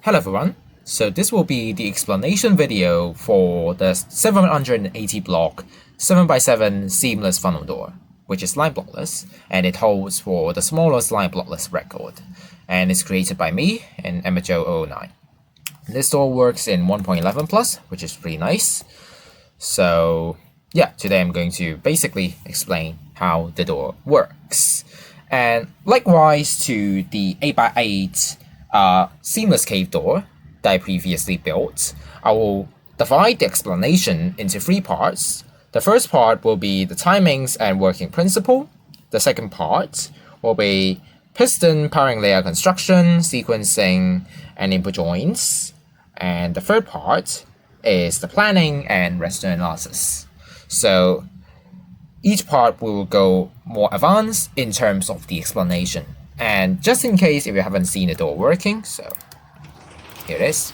Hello everyone, so this will be the explanation video for the 780 block 7x7 seamless funnel door, which is Slimeblockless, and it holds for the smallest Slimeblockless record, and it's created by me and Amajo009. This door works in 1.11 plus, which is pretty nice. So yeah, today I'm going to basically explain how the door works. And likewise to the 8x8 seamless cave door that I previously built, I will divide the explanation into three parts. The first part will be the timings and working principle. The second part will be piston powering layer construction, sequencing, and input joints. And the third part is the planning and redstone analysis. So each part will go more advanced in terms of the explanation. And just in case if you haven't seen the door working, so here it is.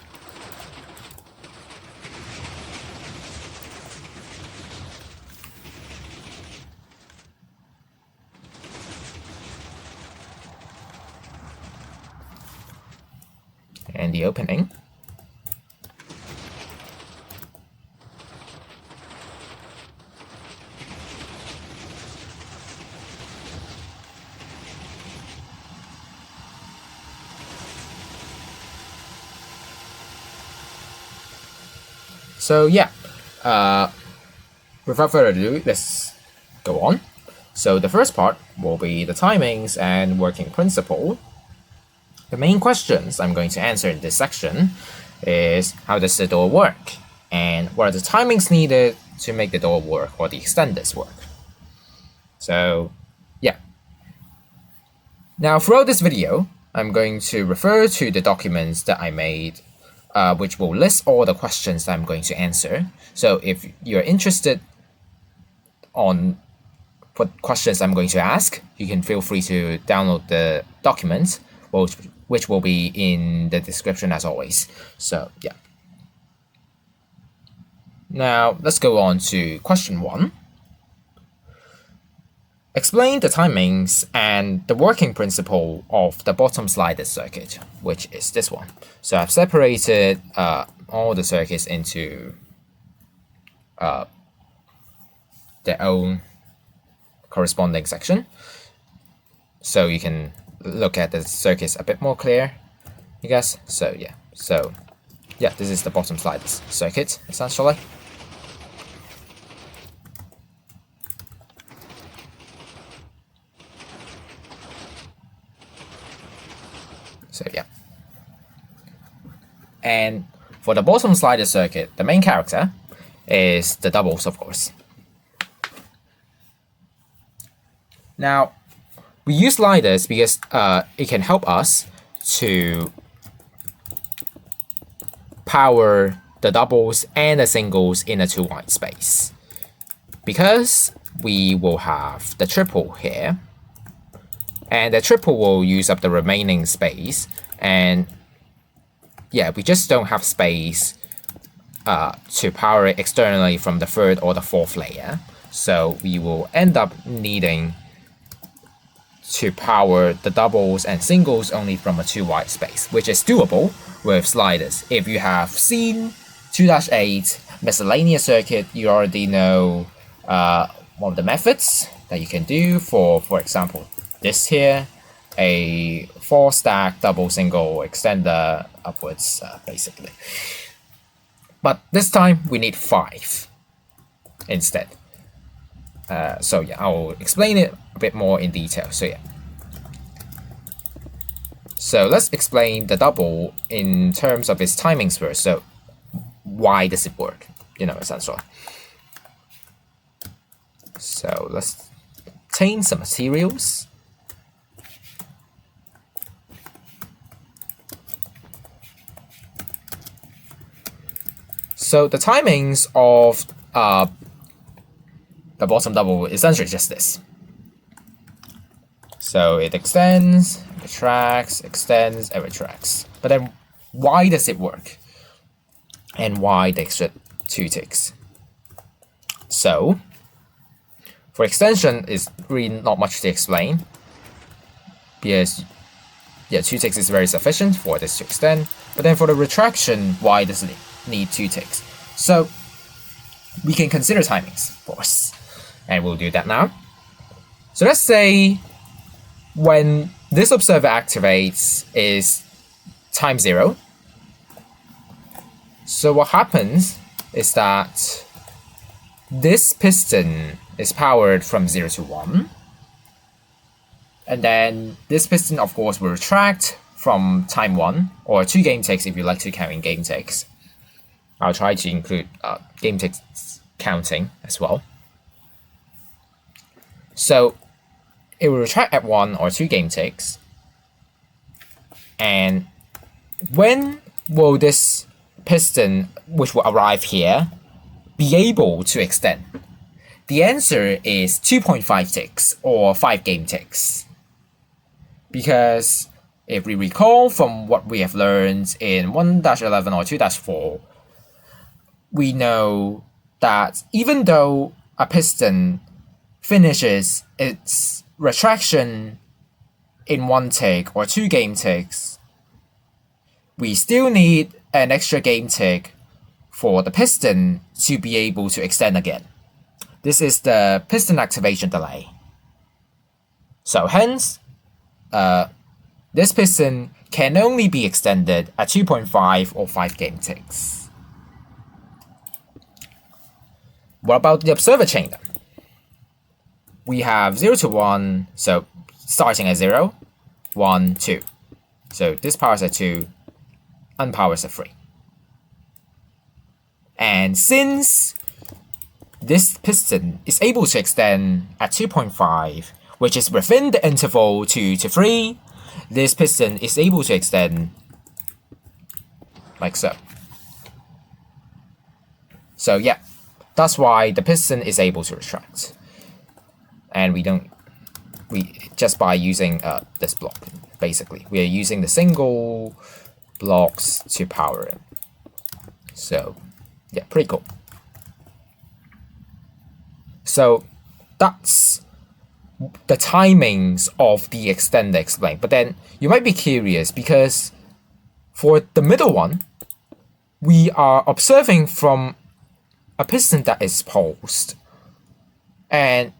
And the opening. So yeah, without further ado, let's go on. So the first part will be the timings and working principle. The main questions I'm going to answer in this section is how does the door work? And what are the timings needed to make the door work or the extenders work? So yeah. Now throughout this video, I'm going to refer to the documents that I made which will list all the questions that I'm going to answer. So if you're interested on what questions I'm going to ask, you can feel free to download the documents, which will be in the description as always. So yeah. Now let's go on to question 1. Explain the timings and the working principle of the bottom slider circuit, which is this one. So I've separated all the circuits into their own corresponding section, so you can look at the circuits a bit more clear, I guess. So yeah, this is the bottom slider circuit essentially. So yeah. And for the bottom slider circuit, the main character is the doubles, of course. Now, we use sliders because it can help us to power the doubles and the singles in a 2 white space. Because we will have the triple here, and the triple will use up the remaining space, and yeah, we just don't have space to power it externally from the third or the fourth layer. So we will end up needing to power the doubles and singles only from a 2 white space, which is doable with sliders. If you have seen 2-8 miscellaneous circuit, you already know one of the methods that you can do for example, this here, a 4-stack double single extender upwards, basically. But this time we need 5 instead. So yeah, I'll explain it a bit more in detail. So yeah. So let's explain the double in terms of its timings first. So why does it work? Essentially. So let's obtain some materials. So the timings of the bottom double is essentially just this. So it extends, retracts, extends, and retracts. But then why does it work? And why the extra 2 ticks? So for extension, is really not much to explain. Because yeah, 2 ticks is very sufficient for this to extend. But then for the retraction, why does it need 2 ticks? So we can consider timings, of course, and we'll do that now. So let's say when this observer activates is time 0. So what happens is that this piston is powered from 0 to 1. And then this piston, of course, will retract from time 1, or 2 game ticks if you like to count in game ticks. I'll try to include game ticks counting as well. So it will retract at 1 or 2 game ticks. And when will this piston, which will arrive here, be able to extend? The answer is 2.5 ticks or 5 game ticks. Because if we recall from what we have learned in 1-11 or 2-4, we know that even though a piston finishes its retraction in 1 tick or 2 game ticks, we still need an extra game tick for the piston to be able to extend again. This is the piston activation delay. So hence, this piston can only be extended at 2.5 or 5 game ticks. What about the observer chain then? We have 0 to 1, so starting at 0, 1, 2. So this powers at 2, unpowers at 3. And since this piston is able to extend at 2.5, which is within the interval 2 to 3, this piston is able to extend like so. So yeah, that's why the piston is able to retract. And we just by using this block, basically. We are using the single blocks to power it. So yeah, pretty cool. So that's the timings of the extender explained. But then you might be curious because for the middle one, we are observing from a piston that is pulsed. And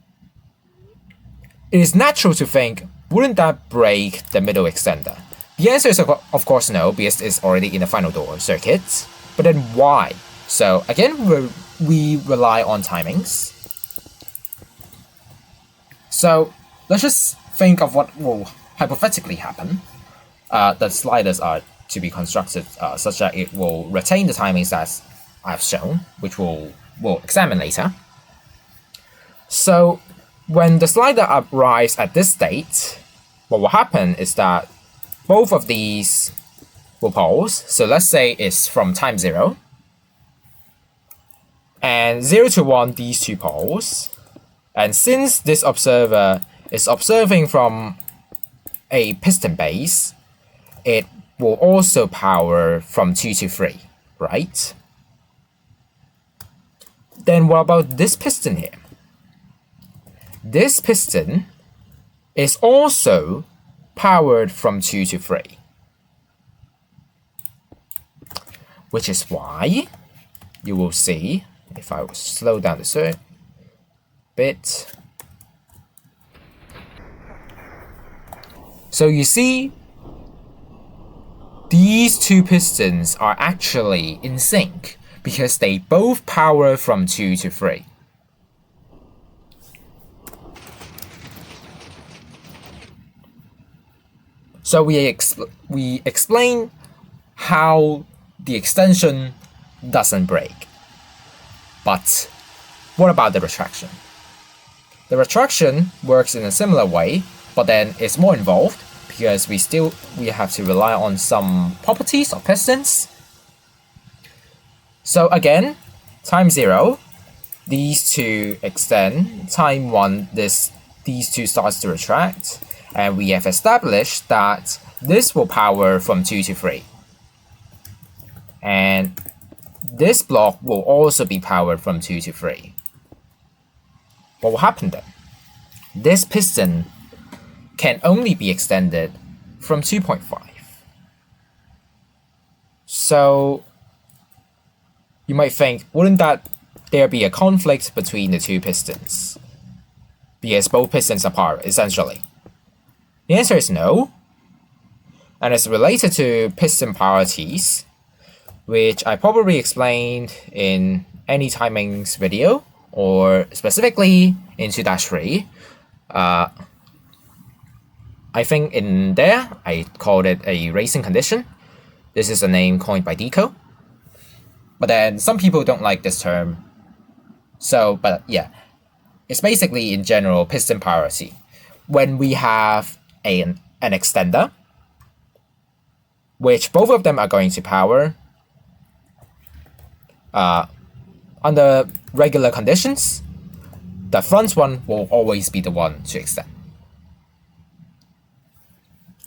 it is natural to think, wouldn't that break the middle extender? The answer is of course no, because it's already in the final door circuit. But then why? So again, we rely on timings. So let's just think of what will hypothetically happen. The sliders are to be constructed such that it will retain the timings that I've shown, which we'll examine later. So when the slider arrives at this state, what will happen is that both of these will pulse. So let's say it's from time 0. And 0 to 1, these two pulse. And since this observer is observing from a piston base, it will also power from 2 to 3, right? Then what about this piston here? This piston is also powered from 2 to 3. Which is why you will see, if I will slow down the circuit bit. So you see, these two pistons are actually in sync because they both power from 2 to 3. So we explain how the extension doesn't break. But what about the retraction? The retraction works in a similar way, but then it's more involved because we have to rely on some properties of pistons. So again, time 0, these two extend. Time 1, these two starts to retract. And we have established that this will power from 2 to 3. And this block will also be powered from 2 to 3. What will happen then? This piston can only be extended from 2.5. So you might think, wouldn't that there be a conflict between the two pistons? Because both pistons are power, essentially. The answer is no. And it's related to piston priorities, which I probably explained in any timings video, or specifically in 2-3. I think in there, I called it a racing condition. This is a name coined by Deco. But then some people don't like this term. So, but yeah, it's basically in general piston priority. When we have an extender, which both of them are going to power under regular conditions, the front one will always be the one to extend.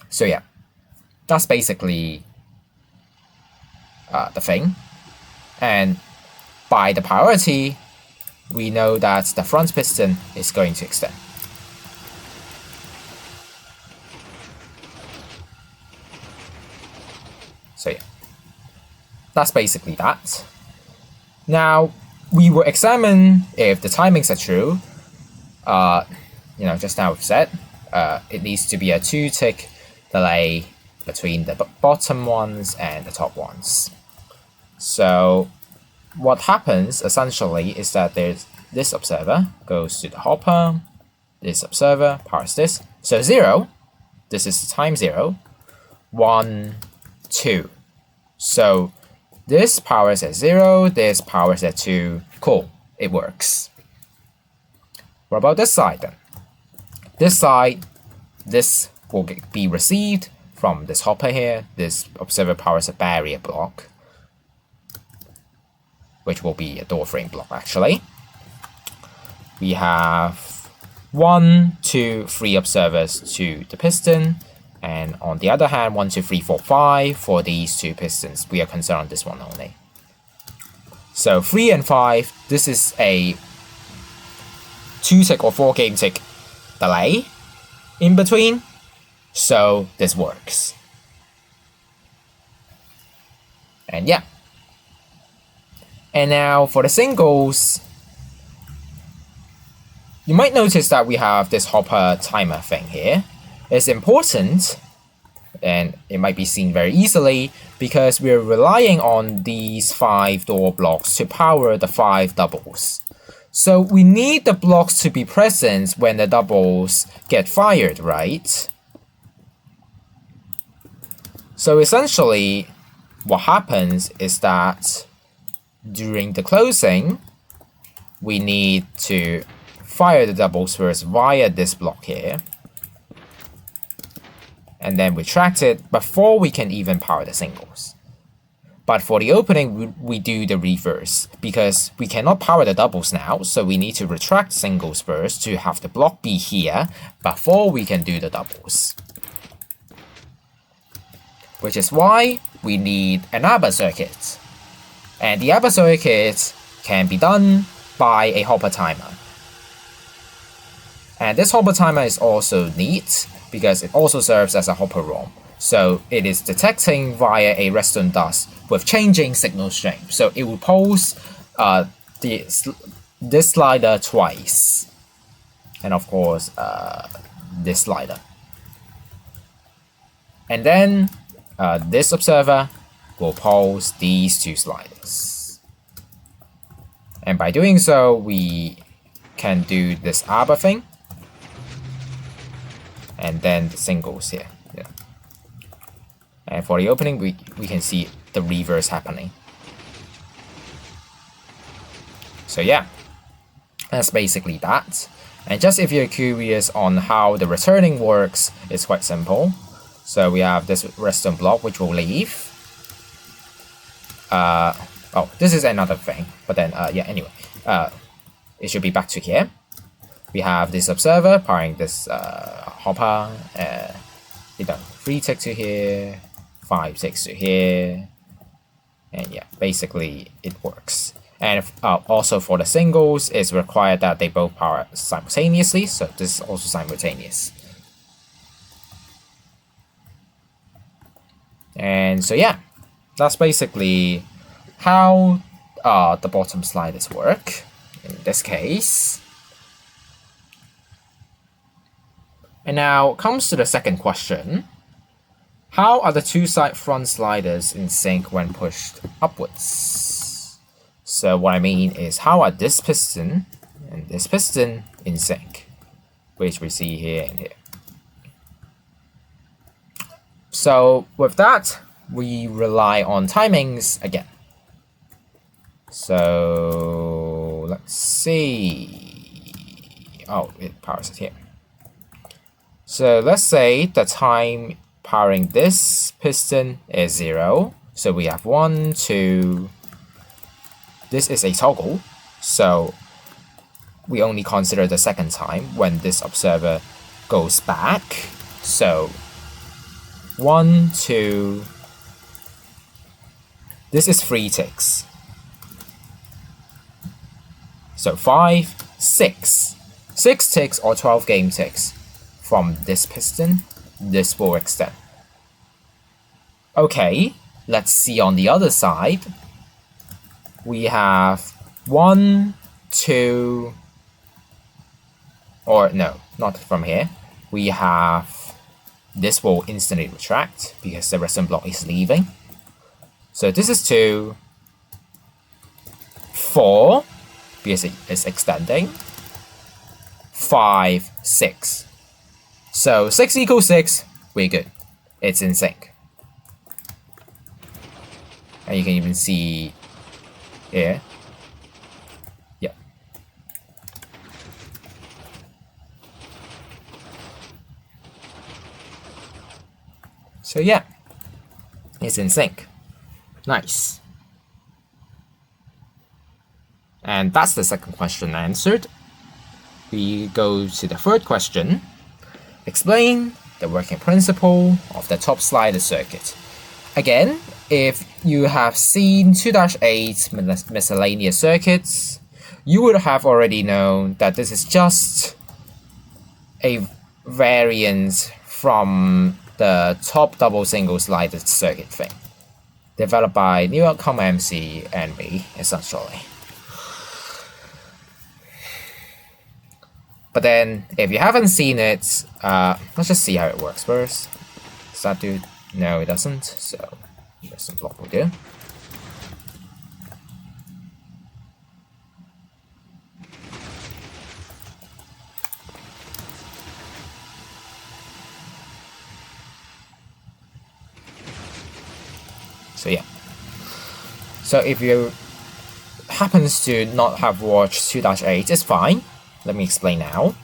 So yeah, that's basically the thing. And by the priority, we know that the front piston is going to extend. So yeah, that's basically that. Now, we will examine if the timings are true. Just now we've said, it needs to be a 2-tick delay between the bottom ones and the top ones. So what happens essentially is that there's this observer goes to the hopper, this observer powers this. So 0, this is time 0, 1, 2. So this powers at 0, this powers at 2. Cool, it works. What about this side then? This side, this will be received from this hopper here. This observer powers a barrier block, which will be a door frame block actually. We have 1, 2, 3 observers to the piston, and on the other hand 1, 2, 3, 4, 5 for these two pistons. We are concerned on this one only. So 3 and 5, this is a 2-tick or 4-game tick delay in between, so this works. And yeah. And now for the singles, you might notice that we have this hopper timer thing here. It's important, and it might be seen very easily, because we're relying on these 5 door blocks to power the 5 doubles. So we need the blocks to be present when the doubles get fired, right? So essentially, what happens is that during the closing, we need to fire the doubles first via this block here, and then retract it before we can even power the singles. But for the opening, we do the reverse, because we cannot power the doubles now, so we need to retract singles first to have the block be here before we can do the doubles. Which is why we need an ABBA circuit. And the ABBA circuit can be done by a hopper timer. And this hopper timer is also neat because it also serves as a hopper ROM. So it is detecting via a redstone dust with changing signal strength. So it will pulse this slider twice. And of course, this slider. And then this observer will pulse these 2 sliders. And by doing so, we can do this ABBA thing. And then the singles here. Yeah. And for the opening, we can see the reverse happening. So yeah, that's basically that. And just if you're curious on how the returning works, it's quite simple. So we have this redstone block which will leave. Oh, this is another thing. But then, yeah, anyway. It should be back to here. We have this observer powering this hopper. 3 tick to here, 5 ticks to here. And yeah, basically it works. And also for the singles, it's required that they both power simultaneously. So this is also simultaneous. And so yeah, that's basically how the bottom sliders work in this case. And now comes to the second question. How are the two side front sliders in sync when pushed upwards? So what I mean is, how are this piston and this piston in sync, which we see here and here. So with that, we rely on timings again. So let's see. Oh, it powers it here. So let's say the time powering this piston is 0. So we have 1, 2. This is a toggle. So we only consider the second time when this observer goes back. So 1, 2. This is 3 ticks. So 5, 6. 6 ticks or 12 game ticks from this piston. This will extend. Okay, let's see on the other side. We have 1, 2, or no, not from here. We have this will instantly retract because the redstone block is leaving. So this is 2, 4, because it is extending. 5, 6. So 6 equals 6, we're good. It's in sync. And you can even see here. Yep. So yeah, it's in sync. Nice. And that's the second question answered. We go to the third question. Explain the working principle of the top slider circuit. Again, if you have seen 2-8 miscellaneous circuits, you would have already known that this is just a variant from the top double single slider circuit thing, developed by New York MC and me, essentially. But then, if you haven't seen it, let's just see how it works first. Does that do? No, it doesn't. So, redstone block will do. So yeah. So if you happens to not have watched 2-8, it's fine. Let me explain now.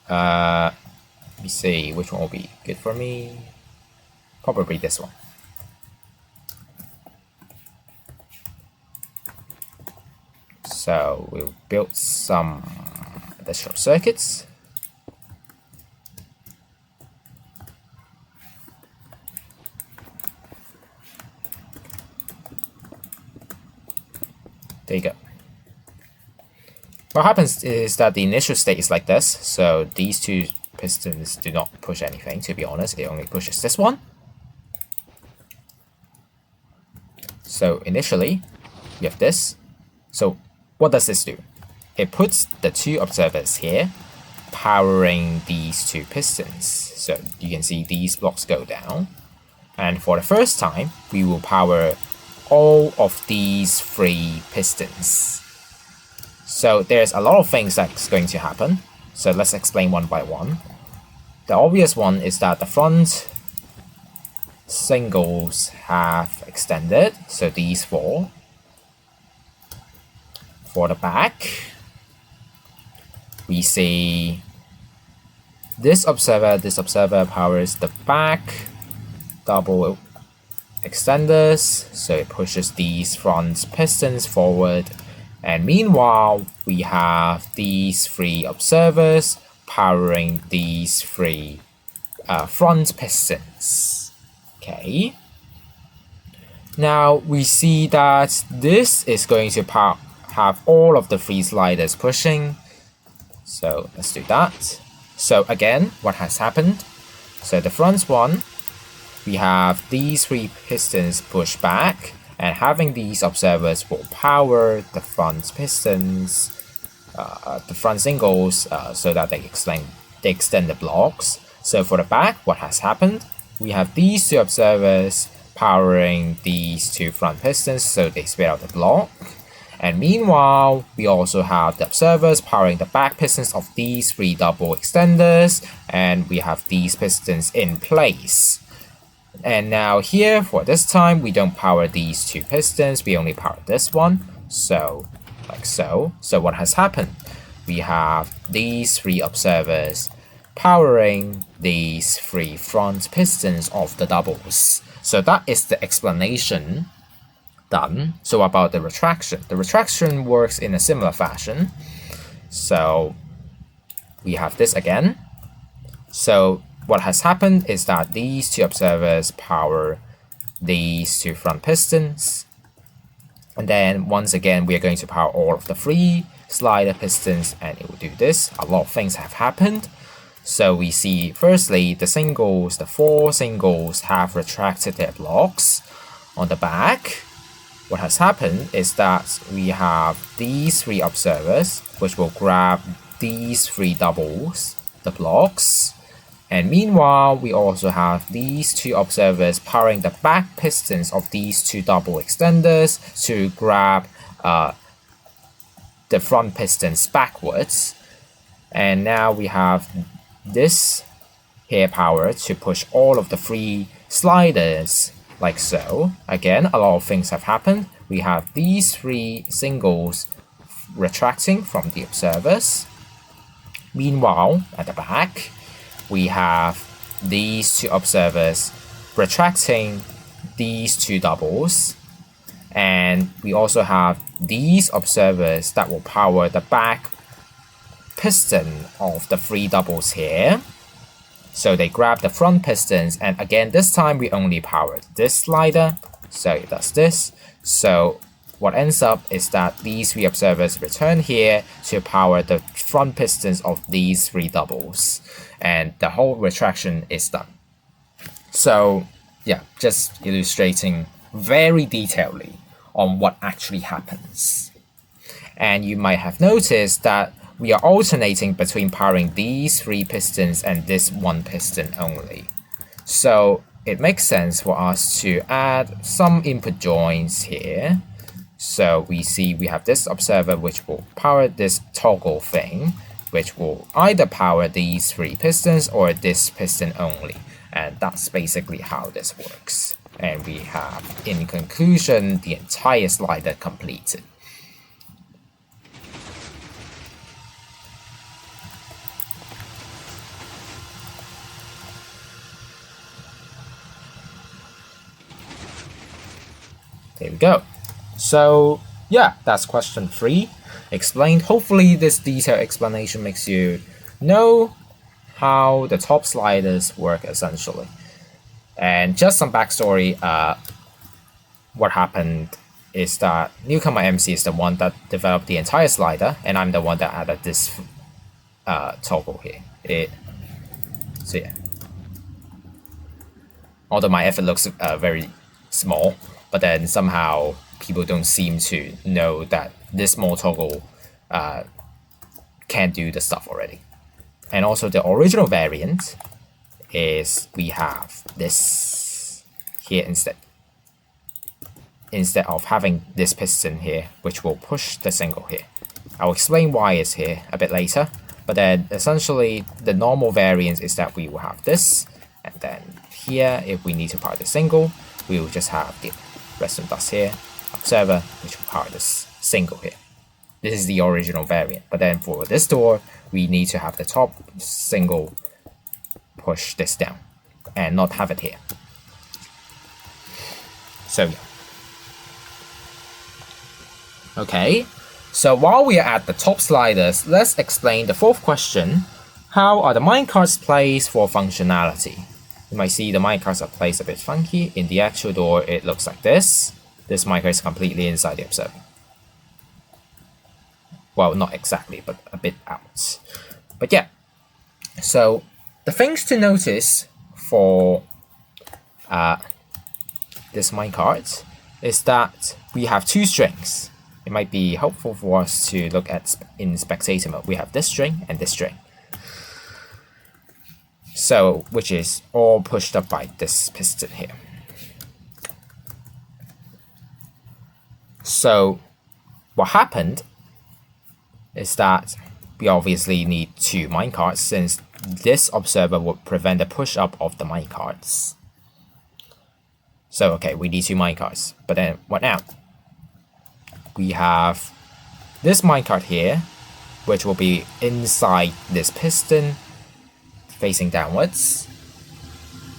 Let me see which one will be good for me. Probably this one. So we'll build some additional circuits. There you go. What happens is that the initial state is like this, so these two pistons do not push anything, to be honest, it only pushes this one. So initially, you have this. So what does this do? It puts the two observers here, powering these two pistons. So you can see these blocks go down. And for the first time, we will power all of these 3 pistons. So there's a lot of things that's going to happen. So let's explain one by one. The obvious one is that the front singles have extended, so these 4. For the back, we see this observer powers the back double extenders, so it pushes these front pistons forward. And meanwhile, we have these 3 observers powering these 3 front pistons. Okay. Now we see that this is going to have all of the 3 sliders pushing. So let's do that. So again, what has happened? So the front one, we have these 3 pistons pushed back, and having these observers will power the front pistons, the front singles, so that they extend the blocks. So for the back, what has happened? We have these 2 observers powering these 2 front pistons, so they spit out the block. And meanwhile, we also have the observers powering the back pistons of these 3 double extenders, and we have these pistons in place. And now here, for this time, we don't power these 2 pistons, we only power this one. So, like so. So what has happened? We have these 3 observers powering these 3 front pistons of the doubles. So that is the explanation done. So about the retraction. The retraction works in a similar fashion. So we have this again. So what has happened is that these 2 observers power these 2 front pistons. And then once again, we are going to power all of the 3 slider pistons, and it will do this. A lot of things have happened. So we see, firstly, the singles, the 4 singles have retracted their blocks on the back. What has happened is that we have these 3 observers, which will grab these 3 doubles, the blocks. And meanwhile, we also have these 2 observers powering the back pistons of these 2 double extenders to grab the front pistons backwards. And now we have this here power to push all of the 3 sliders like so. Again, a lot of things have happened. We have these 3 singles retracting from the observers. Meanwhile, at the back, we have these 2 observers retracting these 2 doubles. And we also have these observers that will power the back piston of the 3 doubles here. So they grab the front pistons, and again this time we only power this slider, so it does this. So what ends up is that these 3 observers return here to power the front pistons of these 3 doubles, and the whole retraction is done. So yeah, just illustrating very detailedly on what actually happens. And you might have noticed that we are alternating between powering these 3 pistons and this 1 piston only. So it makes sense for us to add some input joints here. So we see we have this observer which will power this toggle thing, which will either power these 3 pistons or this piston only. And that's basically how this works. And we have, in conclusion, the entire slider completed. There we go. So yeah, that's question 3 explained. Hopefully this detailed explanation makes you know how the top sliders work essentially. And just some backstory, what happened is that Newcomer MC is the one that developed the entire slider, and I'm the one that added this toggle here. So yeah. Although my effort looks very small, but then somehow people don't seem to know that this small toggle can do the stuff already. And also the original variant is we have this here instead of having this piston here, which will push the single here. I'll explain why it's here a bit later, but then essentially the normal variant is that we will have this, and then here if we need to power the single, we will just have the redstone dust here, observer, which will power this single here. This is the original variant, but then for this door, we need to have the top single push this down and not have it here. So yeah. Okay, so while we are at the top sliders, let's explain the 4th question. How are the minecarts placed for functionality? You might see the minecarts are placed a bit funky. In the actual door, it looks like this. This minecart is completely inside the observer. Well, not exactly, but a bit out. But yeah, so the things to notice for this minecart is that we have two strings. It might be helpful for us to look at in spectator mode. We have this string and this string. So, which is all pushed up by this piston here. So, what happened is that we obviously need two minecarts since this observer would prevent the push up of the minecarts. So, okay, we need two minecarts. But then, what now? We have this minecart here, which will be inside this piston, facing downwards.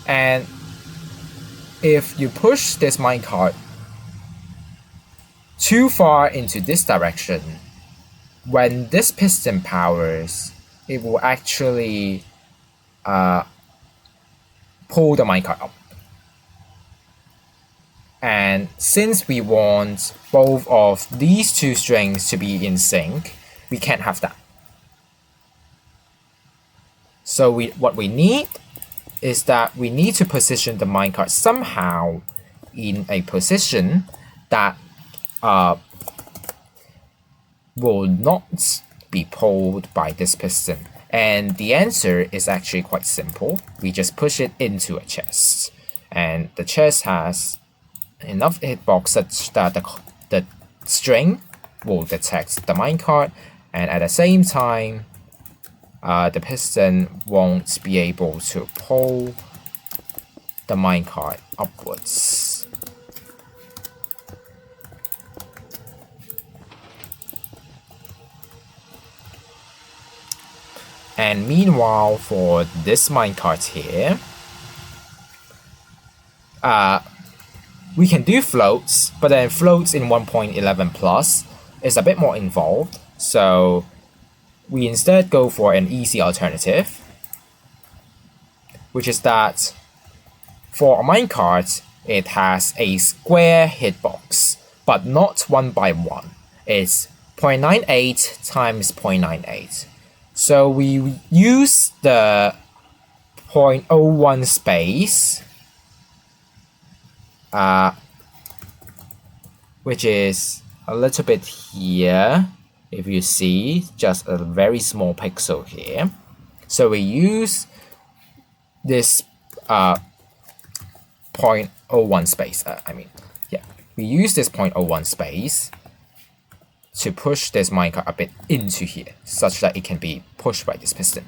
And if you push this minecart too far into this direction, when this piston powers, it will actually pull the minecart up. And since we want both of these two strings to be in sync, we can't have that. So what we need is that we need to position the minecart somehow in a position that will not be pulled by this piston. And the answer is actually quite simple. We just push it into a chest. And the chest has enough hitbox such that the string will detect the minecart, and at the same time the piston won't be able to pull the minecart upwards. And meanwhile, for this minecart here, we can do floats, but then floats in 1.11 plus is a bit more involved. So we instead go for an easy alternative, which is that for a minecart, it has a square hitbox, but not 1 by 1. It's 0.98 times 0.98. So we use the 0.01 space, which is a little bit here. If you see, just a very small pixel here. So we use this 0.01 space. We use this 0.01 space to push this minecart a bit into here, such that it can be pushed by this piston.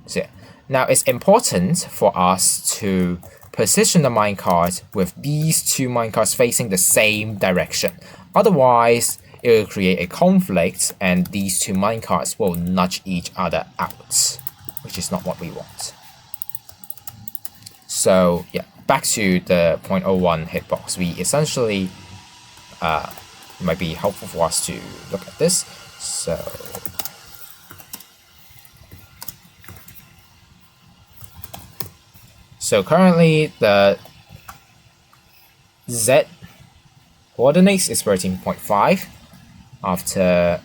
So yeah. Now it's important for us to position the minecart with these two minecarts facing the same direction. Otherwise, it will create a conflict and these two minecarts will nudge each other out, which is not what we want. So yeah, back to the 0.01 hitbox. We essentially, it might be helpful for us to look at this. So currently the Z coordinates is 13.5 after,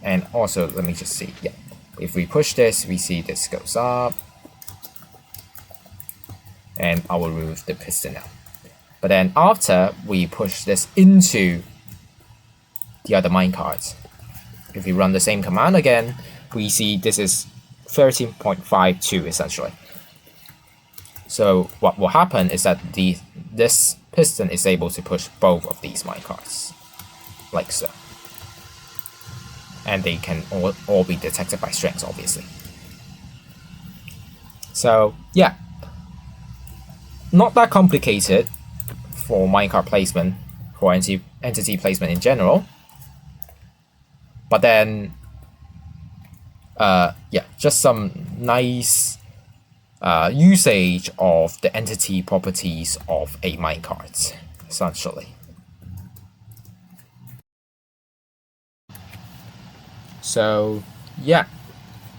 and also let me just see, yeah, if we push this, we see this goes up, and I will remove the piston now. But then after we push this into the other minecart, if we run the same command again, we see this is 13.52 essentially. So what will happen is that this piston is able to push both of these minecarts, like so. And they can all be detected by strings, obviously. So yeah, not that complicated for minecart placement, for entity placement in general. But then, yeah, just some nice usage of the entity properties of a minecart, essentially. So yeah,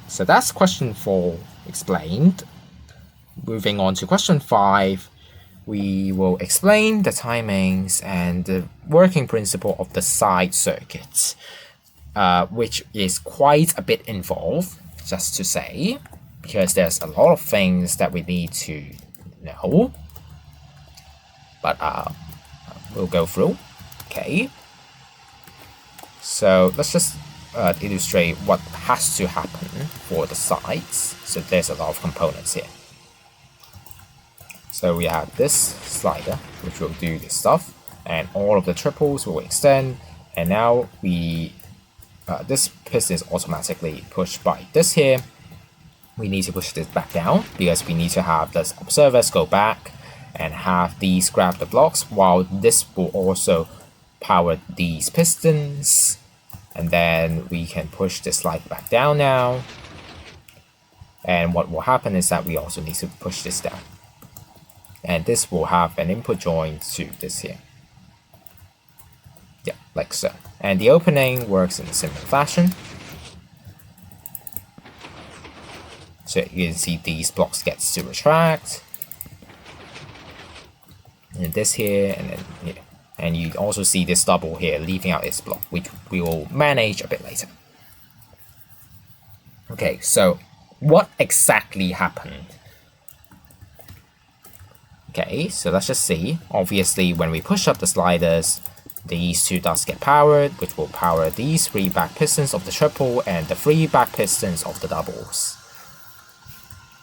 so that's question 4 explained. Moving on to question 5, we will explain the timings and the working principle of the side circuit, which is quite a bit involved, just to say, because there's a lot of things that we need to No. But we'll go through. Okay. So let's just illustrate what has to happen for the sides. So there's a lot of components here. So we have this slider, which will do this stuff, and all of the triples will extend. And now this piston is automatically pushed by this here. We need to push this back down because we need to have the observers go back and have these grab the blocks, while this will also power these pistons. And then we can push the slide back down now. And what will happen is that we also need to push this down. And this will have an input joint to this here. Yeah, like so. And the opening works in a similar fashion. So you can see these blocks get to retract. And this here, and then here. And you also see this double here leaving out its block, which we will manage a bit later. Okay, so what exactly happened? Okay, so let's just see. Obviously, when we push up the sliders, these two dots get powered, which will power these 3 back pistons of the triple and the 3 back pistons of the doubles.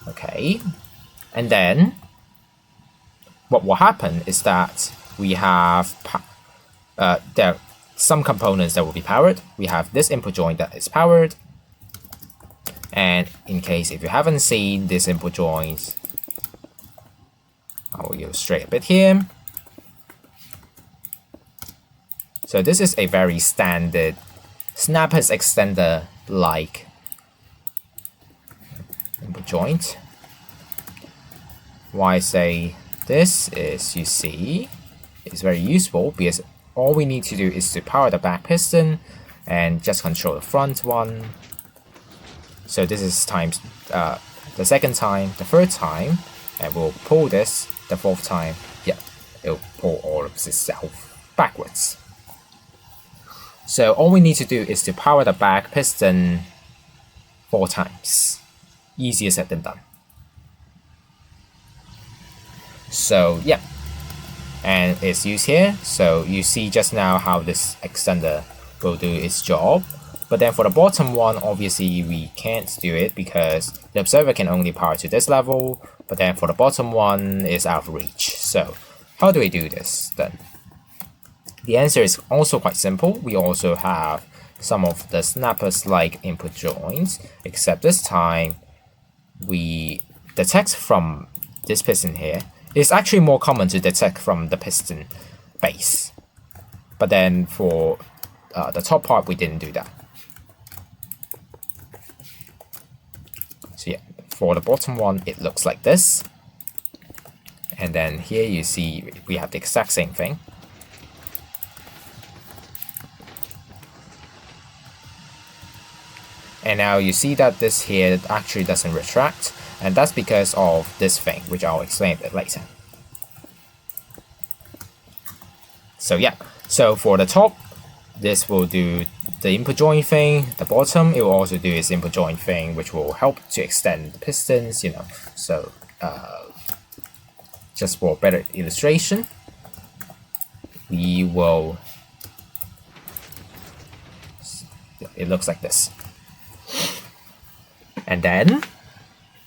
Okay, and then what will happen is that we have there are some components that will be powered. We have this input joint that is powered, and in case if you haven't seen this input joint, I will illustrate a bit here. So this is a very standard snappers extender like input joint. Why I say this is, you see, it's very useful because all we need to do is to power the back piston and just control the front one. So this is times the second time, the third time, and we'll pull this the fourth time. Yeah, it'll pull all of itself backwards. So all we need to do is to power the back piston 4 times. Easier said than done. So yeah, and it's used here. So you see just now how this extender will do its job. But then for the bottom one, obviously we can't do it because the observer can only power to this level. But then for the bottom one, it's out of reach. So how do we do this then? The answer is also quite simple. We also have some of the snappers like input joints, except this time we detect from this piston here. It's actually more common to detect from the piston base. But then for the top part, we didn't do that. So yeah, for the bottom one, it looks like this. And then here you see we have the exact same thing. And now you see that this here actually doesn't retract, and that's because of this thing, which I'll explain a bit later. So yeah, so for the top, this will do the input joint thing. The bottom, it will also do its input joint thing, which will help to extend the pistons, you know. So just for better illustration, we will, it looks like this. And then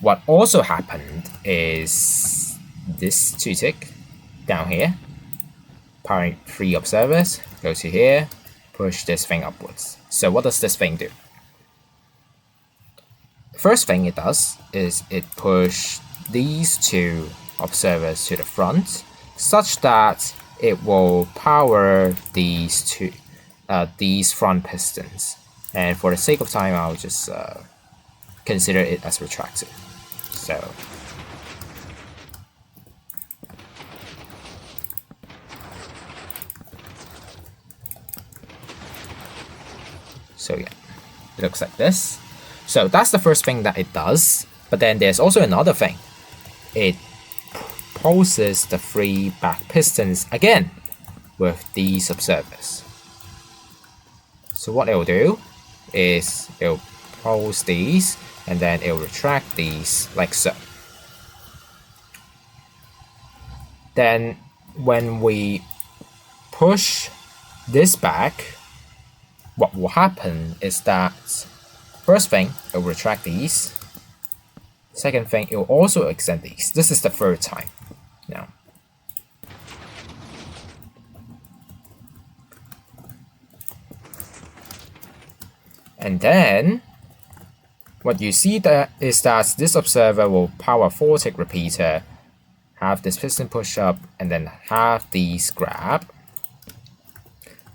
what also happened is this 2-tick down here, powering 3 observers, go to here, push this thing upwards. So what does this thing do? The first thing it does is it pushes these 2 observers to the front, such that it will power these front pistons. And for the sake of time, I'll just consider it as retracted. So yeah, it looks like this. So that's the first thing that it does. But then there's also another thing. It pulses the 3 back pistons again with these observers. So what it will do is it will pulse these, and then it will retract these like so. then when we push this back, what will happen is that first thing, it will retract these. Second thing, it will also extend these. This is the third time now. And then what you see that is that this observer will power a 4-tick repeater, have this piston push up, and then have these grab.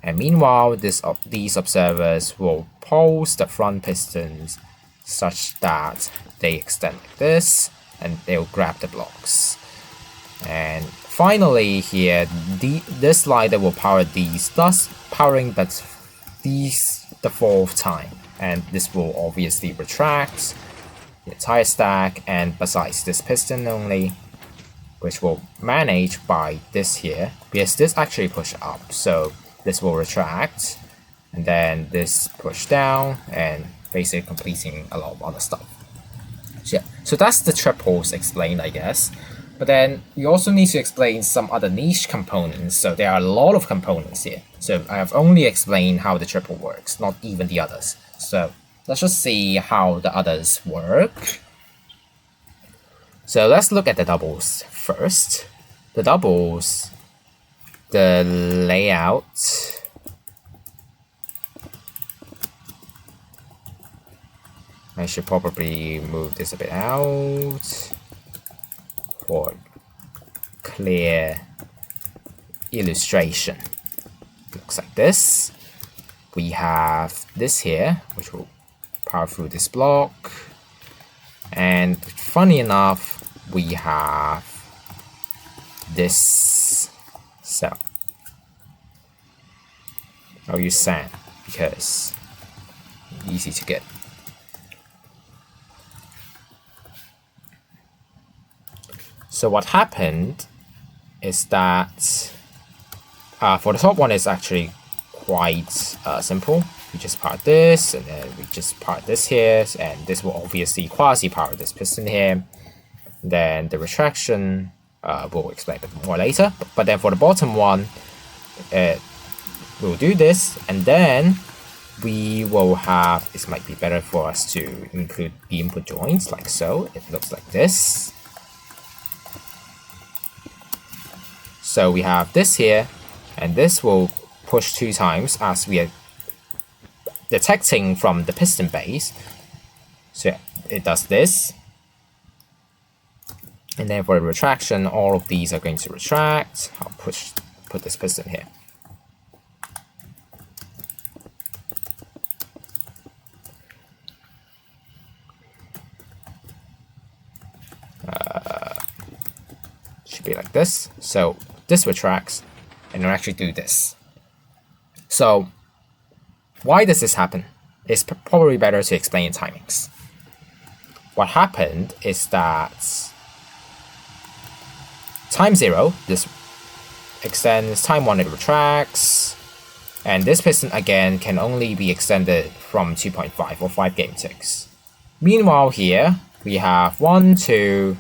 And meanwhile, these observers will pulse the front pistons such that they extend like this, and they'll grab the blocks. And finally here, this slider will power these, thus powering these the fourth time. And this will obviously retract the entire stack, and besides this piston only, which will manage by this here, because this actually push up, so this will retract, and then this push down, and basically completing a lot of other stuff. So, yeah, so that's the triples explained, I guess. But then you also need to explain some other niche components. So there are a lot of components here. So I have only explained how the triple works, not even the others. So let's just see how the others work. So let's look at the doubles first. The doubles, the layout. I should probably move this a bit out for clear illustration. Looks like this. We have this here, which will power through this block. And funny enough, we have this cell. I'll use sand because easy to get. So what happened is that for the top one, it's actually quite simple. We just power this, and then we just power this here, and this will obviously quasi-power this piston here. Then the retraction, we'll explain a bit more later. But then for the bottom one, we'll do this, and then we will have, this might be better for us to include the input joints like so. It looks like this. So we have this here, and this will push 2 times as we are detecting from the piston base. So it does this. And then for the retraction, all of these are going to retract. I'll put this piston here. Should be like this. So this retracts, and it'll actually do this. So why does this happen? It's probably better to explain in timings. What happened is that time 0, this extends, time 1 it retracts, and this piston again can only be extended from 2.5 or 5 game ticks. Meanwhile here, we have 1, 2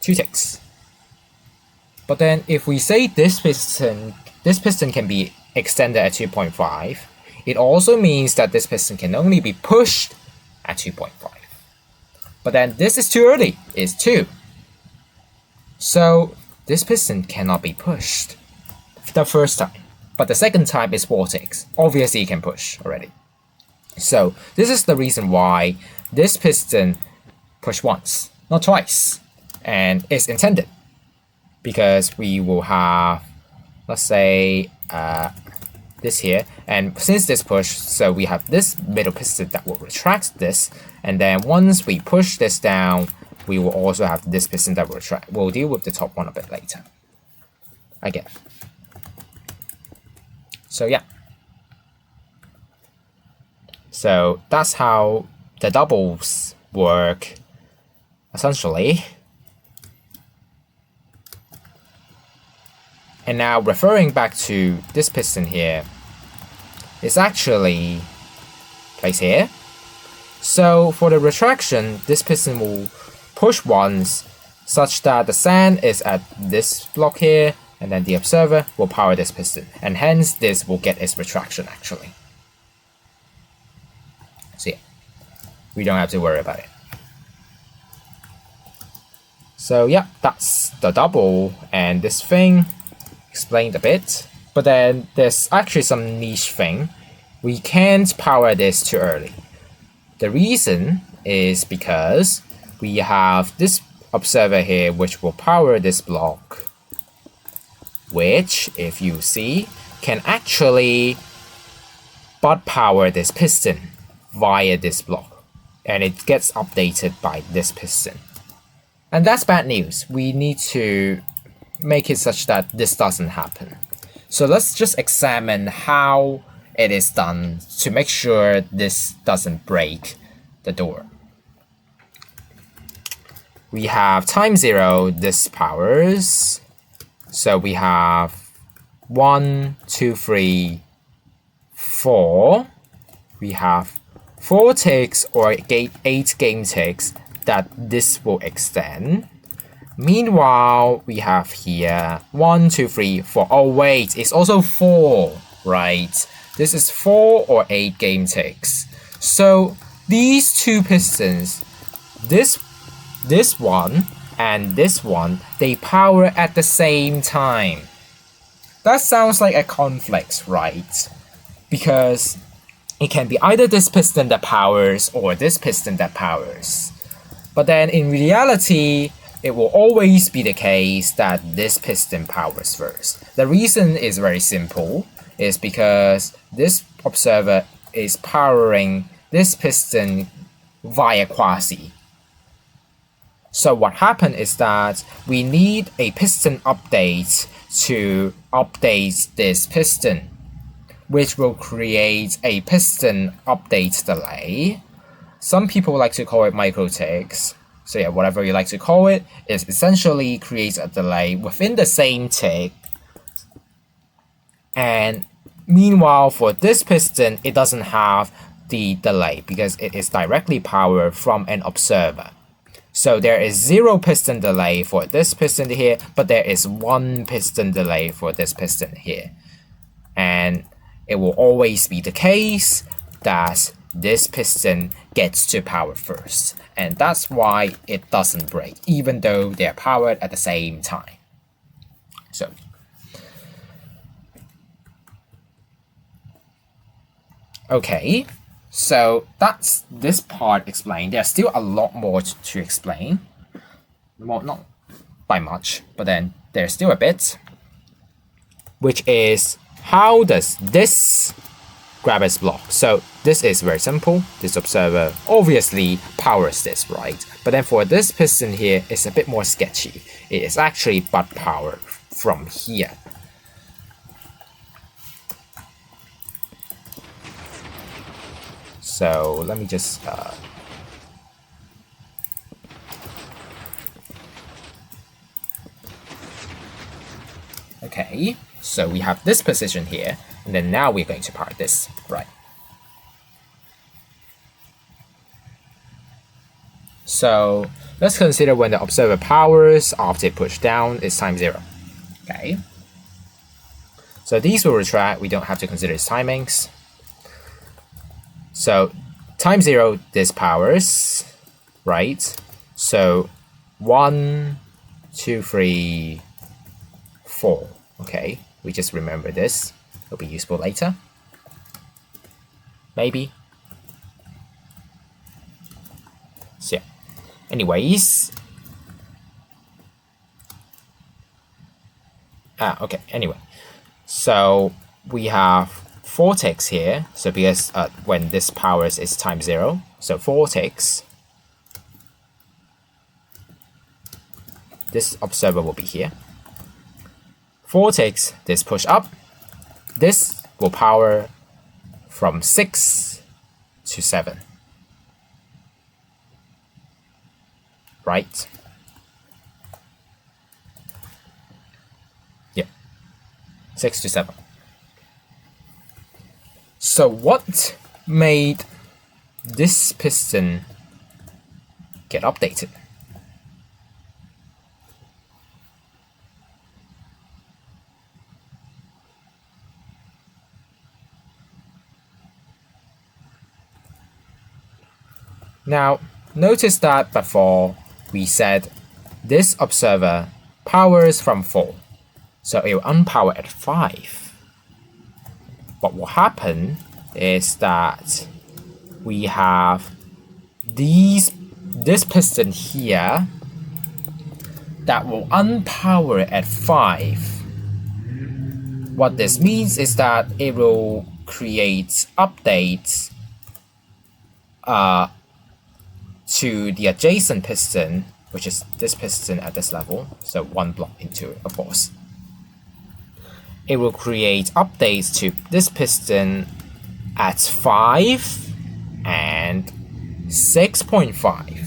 ticks. But then if we say this piston can be extended at 2.5, it also means that this piston can only be pushed at 2.5. But then this is too early, it's 2. So this piston cannot be pushed the first time. But the second time is 4 ticks. Obviously it can push already. So this is the reason why this piston push once, not twice. And it's intended. Because we will have, let's say, this here, and since this push, so we have this middle piston that will retract this, and then once we push this down, we will also have this piston that will retract. We'll deal with the top one a bit later. Again. So yeah. So that's how the doubles work, essentially. And now referring back to this piston here, it's actually placed here. So for the retraction, this piston will push once, such that the sand is at this block here, and then the observer will power this piston, and hence this will get its retraction actually. So yeah, we don't have to worry about it. So yeah, that's the double, and this thing explained a bit. But then there's actually some niche thing. We can't power this too early. The reason is because we have this observer here which will power this block, which, if you see, can actually butt power this piston via this block, and it gets updated by this piston. And that's bad news. We need to make it such that this doesn't happen. So let's just examine how it is done to make sure this doesn't break the door. We have time 0, this powers. So we have 1, 2, 3, 4. We have 4 ticks or 8 game ticks that this will extend. Meanwhile, we have here 1, 2, 3, 4. Oh wait, it's also 4, right? This is 4 or 8 game ticks. So these two pistons, this one and this one, they power at the same time. That sounds like a conflict, right? Because it can be either this piston that powers or this piston that powers. But then in reality, it will always be the case that this piston powers first. The reason is very simple, is because this observer is powering this piston via quasi. So what happened is that we need a piston update to update this piston, which will create a piston update delay. Some people like to call it microticks. So yeah, whatever you like to call it, is essentially creates a delay within the same tick. And meanwhile, for this piston, it doesn't have the delay because it is directly powered from an observer. So there is 0 piston delay for this piston here, but there is 1 piston delay for this piston here. And it will always be the case that this piston gets to power first. And that's why it doesn't break, even though they're powered at the same time. So okay, so that's this part explained. There's still a lot more to explain. Well, not by much, but then there's still a bit, which is how does this grab its block? So this is very simple. This observer obviously powers this, right? But then for this piston here, it's a bit more sketchy. It is actually butt powered from here. So let me just okay, so we have this position here, and then now we're going to power this, right? So let's consider when the observer powers after it pushed down, it's time 0. Okay. So these will retract, we don't have to consider its timings. So time 0, this powers, right? So 1, 2, 3, 4. Okay, we just remember this. It'll be useful later. Maybe. So yeah. Anyways. Okay, anyway. So we have 4 ticks here. So because when this powers is time 0. So 4 ticks. This observer will be here. 4 ticks, this push up. This will power from 6 to 7. Right? Yeah. 6 to 7. So what made this piston get updated? Now, notice that before we said this observer powers from 4, so it will unpower at 5. What will happen is that we have this piston here that will unpower at 5. What this means is that it will create updates to the adjacent piston, which is this piston at this level, so 1 block into it, of course. It will create updates to this piston at 5 and 6.5.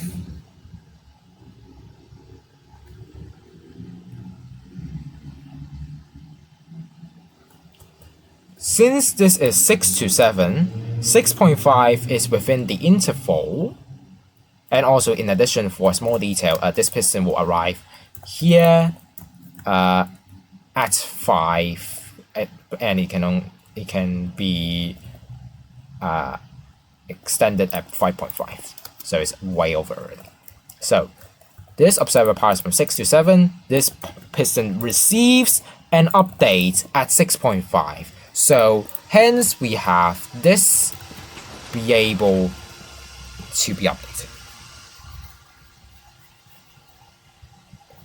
Since this is 6 to 7, 6.5 is within the interval, and also in addition, for a small detail, this piston will arrive here at 5, and it can be extended at 5.5, so it's way over already. So this observer powers from 6 to 7. This piston receives an update at 6.5. So hence we have this be able to be updated.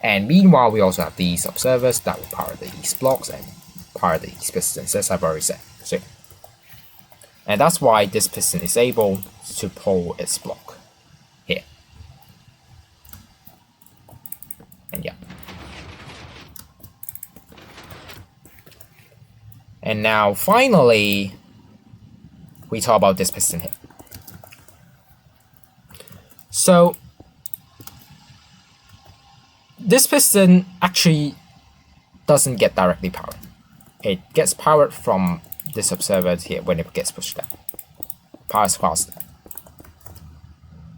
And meanwhile, we also have these observers that will power these blocks and power these pistons, as I've already said. So, and that's why this piston is able to pull its block here. And yeah. And now, finally, we talk about this piston here. So, this piston actually doesn't get directly powered. It gets powered from this observer here when it gets pushed down. Powers faster.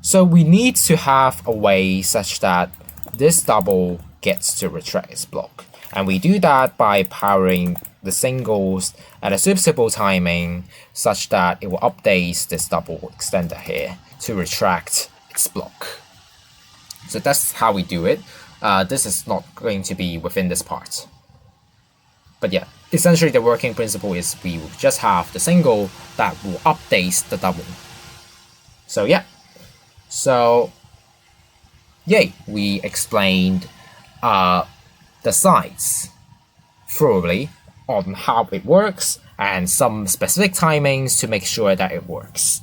So we need to have a way such that this double gets to retract its block. And we do that by powering the singles at a suitable timing such that it will update this double extender here to retract its block. So that's how we do it. This is not going to be within this part. But yeah, essentially the working principle is we will just have the single that will update the double. So yeah. So yay, we explained the sides thoroughly on how it works and some specific timings to make sure that it works.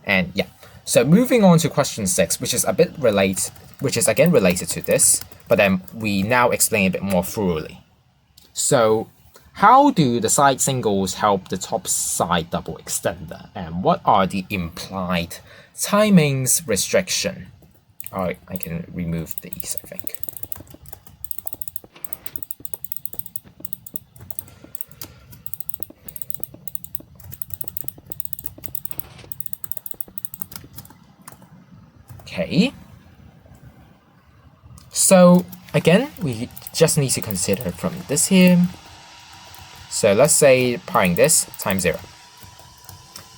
And yeah, so moving on to question 6, which is again related to this, but then we now explain a bit more thoroughly. So how do the side singles help the top side double extender, and what are the implied timings restriction? Alright, I can remove these, I think. Okay. So again, we just need to consider from this here. So let's say powering this times 0.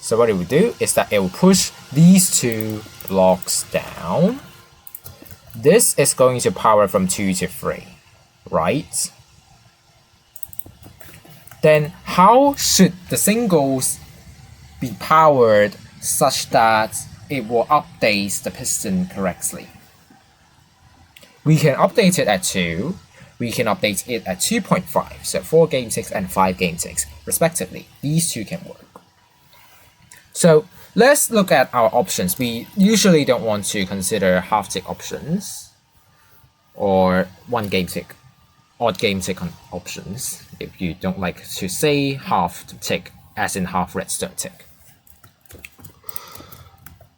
So what it will do is that it will push these two blocks down. This is going to power from 2 to 3, right? Then how should the singles be powered such that it will update the piston correctly? We can update it at 2. We can update it at 2.5, so 4 game ticks and 5 game ticks, respectively. These two can work. So let's look at our options. We usually don't want to consider half tick options or 1 game tick, odd game tick options if you don't like to say half tick as in half redstone tick.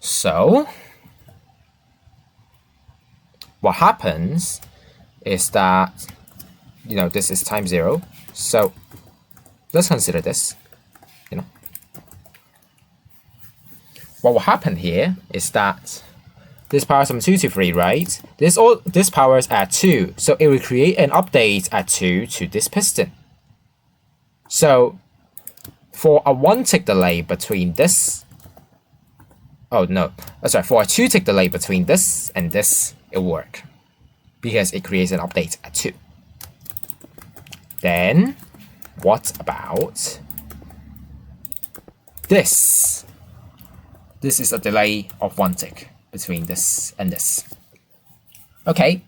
So what happens is that, you know, this is times 0. So let's consider this, you know. What will happen here is that this powers from 2 to 3, right? This powers at 2, so it will create an update at 2 to this piston. So for a 1 tick delay between this, oh no, sorry, for a 2 tick delay between this and this, it will work because it creates an update at 2. Then what about this? This is a delay of 1 tick between this and this. Okay,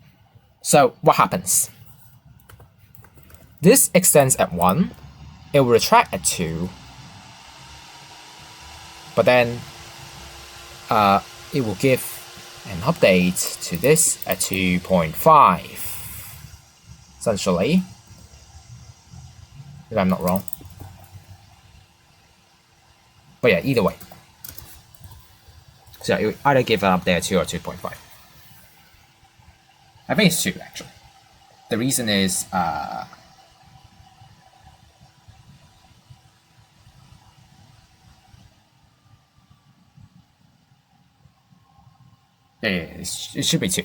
so what happens? This extends at 1, it will retract at 2, but then it will give an update to this at 2.5. Essentially, if I'm not wrong. But yeah, either way. So it will either give an update at 2 or 2.5. I think it's 2 actually. The reason is it should be 2.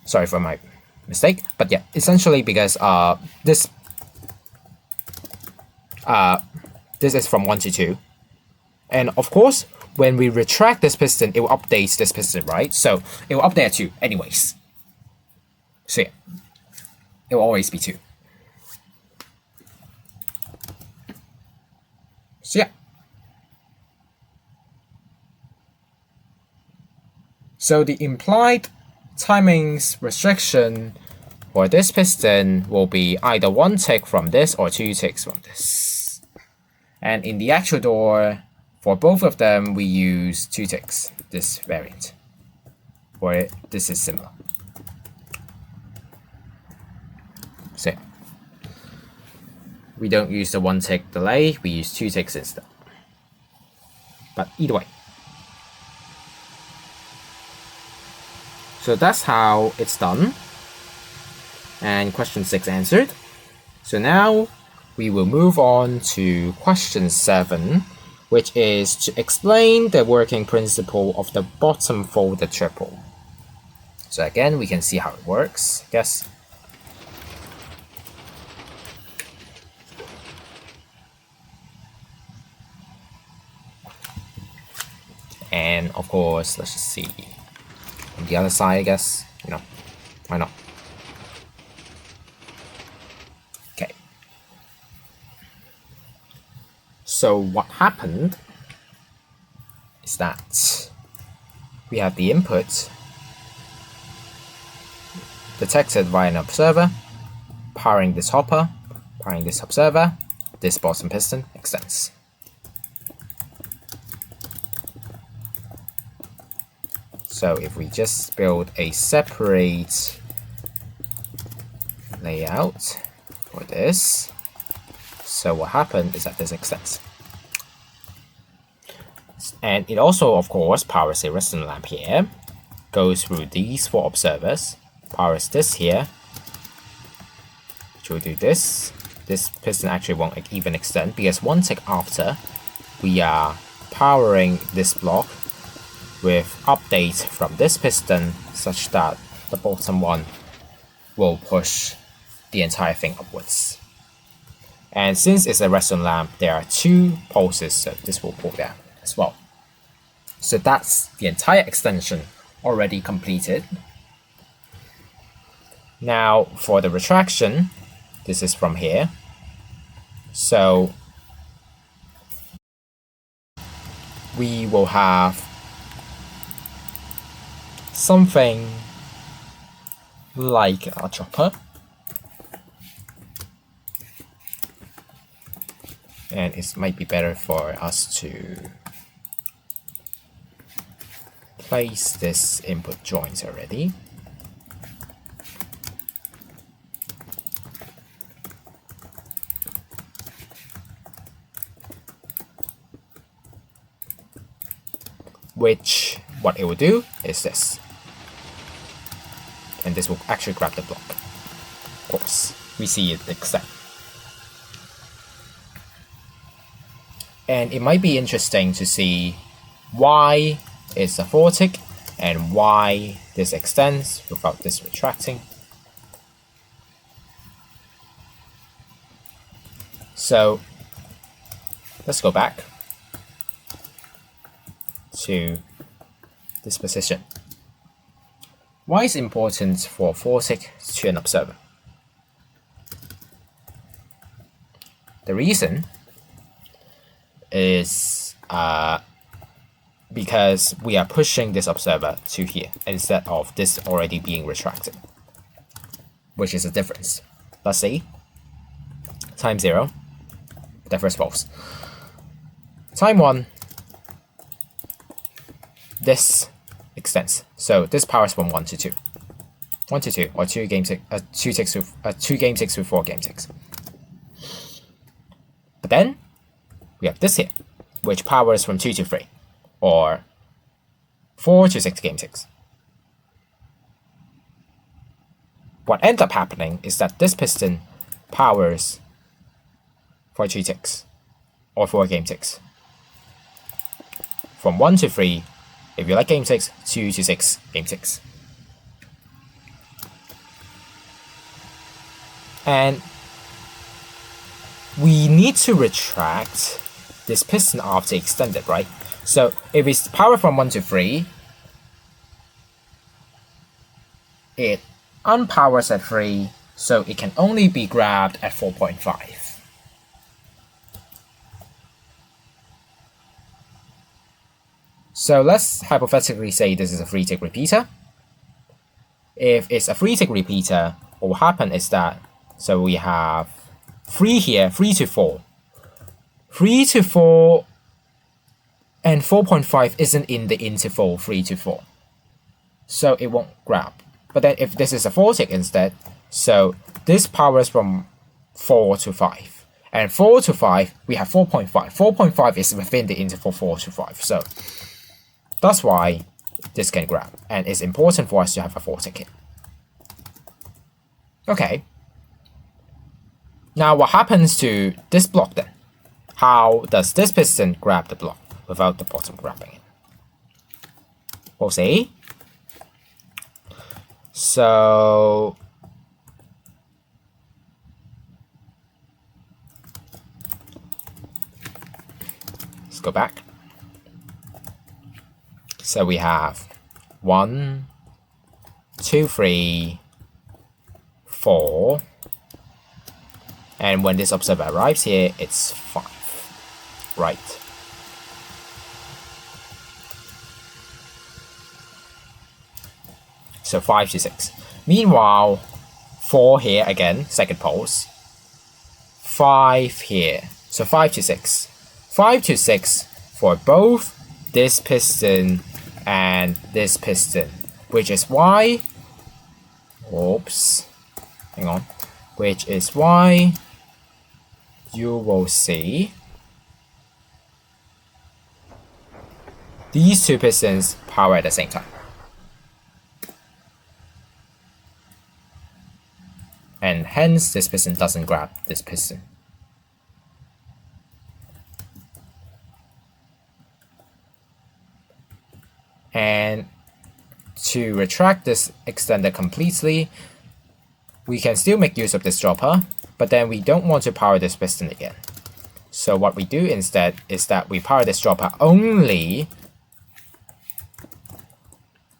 Sorry for my mistake, but yeah, essentially because this is from 1 to 2, and of course when we retract this piston, it will update this piston, right? So it will update at 2 anyways. So yeah, it will always be 2. So yeah. So the implied timings restriction for this piston will be either 1 tick from this or 2 ticks from this. And in the actual door, for both of them, we use 2 ticks, this variant, where this is similar. So we don't use the 1 tick delay, we use 2 ticks instead. But either way. So that's how it's done. And question 6 answered. So now we will move on to question 7, which is to explain the working principle of the bottom folded triple. So again, we can see how it works, I guess. And of course, let's just see. On the other side, I guess, why not? Okay. So what happened is that we have the input detected by an observer, powering this hopper, powering this observer, this bottom piston extends. So if we just build a separate layout for this, so what happened is that this extends. And it also, of course, powers a redstone lamp here, goes through these 4 observers, powers this here, which will do this. This piston actually won't even extend because 1 tick after, we are powering this block with update from this piston such that the bottom one will push the entire thing upwards. And since it's a redstone lamp, there are 2 pulses, so this will pull down as well. So that's the entire extension already completed. Now for the retraction, this is from here. So we will have something like a chopper, and it might be better for us to place this input joint already. Which, what it will do is this. And this will actually grab the block. Of course, we see it extend. And it might be interesting to see why it's a 4 tick and why this extends without this retracting. So let's go back to this position. Why is it important for 4 tick to an observer? The reason is because we are pushing this observer to here instead of this already being retracted, which is a difference. Let's see. Time 0, the first pulse. Time 1, this extends. So this powers from 1 to 2. 1 to 2, or 2 game ticks with 4 game ticks. But then we have this here, which powers from 2 to 3, or 4 to 6 game ticks. What ends up happening is that this piston powers for 2 ticks, or 4 game ticks. From 1 to 3, if you like game ticks, 2 to 6 game ticks. And we need to retract this piston after extended, right? So if it's power from 1 to 3, it unpowers at 3, so it can only be grabbed at 4.5. So let's hypothetically say this is a 3 tick repeater. If it's a 3 tick repeater, what will happen is that, so we have 3 here, 3 to 4. 3 to 4 and 4.5 isn't in the interval 3 to 4. So it won't grab. But then if this is a 4 tick instead, so this powers from 4 to 5. And 4 to 5, we have 4.5. 4.5 is within the interval 4 to 5. So that's why this can grab. And it's important for us to have a 4 tick here. Okay. Now what happens to this block then? How does this piston grab the block without the bottom grabbing it? We'll see. So let's go back. So we have 1, 2, 3, 4. And when this observer arrives here, it's 5. Right. So 5 to 6. Meanwhile, 4 here again, second pulse. 5 here. So 5 to 6. 5 to 6 for both this piston and this piston. Which is why... Oops. Hang on. Which is why you will see these two pistons power at the same time. And hence this piston doesn't grab this piston. And to retract this extender completely, we can still make use of this dropper, but then we don't want to power this piston again. So what we do instead is that we power this dropper only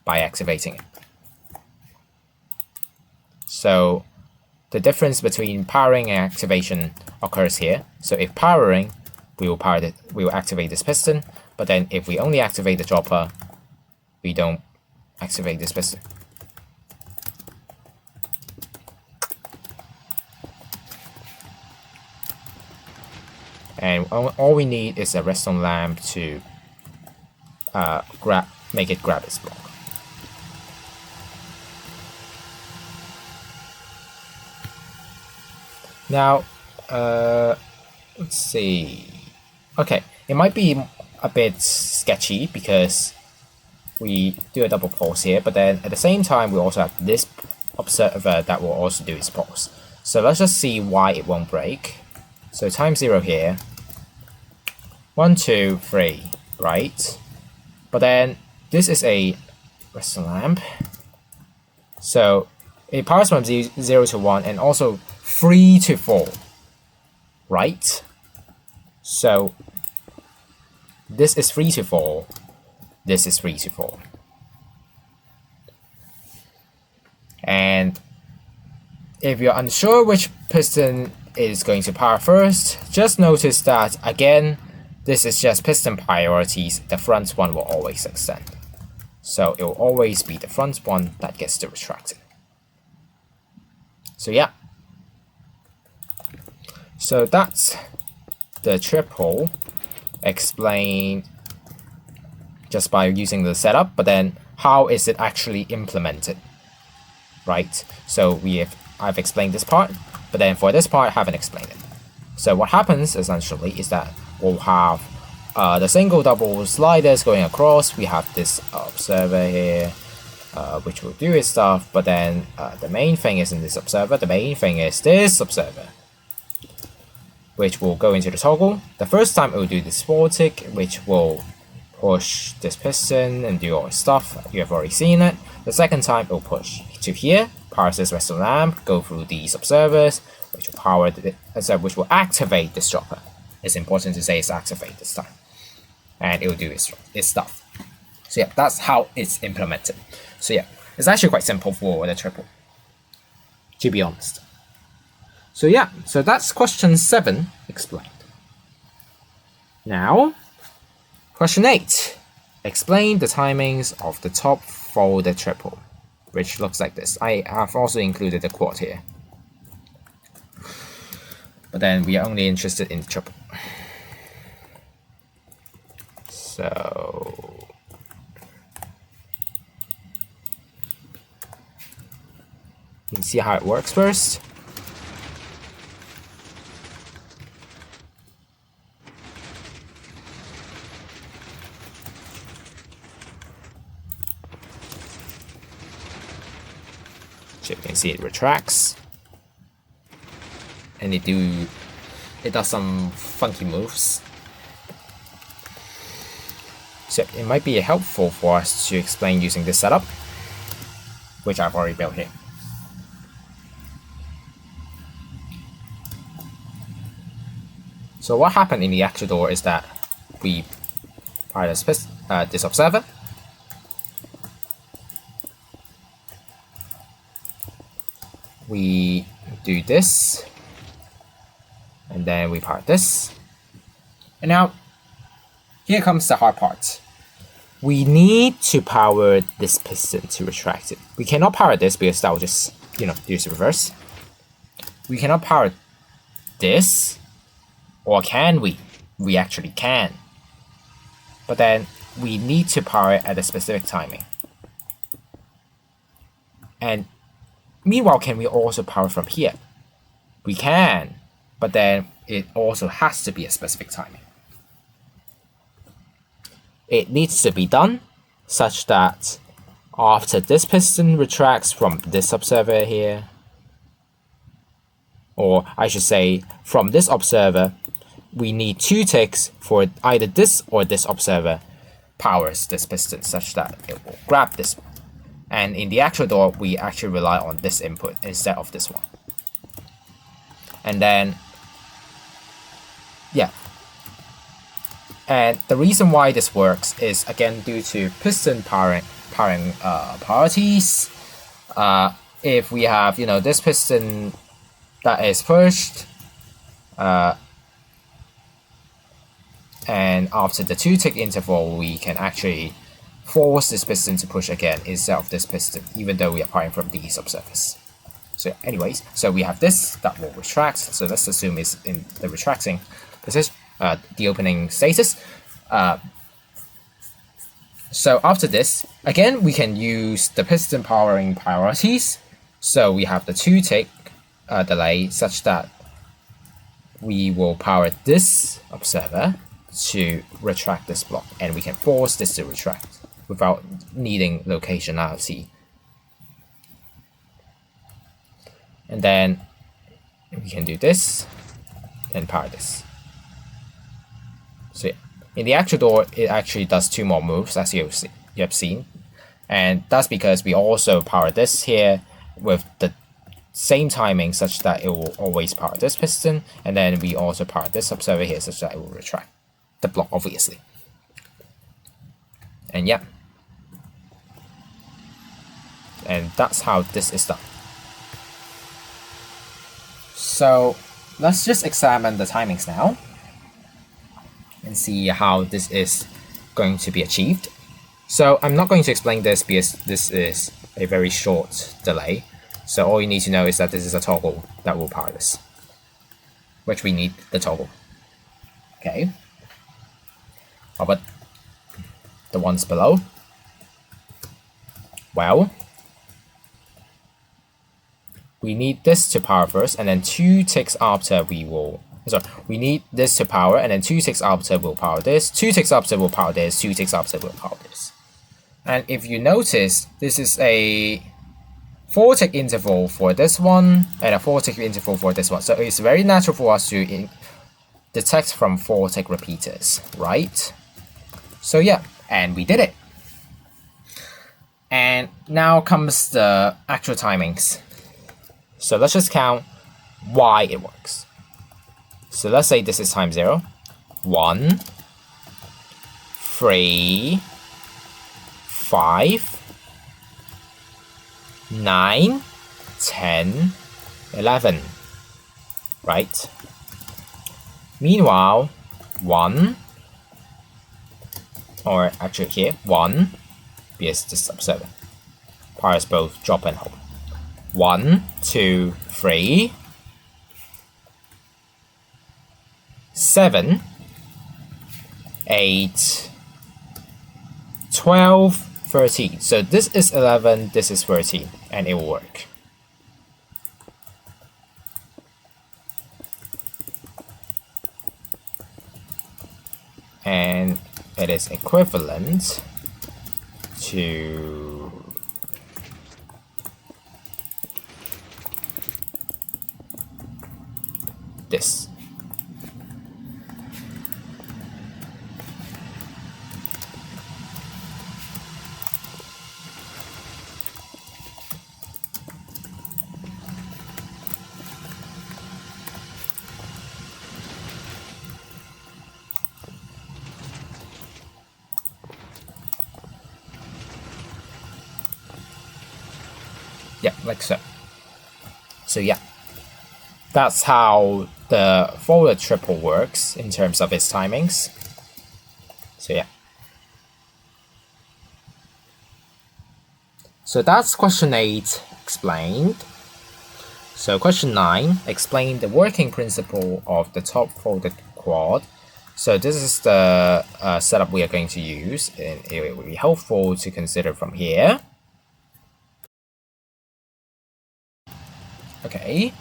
by activating it. So the difference between powering and activation occurs here. So if powering, we will activate this piston, but then if we only activate the dropper, we don't activate this piston. And all we need is a redstone lamp to make it grab its block. Now, let's see. Okay, it might be a bit sketchy because we do a double pulse here, but then at the same time we also have this observer that will also do its pulse. So let's just see why it won't break. So time 0 here. 1, 2, 3, right? But then this is a redstone lamp. So it powers from 0 to 1 and also 3 to 4, right? So this is free to fall, this is free to fall. And if you're unsure which piston is going to power first, just notice that again, this is just piston priorities. The front one will always extend. So it will always be the front one that gets the retracted. So yeah. So that's the triple explained just by using the setup, but then how is it actually implemented? Right? So I've explained this part, but then for this part I haven't explained it. So what happens essentially is that we'll have the single double sliders going across. We have this observer here, which will do its stuff, but then the main thing isn't this observer, the main thing is this observer, which will go into the toggle. The first time it will do this small tick, which will push this piston and do all its stuff. You have already seen it. The second time it will push to here, powers this redstone lamp, go through these observers, which will power which will activate this dropper. It's important to say it's activate this time, and it will do its stuff. So yeah, that's how it's implemented. So yeah, it's actually quite simple for the triple, to be honest. So yeah, so that's question 7 explained. Now, question 8. Explain the timings of the top folded triple, which looks like this. I have also included the quad here, but then we are only interested in the triple. So you can see how it works first. So you can see it retracts, and it does some funky moves. So it might be helpful for us to explain using this setup, which I've already built here. So what happened in the actual door is that we fire this observer. We do this, and then we power this. And now, here comes the hard part. We need to power this piston to retract it. We cannot power this because that will just, do the reverse. We cannot power this, or can we? We actually can. But then we need to power it at a specific timing. And meanwhile, can we also power from here? We can, but then it also has to be a specific timing. It needs to be done such that after this piston retracts from this observer here, or I should say from this observer, we need 2 ticks for either this or this observer powers this piston such that it will grab this. And in the actual door, we actually rely on this input instead of this one. And then, yeah. And the reason why this works is again due to piston powering priorities. If we have this piston that is pushed, and after the 2-tick interval, we can actually force this piston to push again instead of this piston, even though we are powering from these observers. So anyways, so we have this that will retract. So let's assume it's in the retracting position, the opening status. So after this, again, we can use the piston powering priorities. So we have the 2-tick delay such that we will power this observer to retract this block, and we can force this to retract without needing locationality. And then we can do this and power this. So yeah, in the actual door, it actually does 2 more moves, as you have seen. And that's because we also power this here with the same timing such that it will always power this piston, and then we also power this observer here such that it will retract the block, obviously. And yeah. And that's how this is done. So let's just examine the timings now and see how this is going to be achieved. So I'm not going to explain this because this is a very short delay. So all you need to know is that this is a toggle that will power this, which we need the toggle. Okay. How about the ones below? Well, we need this to power first, and then 2 ticks after we need this to power, and then 2 ticks after will power this, 2 ticks after will power this, 2 ticks after will power this. And if you notice, this is a 4-tick interval for this one, and a 4-tick interval for this one. So it's very natural for us to detect from 4-tick repeaters, right? So yeah, and we did it. And now comes the actual timings. So let's just count why it works. So let's say this is time 0. 1, 3, 5, 9, 10, 11. Right? Meanwhile, 1, or actually here, 1, because this observer powers both drop and hold. 1, 2, 3, 7, 8, 12, 13. So this is 11, this is 13, and it will work. And it is equivalent to this. Yeah, like so. So yeah, that's how the forward triple works in terms of its timings. So yeah. So that's question 8 explained. So question 9, explain the working principle of the top folded quad. So this is the setup we are going to use, and it will be helpful to consider from here. Okay.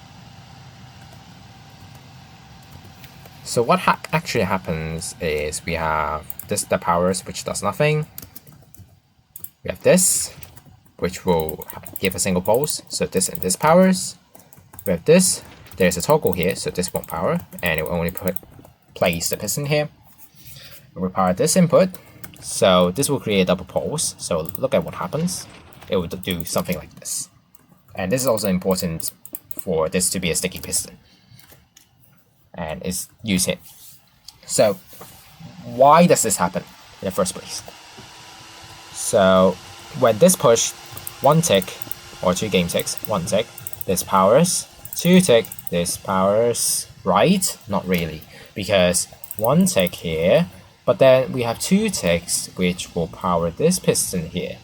So what actually happens is we have this that powers, which does nothing. We have this, which will give a single pulse. So this and this powers. We have this. There's a toggle here, so this won't power, and it will only place the piston here. We power this input, so this will create a double pulse. So look at what happens. It will do something like this. And this is also important for this to be a sticky piston. And it's used here. So why does this happen in the first place? So when this push, 1 tick or 2 game ticks, 1 tick, this powers, 2 tick, this powers, right? Not really, because 1 tick here, but then we have 2 ticks which will power this piston here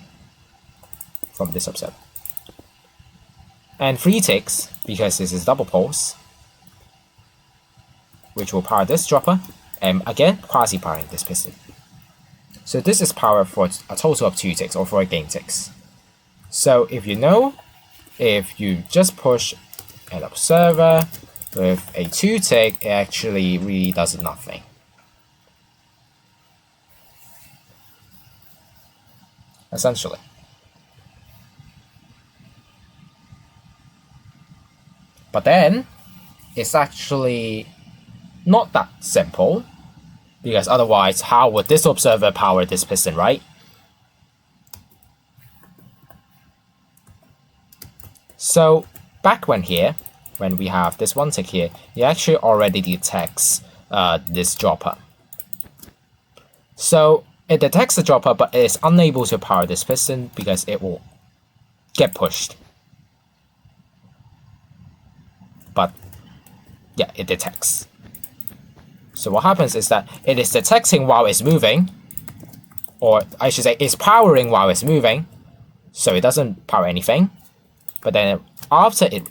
from this observer. And 3 ticks, because this is double pulse, which will power this dropper, and again, quasi-powering this piston. So this is power for a total of 2 ticks, or 4 game ticks. So if you just push an observer with a 2 tick, it actually really does nothing. Essentially. But then, it's actually not that simple, because otherwise, how would this observer power this piston, right? So back when we have this 1 tick here, it actually already detects this dropper. So It detects the dropper, but it is unable to power this piston because it will get pushed. But yeah, it detects. So what happens is that it is detecting while it's moving, or I should say it's powering while it's moving, so it doesn't power anything. But then after it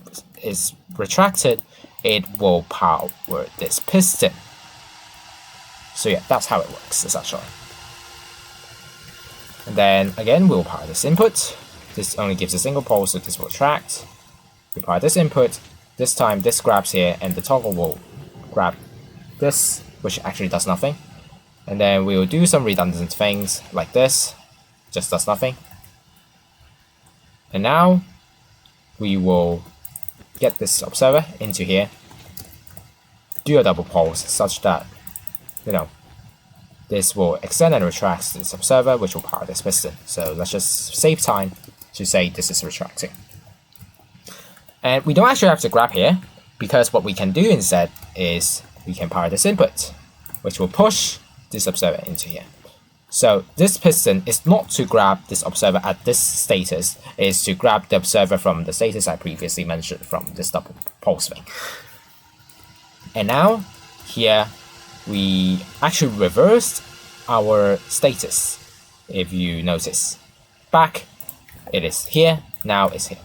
is retracted, it will power this piston. So yeah, that's how it works essentially. And then again, we'll power this input. This only gives a single pulse, so this will retract. We power this input. This time this grabs here, and the toggle will grab this, which actually does nothing. And then we will do some redundant things like this, just does nothing. And now we will get this observer into here, do a double pulse such that, you know, this will extend and retract this observer, which will power this piston. So let's just save time to say this is retracting. And we don't actually have to grab here, because what we can do instead is we can power this input, which will push this observer into here. So this piston is not to grab this observer at this status, it is to grab the observer from the status I previously mentioned from this double pulse thing. And now here we actually reversed our status. If you notice, back it is here, now it's here.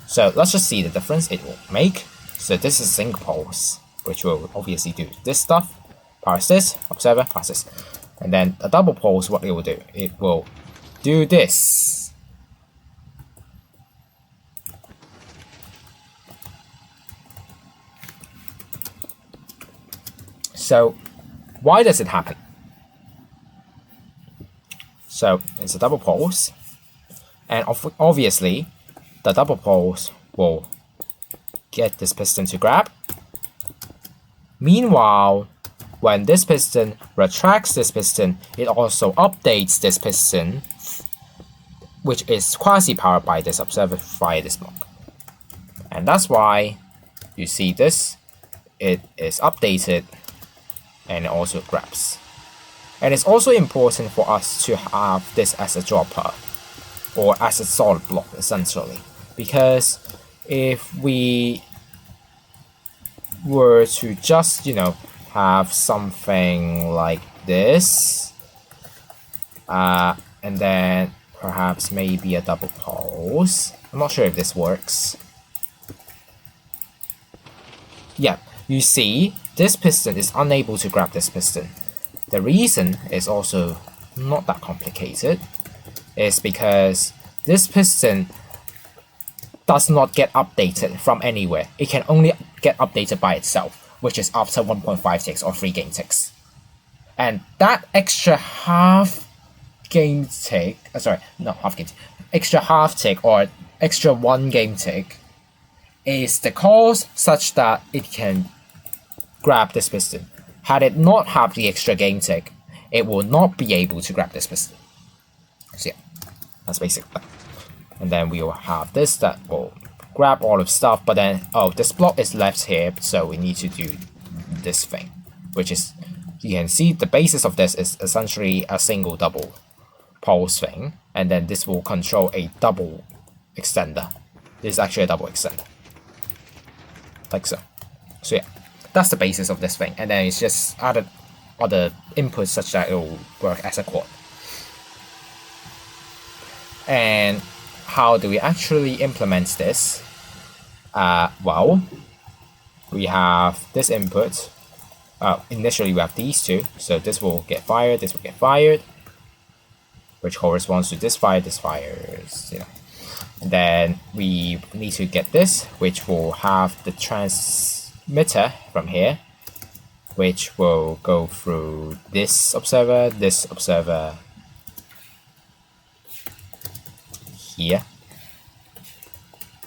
So let's just see the difference it will make. So this is single pulse, which will obviously do this stuff, powers this, observer, powers this. And then a double pulse, what it will do? It will do this. So why does it happen? So it's a double pulse, and obviously the double pulse will get this piston to grab. Meanwhile, when this piston retracts this piston, it also updates this piston, which is quasi-powered by this observer via this block. And that's why you see this, it is updated and it also grabs. And it's also important for us to have this as a dropper, or as a solid block essentially, because if we were to just, you know, have something like this, and then perhaps maybe a double pulse. I'm not sure if this works. Yeah, you see, this piston is unable to grab this piston. The reason is also not that complicated. It's because this piston does not get updated from anywhere. It can only get updated by itself, which is after 1.5 ticks or 3 game ticks. And that extra half game tick, extra half tick or extra 1 game tick is the cause such that it can grab this piston. Had it not have the extra game tick, it will not be able to grab this piston. So yeah, that's basically that. And then we will have this that will grab all of stuff, but then, oh, this block is left here, so we need to do this thing, which is, you can see the basis of this is essentially a single double pulse thing, and then this will control a double extender. This is actually a double extender, like so. So yeah, that's the basis of this thing, and then it's just added other inputs such that it will work as a quad. And how do we actually implement this? Well, we have this input. Initially we have these two, so this will get fired, this will get fired, which corresponds to this fires, you know. And then we need to get this, which will have the transmitter from here, which will go through this observer here.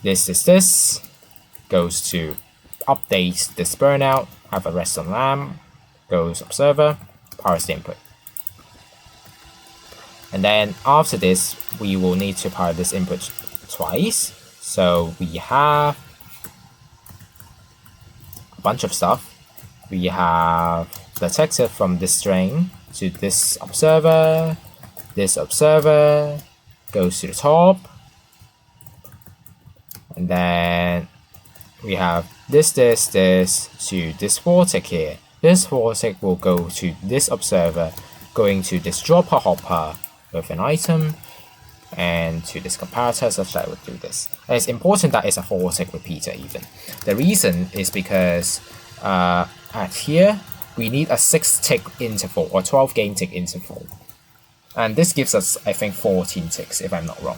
This goes to update this burnout, have a redstone lamp, goes observer, powers the input. And then after this, we will need to power this input twice. So we have a bunch of stuff. We have detector from this string to this observer goes to the top, and then we have this to this vortex here. This vortex will go to this observer, going to this dropper hopper with an item, and to this comparator such that I would do this. And it's important that it's a vortex repeater even. The reason is because at here we need a 6 tick interval or 12 game tick interval. And this gives us, I think, 14 ticks if I'm not wrong.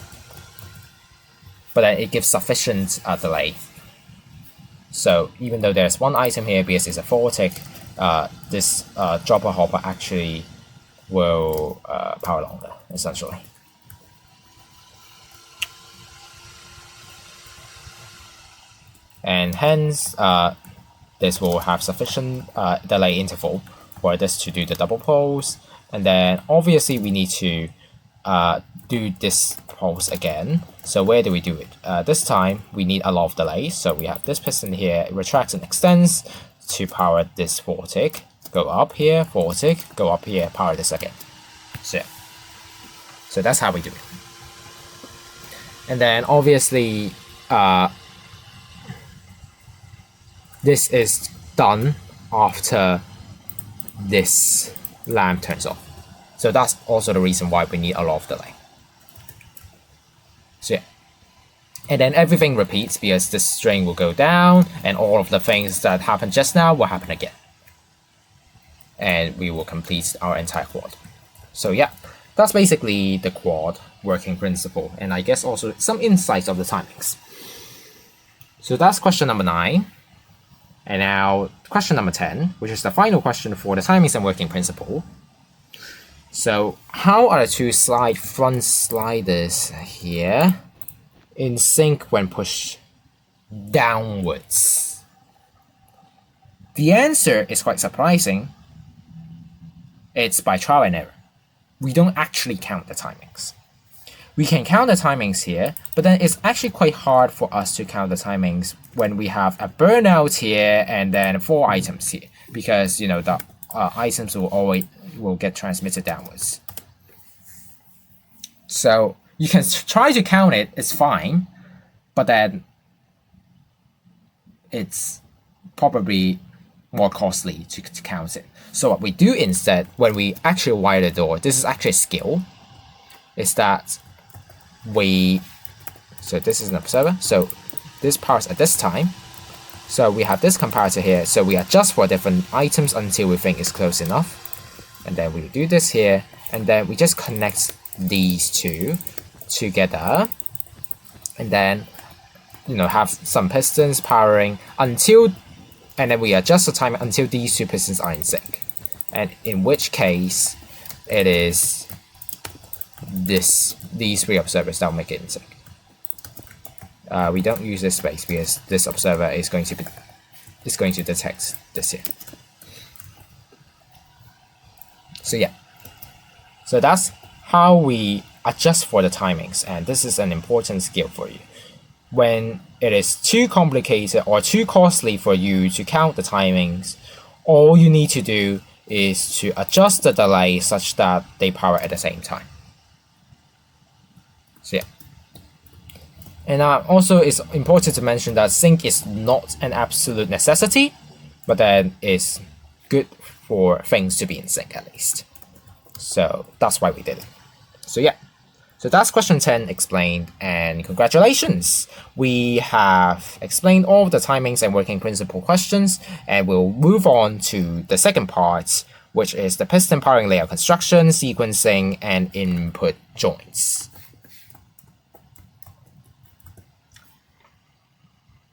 But then it gives sufficient delay. So even though there's one item here, because it's a 4 tick, this dropper hopper actually will power longer, essentially. And hence, this will have sufficient delay interval for this to do the double pulse. And then obviously we need to do this pulse again. So where do we do it? This time we need a lot of delay. So we have this piston here, it retracts and extends to power this vortex. Go up here, vortex, go up here, power this again. So that's how we do it. And then obviously this is done after this lamp turns off. So that's also the reason why we need a lot of delay. So yeah. And then everything repeats because this string will go down and all of the things that happened just now will happen again. And we will complete our entire quad. So yeah, that's basically the quad working principle, and I guess also some insights of the timings. So that's question number 9. And now question number 10, which is the final question for the timings and working principle. So how are the two front sliders here in sync when pushed downwards? The answer is quite surprising. It's by trial and error. We don't actually count the timings. We can count the timings here, but then it's actually quite hard for us to count the timings when we have a burnout here and then 4 items here, because you know the items will get transmitted downwards. So you can try to count it, it's fine, but then it's probably more costly to count it. So what we do instead, when we actually wire the door, this is actually a skill, is that so this is an observer, so this powers at this time. So we have this comparator here, so we adjust for different items until we think it's close enough. And then we do this here, and then we just connect these two together. And then, have some pistons powering until, and then we adjust the time until these 2 pistons are in sync. And in which case, it is these 3 observers that will make it in sync. We don't use this space because this observer is going to detect this here. So yeah, so that's how we adjust for the timings, and this is an important skill for you. When it is too complicated or too costly for you to count the timings, all you need to do is to adjust the delay such that they power at the same time. So yeah. And also it's important to mention that sync is not an absolute necessity, but then it's good for things to be in sync at least. So that's why we did it. So yeah. So that's question 10 explained, and congratulations! We have explained all of the timings and working principle questions, and we'll move on to the second part, which is the piston powering layout construction, sequencing, and input joints.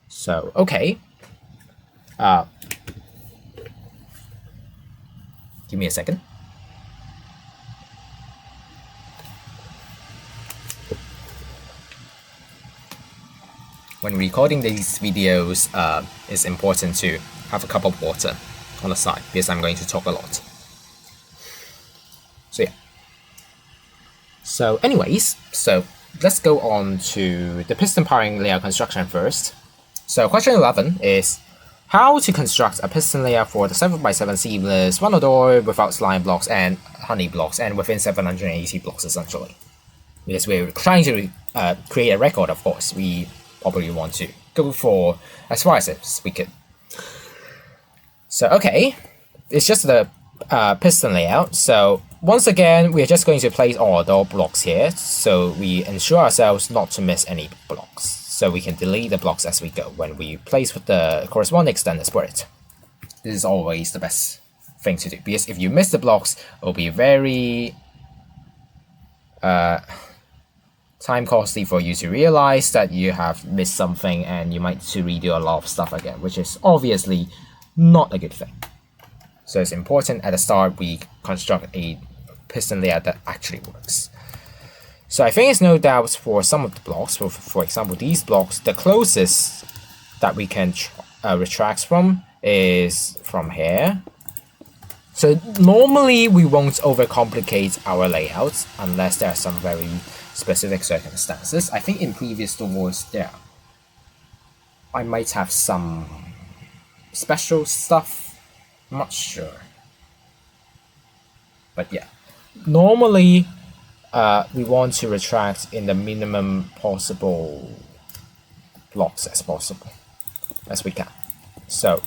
So, okay. Give me a second. When recording these videos, it's important to have a cup of water on the side because I'm going to talk a lot. So yeah. So anyways, let's go on to the piston powering layout construction first. So question 11 is, how to construct a piston layout for the 7x7 seamless funnel door without slime blocks and honey blocks and within 780 blocks essentially. Because we're trying to create a record, of course, we probably want to go for as far as we could. So okay, it's just the piston layout. So once again, we're just going to place all door blocks here, so we ensure ourselves not to miss any blocks. So we can delete the blocks as we go when we place the corresponding extended spread. This is always the best thing to do, because if you miss the blocks, it will be very time costly for you to realize that you have missed something, and you might to redo a lot of stuff again, which is obviously not a good thing. So it's important at the start we construct a piston layout that actually works. So I think it's no doubt for some of the blocks, for example these blocks, the closest that we can retract from is from here. So normally we won't overcomplicate our layouts unless there are some very specific circumstances. I think in previous doors I might have some special stuff, I'm not sure. But yeah, normally we want to retract in the minimum possible blocks as we can. So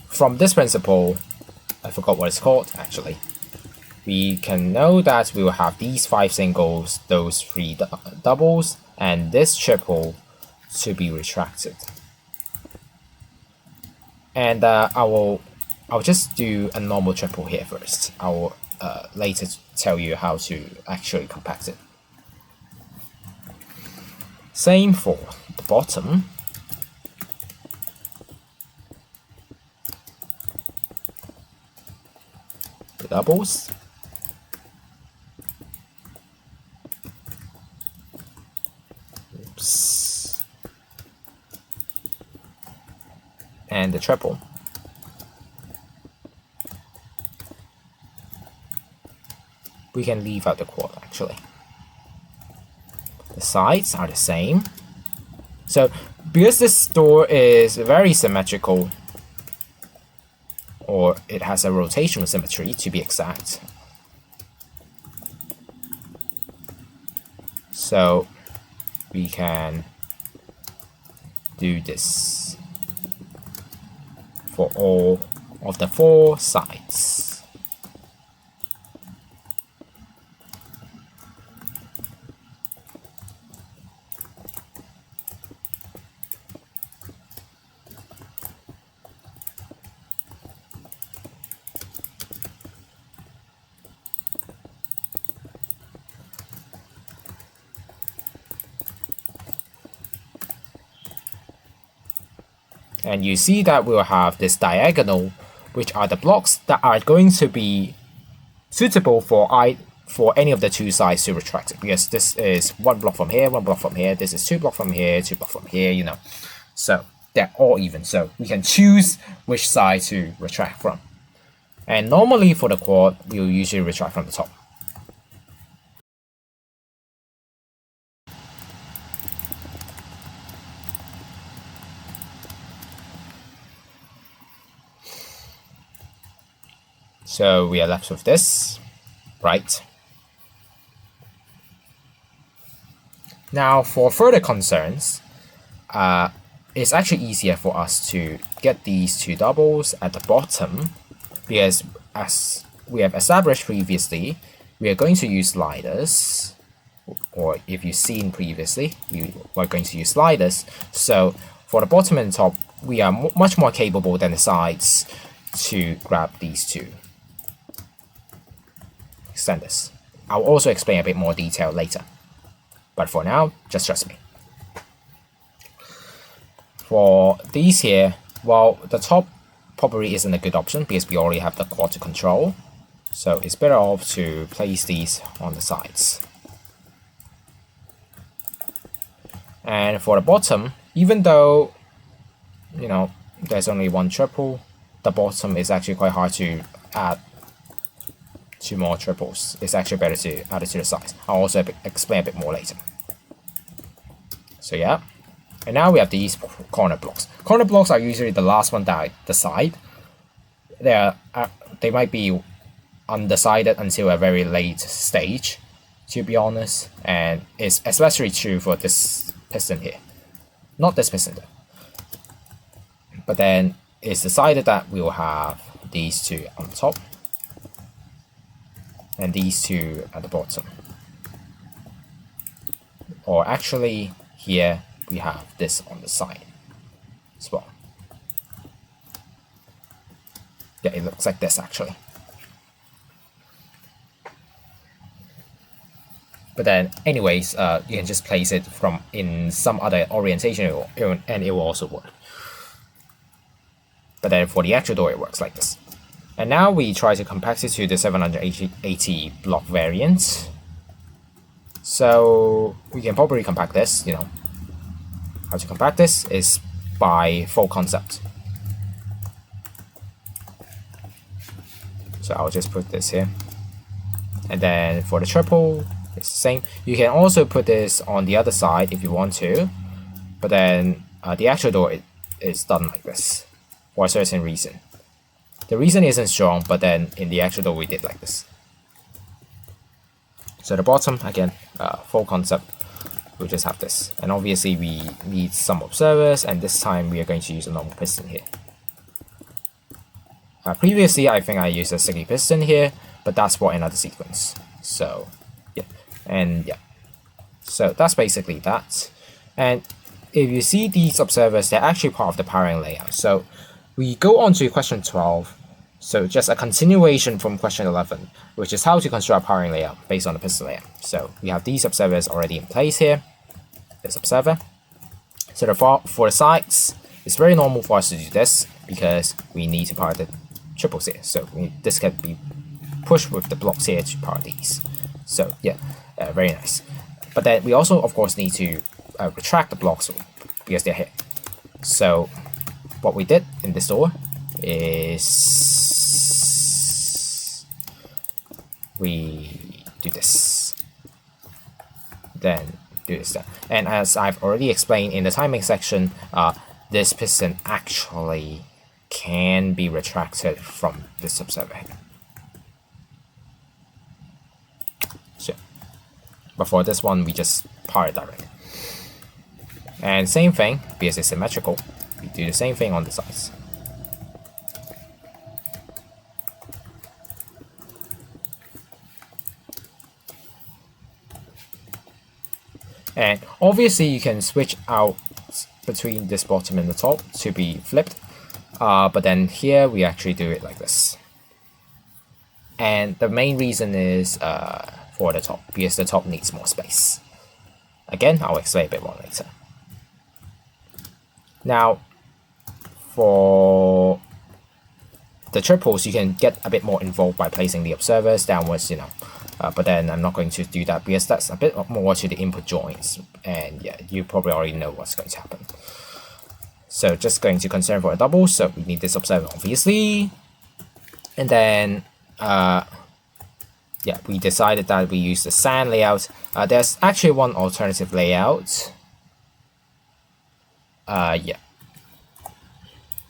from this principle, I forgot what it's called actually, we can know that we will have these 5 singles, those 3 doubles, and this triple to be retracted. And I'll just do a normal triple here first. I will later tell you how to actually compact it. Same for the bottom. The doubles. Oops. And the triple. We can leave out the quad actually. The sides are the same. So because this door is very symmetrical, or it has a rotational symmetry to be exact, so we can do this for all of the 4 sides. And you see that we'll have this diagonal, which are the blocks that are going to be suitable for any of the 2 sides to retract it, because this is 1 block from here, 1 block from here, this is 2 block from here, 2 block from here, you know. So they're all even, so we can choose which side to retract from. And normally for the quad, we'll usually retract from the top. So we are left with this, right? Now for further concerns, it's actually easier for us to get these 2 doubles at the bottom, because as we have established previously, we are going to use sliders, or if you've seen previously, we are going to use sliders. So for the bottom and top, we are much more capable than the sides to grab these 2 extenders. I'll also explain a bit more detail later, but for now, just trust me. For these here, well, the top probably isn't a good option because we already have the quad to control, so it's better off to place these on the sides. And for the bottom, even though, you know, there's only 1 triple, the bottom is actually quite hard to add 2 more triples. It's actually better to add it to the sides. I'll also explain a bit more later. So yeah, And now we have these corner blocks. Corner blocks are usually the last one that I decide. They might be undecided until a very late stage, to be honest, and it's especially true for this piston here. Not this piston though. But then it's decided that we will have these two on top and these two at the bottom. Or actually, here we have this on the side as well. Yeah, it looks like this actually. But then, anyways, you can just place it from in some other orientation, and it will also work. But then for the actual door, it works like this. And now we try to compact it to the 780 block variant. So we can probably compact this. You know, how to compact this is by full concept. So I'll just put this here, and then for the triple, it's the same. You can also put this on the other side if you want to, but then the actual door is done like this for a certain reason. The reason isn't strong, but then in the actual door we did like this. So the bottom, again, full concept, we just have this. And obviously we need some observers, and this time we are going to use a normal piston here. Previously, I think I used a sticky piston here, but that's for another sequence. So, yeah. And yeah. So that's basically that. And if you see these observers, they're actually part of the powering layout. So we go on to question 12. So just a continuation from question 11, which is how to construct a powering layout based on the piston layout. So we have these observers already in place here. This observer. So for the sides, it's very normal for us to do this because we need to power the triples here. So this can be pushed with the blocks here to power these. So yeah, very nice. But then we also, of course, need to retract the blocks because they're here. So what we did in this door is we do this, then do this. And as I've already explained in the timing section, this piston actually can be retracted from this observer here. So, but for this one, we just power it directly. And same thing, because it's symmetrical, we do the same thing on the sides. And obviously you can switch out between this bottom and the top to be flipped. But then here we actually do it like this. And the main reason is for the top, because the top needs more space. Again, I'll explain a bit more later. Now, for the triples, you can get a bit more involved by placing the observers downwards, you know. But then I'm not going to do that because that's a bit more to the input joints. And yeah, you probably already know what's going to happen. So just going to concern for a double, so we need this observer obviously. And then, yeah, we decided that we use the sand layout. There's actually one alternative layout. Yeah.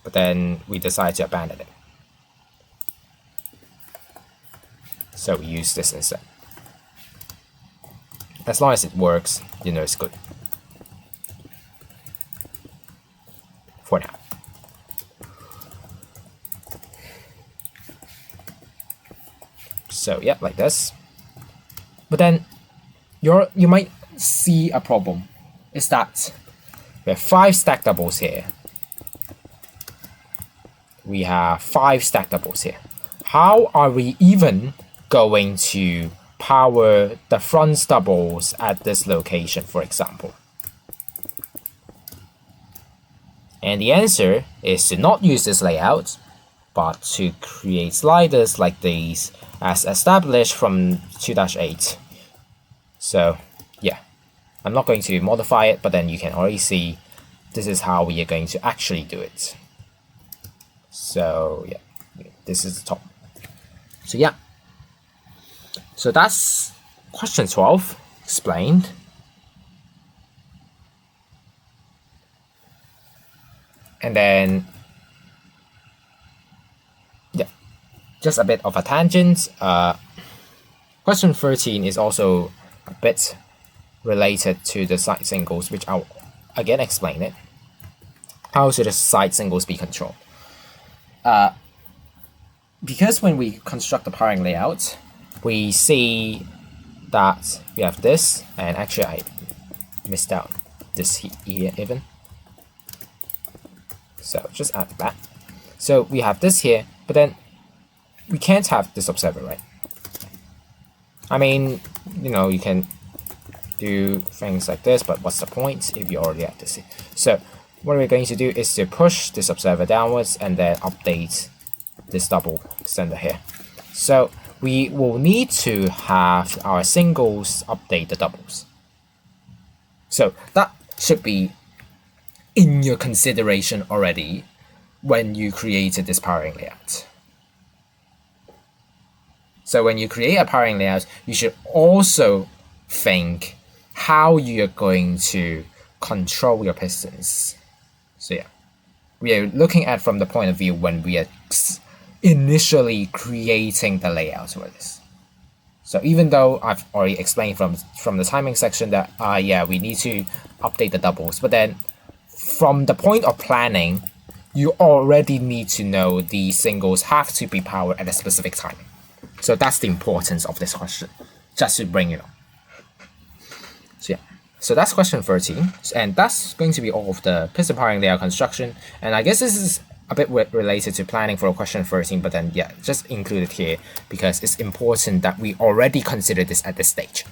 But then we decided to abandon it. So we use this instead. As long as it works, you know it's good. For now. So yeah, like this. But then you might see a problem. Is that we have 5 stack doubles here. We have 5 stack doubles here. How are we even going to power the front doubles at this location, for example? And the answer is to not use this layout, but to create sliders like these as established from 2-8. So yeah, I'm not going to modify it, but then you can already see this is how we are going to actually do it. So yeah, this is the top. So yeah, so that's question 12 explained. And then, yeah, just a bit of a tangent. Question 13 is also a bit related to the side singles, which I'll again explain it. How should the side singles be controlled? Because when we construct the powering layout, we see that we have this, and actually I missed out this here even. So just add that. So we have this here, but then we can't have this observer, right? I mean, you know, you can do things like this, but what's the point if you already have this here? So what we're going to do is to push this observer downwards and then update this double extender here. So we will need to have our singles update the doubles. So that should be in your consideration already when you created this powering layout. So when you create a powering layout, you should also think how you're going to control your pistons. So yeah, we are looking at from the point of view when we are initially creating the layout for this. So even though I've already explained from the timing section that yeah, we need to update the doubles, but then from the point of planning, you already need to know the singles have to be powered at a specific timing. So that's the importance of this question, just to bring it up. So yeah, so that's question 13, and that's going to be all of the piston powering layout construction. And I guess this is a bit related to planning for question 13, but then yeah, just include it here because it's important that we already consider this at this stage.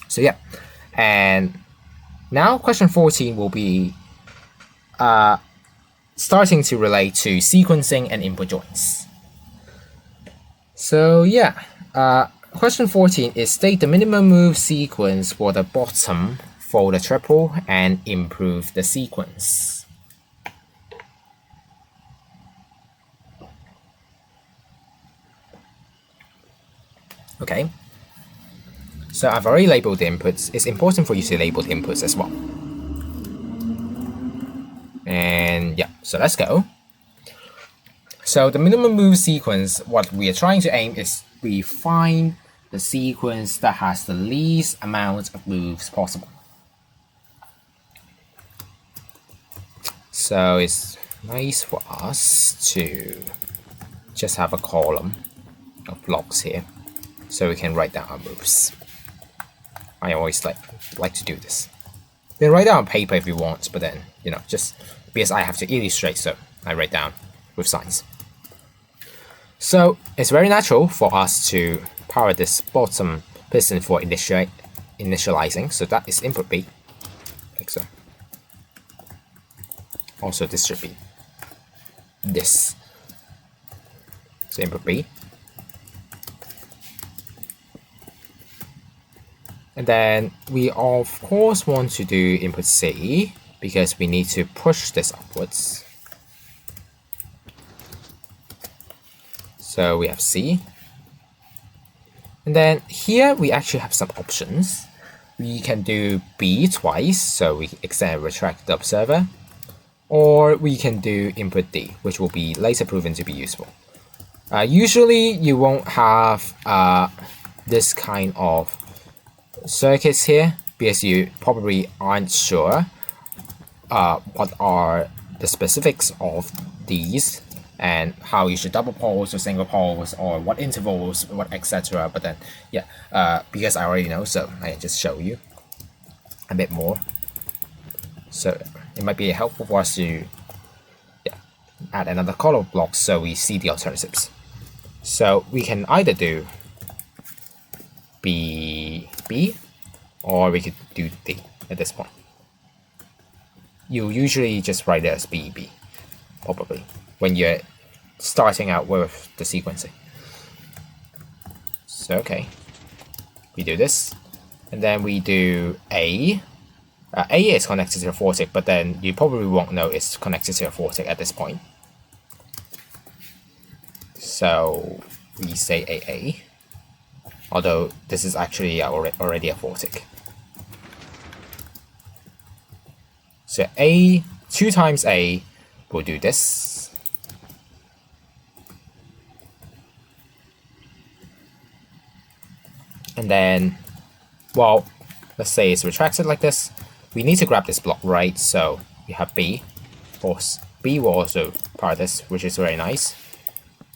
So yeah, and now question 14 will be starting to relate to sequencing and input joints. So yeah, question 14 is state the minimum move sequence for the bottom for the triple and improve the sequence. Okay, so I've already labeled the inputs. It's important for you to label the inputs as well. And yeah, so let's go. So the minimum move sequence, what we are trying to aim is we find the sequence that has the least amount of moves possible. So it's nice for us to just have a column of blocks here so we can write down our moves. I always like to do this. You can write down on paper if you want, but then, you know, just because I have to illustrate, so I write down with signs. So it's very natural for us to power this bottom piston for initializing. So that is input B, like so. Also this should be this. So input B. And then we of course want to do input C because we need to push this upwards. So we have C. And then here we actually have some options. We can do B twice, so we extend and retract the observer. Or we can do input D, which will be later proven to be useful. Usually you won't have this kind of circuits here because you probably aren't sure what are the specifics of these and how you should double poles or single poles or what intervals, what etc. But then yeah, because I already know, so I just show you a bit more. So it might be helpful for us to add another column of blocks so we see the alternatives. So we can either do B, or we could do D at this point. You usually just write it as B, probably, when you're starting out with the sequencing. So okay, we do this, and then we do A. A is connected to the Fortic, but then you probably won't know it's connected to a Fortic at this point. So we say AA, although this is actually already a Fortic. So A 2 times A will do this. And then, well, let's say it's retracted like this. We need to grab this block, right? So we have B. Of course, B will also power this, which is very nice.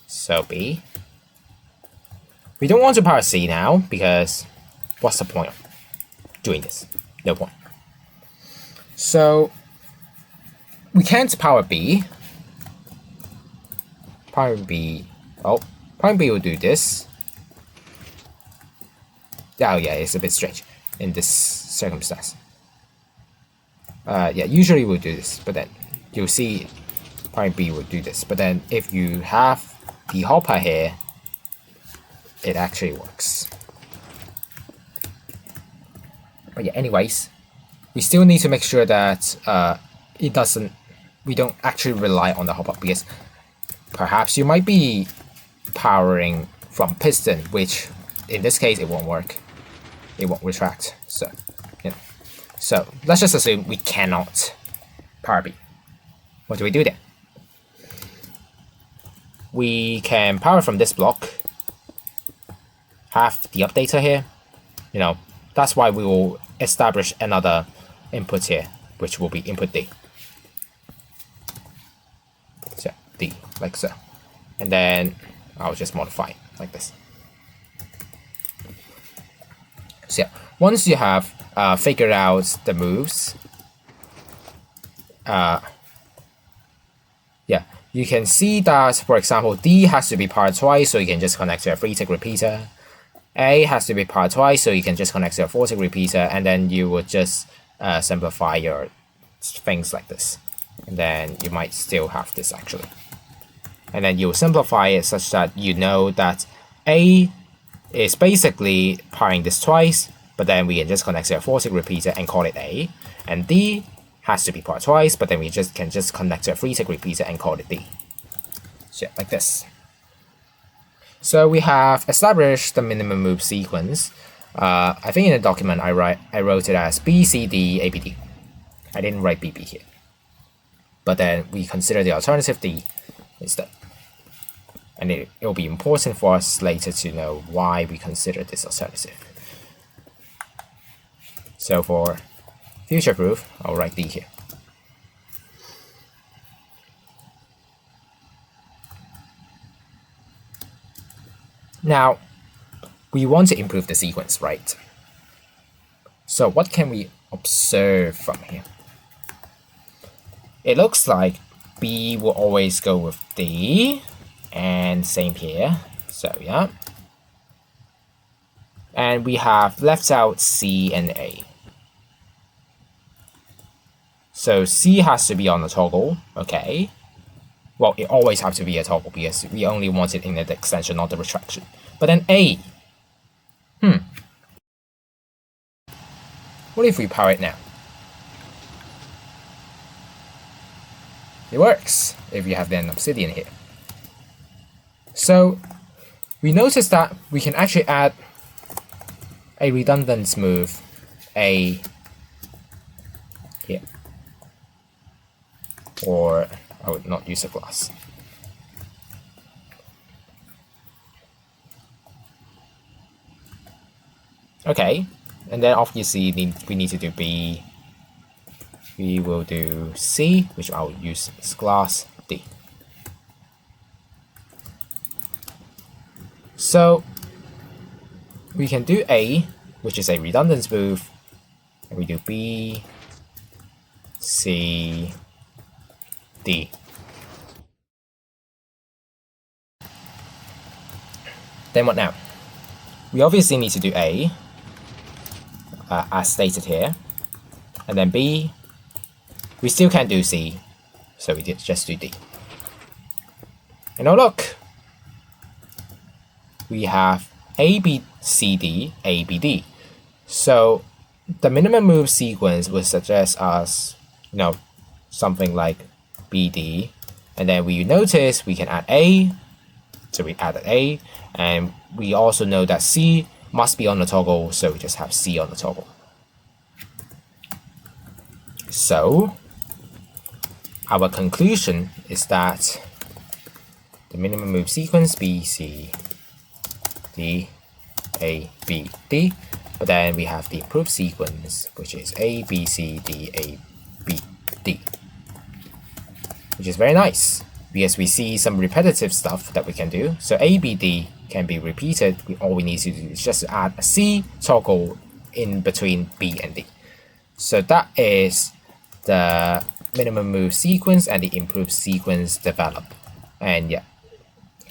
So B. We don't want to power C now, because what's the point of doing this? No point. So we can't power B. Powering B. Oh, powering B will do this. Oh yeah, it's a bit strange in this circumstance. Yeah, usually we'll do this, but then you'll see powering B will do this. But then if you have the hopper here, it actually works. But yeah, anyways, we still need to make sure that we don't actually rely on the hopper, because perhaps you might be powering from piston, which in this case it won't work. It won't retract. So, you know. So let's just assume we cannot power B. What do we do then? We can power from this block. Have the updater here. You know, that's why we will establish another input here, which will be input D. So D, like so. And then I'll just modify it like this. So yeah, once you have figured out the moves, yeah, you can see that, for example, D has to be powered twice, so you can just connect to a 3-tick repeater. A has to be powered twice, so you can just connect to a 4-tick repeater, and then you would just simplify your things like this. And then you might still have this actually. And then you simplify it such that you know that A is basically powering this twice, but then we can just connect to a 4-tick repeater and call it A. And D has to be powered twice, but then we can just connect to a 3-tick repeater and call it D. So yeah, like this. So we have established the minimum move sequence. I think in the document I wrote it as B, C, D, A, B, D. I didn't write B, B here. But then we consider the alternative D instead. And it will be important for us later to know why we consider this alternative. So for future proof, I'll write D here. Now, we want to improve the sequence, right? So what can we observe from here? It looks like B will always go with D, and same here. So yeah. And we have left out C and A. So C has to be on the toggle, okay. Well, it always has to be a toggle because we only want it in the extension, not the retraction. But then A. What if we power it now? It works if you have an obsidian here. So we notice that we can actually add a redundant move A here. Or I would not use a glass. Okay, and then obviously we need to do B. We will do C, which I'll use as glass, D. So we can do A, which is a redundant move, and we do B, C, D. Then what now? We obviously need to do A, as stated here, and then B. We still can't do C, so we just do D. And now look, we have A, B, C, D, A, B, D. So the minimum move sequence would suggest us, something like B, D, and then we notice we can add A, so we added A, and we also know that C must be on the toggle, so we just have C on the toggle. So our conclusion is that the minimum move sequence B, C, D, A, B, D, but then we have the improved sequence, which is A, B, C, D, A, B, D, which is very nice because we see some repetitive stuff that we can do. So A, B, D can be repeated. All we need to do is just add a C toggle in between B and D. So that is the minimum move sequence and the improved sequence develop. And yeah,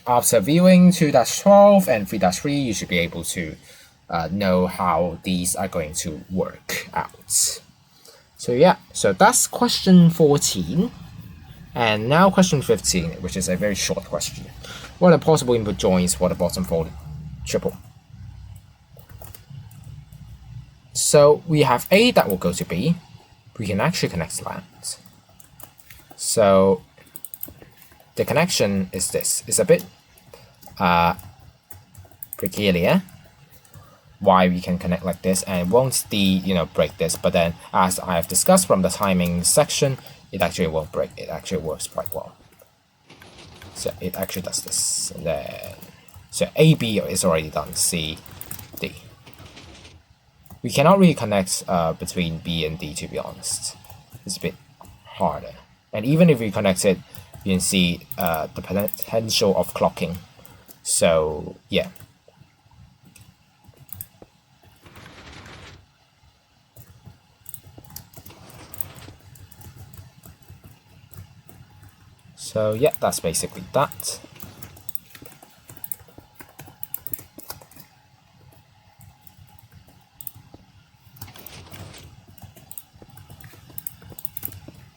after viewing 2-12 and 3-3, you should be able to know how these are going to work out. So yeah, so that's question 14. And now question 15, which is a very short question. What are possible input joins for the bottom folded triple? So we have A that will go to B. We can actually connect that. So the connection is this. It's a bit peculiar why we can connect like this, and it won't break this, but then as I have discussed from the timing section, it actually won't break. It actually works quite well. So it actually does this. And then so A, B is already done. C, D. We cannot really connect between B and D, to be honest. It's a bit harder. And even if we connect it, you can see the potential of clocking. So yeah. So yeah, that's basically that.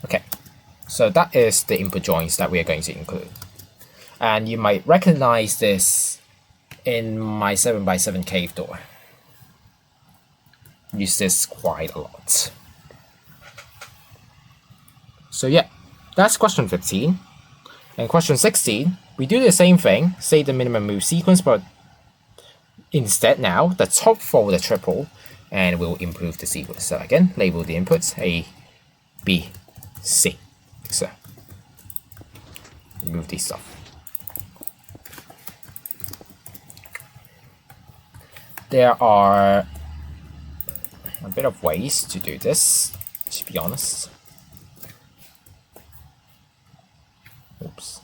Okay, so that is the input joins that we are going to include. And you might recognize this in my 7x7 cave door. Use this quite a lot. So yeah, that's question 15. And question 16, we do the same thing, say the minimum move sequence, but instead now the top folded triple, and we'll improve the sequence. So again, label the inputs A, B, C. So remove these stuff. There are a bit of ways to do this, to be honest. Oops.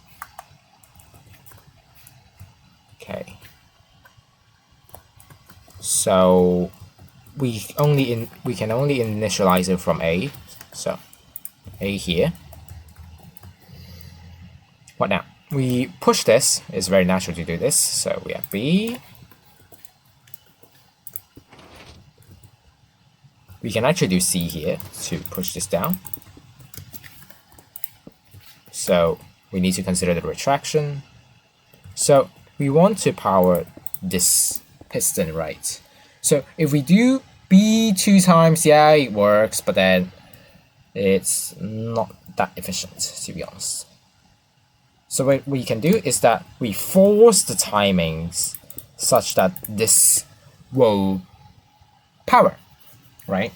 Okay. So we can only initialize it from A. So A here. What now? We push this. It's very natural to do this. So we have B. We can actually do C here to push this down. So we need to consider the retraction. So we want to power this piston, right? So if we do B 2 times, yeah, it works, but then it's not that efficient, to be honest. So what we can do is that we force the timings such that this will power, right?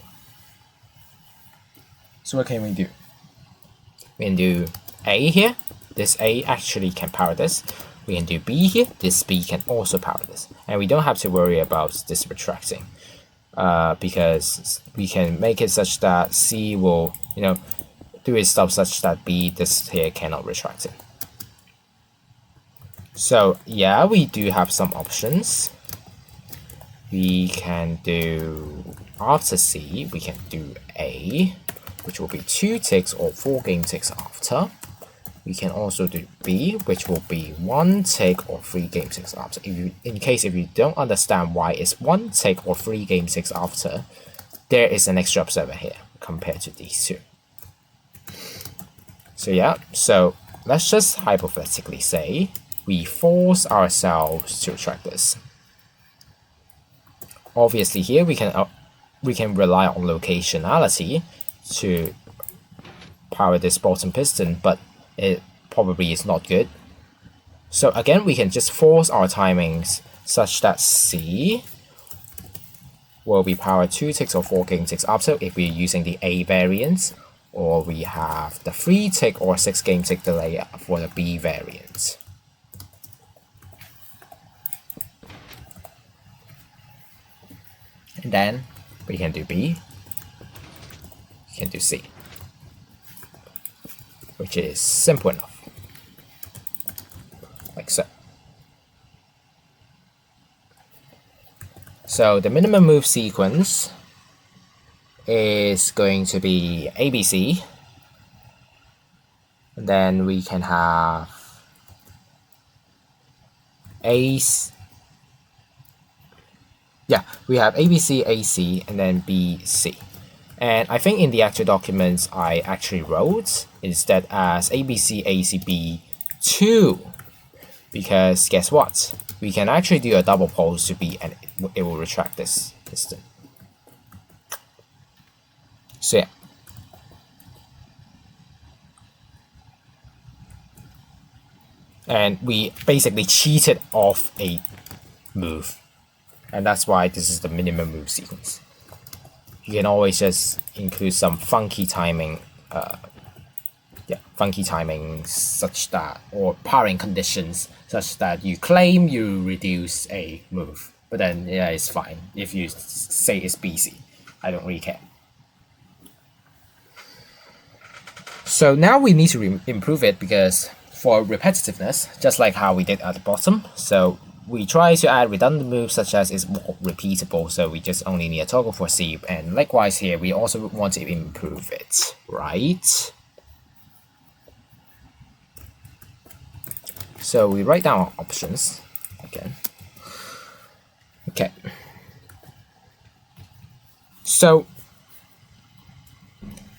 So what can we do? We can do A here. This A actually can power this. We can do B here. This B can also power this. And we don't have to worry about this retracting because we can make it such that C will, do its stuff such that B, this here, cannot retract it. So yeah, we do have some options. We can do, after C, we can do A, which will be 2 ticks or 4 game ticks after. We can also do B, which will be 1 tick or 3 game ticks after. If you don't understand why it's 1 tick or 3 game ticks after, there is an extra observer here compared to these two. So yeah, so let's just hypothetically say we force ourselves to track this. Obviously here we can rely on locationality to power this bottom piston, but it probably is not good. So again, we can just force our timings such that C will be powered 2 ticks or 4 game ticks after if we're using the A variant, or we have the 3 tick or 6 game tick delay for the B variant. And then we can do B, we can do C, which is simple enough, like so. So the minimum move sequence is going to be ABC, and then we can have we have ABC, AC, and then BC. And I think in the actual documents I actually wrote instead as ABC, AC, B2, because guess what? We can actually do a double pulse to B and it will retract this piston. So yeah. And we basically cheated off a move. And that's why this is the minimum move sequence. You can always just include some funky timing, such that, or pairing conditions such that you claim you reduce a move. But then, yeah, it's fine if you say it's BC. I don't really care. So now we need to improve it, because for repetitiveness, just like how we did at the bottom, so we try to add redundant moves such as it's more repeatable, so we just only need a toggle for C, and likewise here we also want to improve it, right? So we write down our options again. Okay. So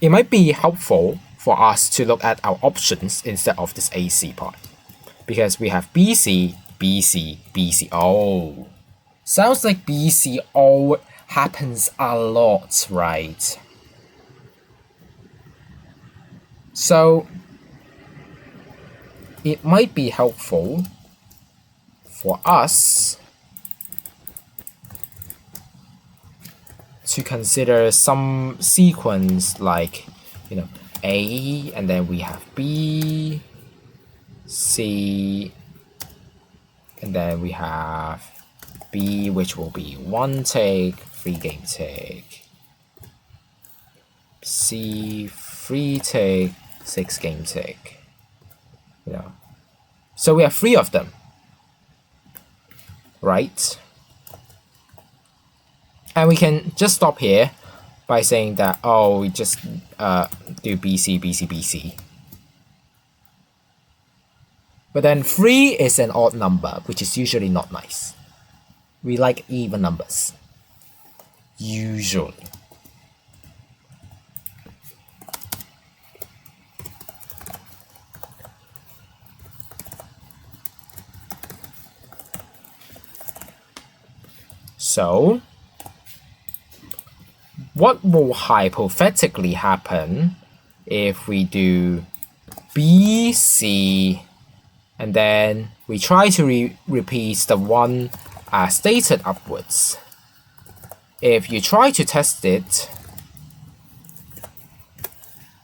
it might be helpful for us to look at our options instead of this AC part, because we have BC, BC, BC. Oh, sounds like BC all happens a lot, right? So it might be helpful for us to consider some sequence like, you know, A, and then we have B, C, and then we have B, which will be 1 take, 3 game take, C, 3 take, 6 game take. You know, so we have 3 of them, right? And we can just stop here by saying that, oh, we just do BC, BC, BC. But then 3 is an odd number, which is usually not nice. We like even numbers, usually. So what will hypothetically happen if we do BC and then we try to repeat the one stated upwards? If you try to test it,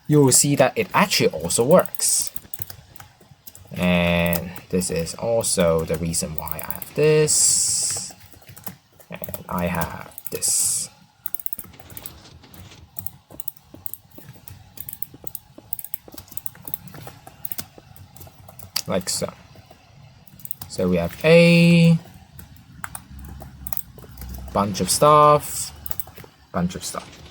you will see that it actually also works. And this is also the reason why I have this, and I have this. Like so. So we have a bunch of stuff,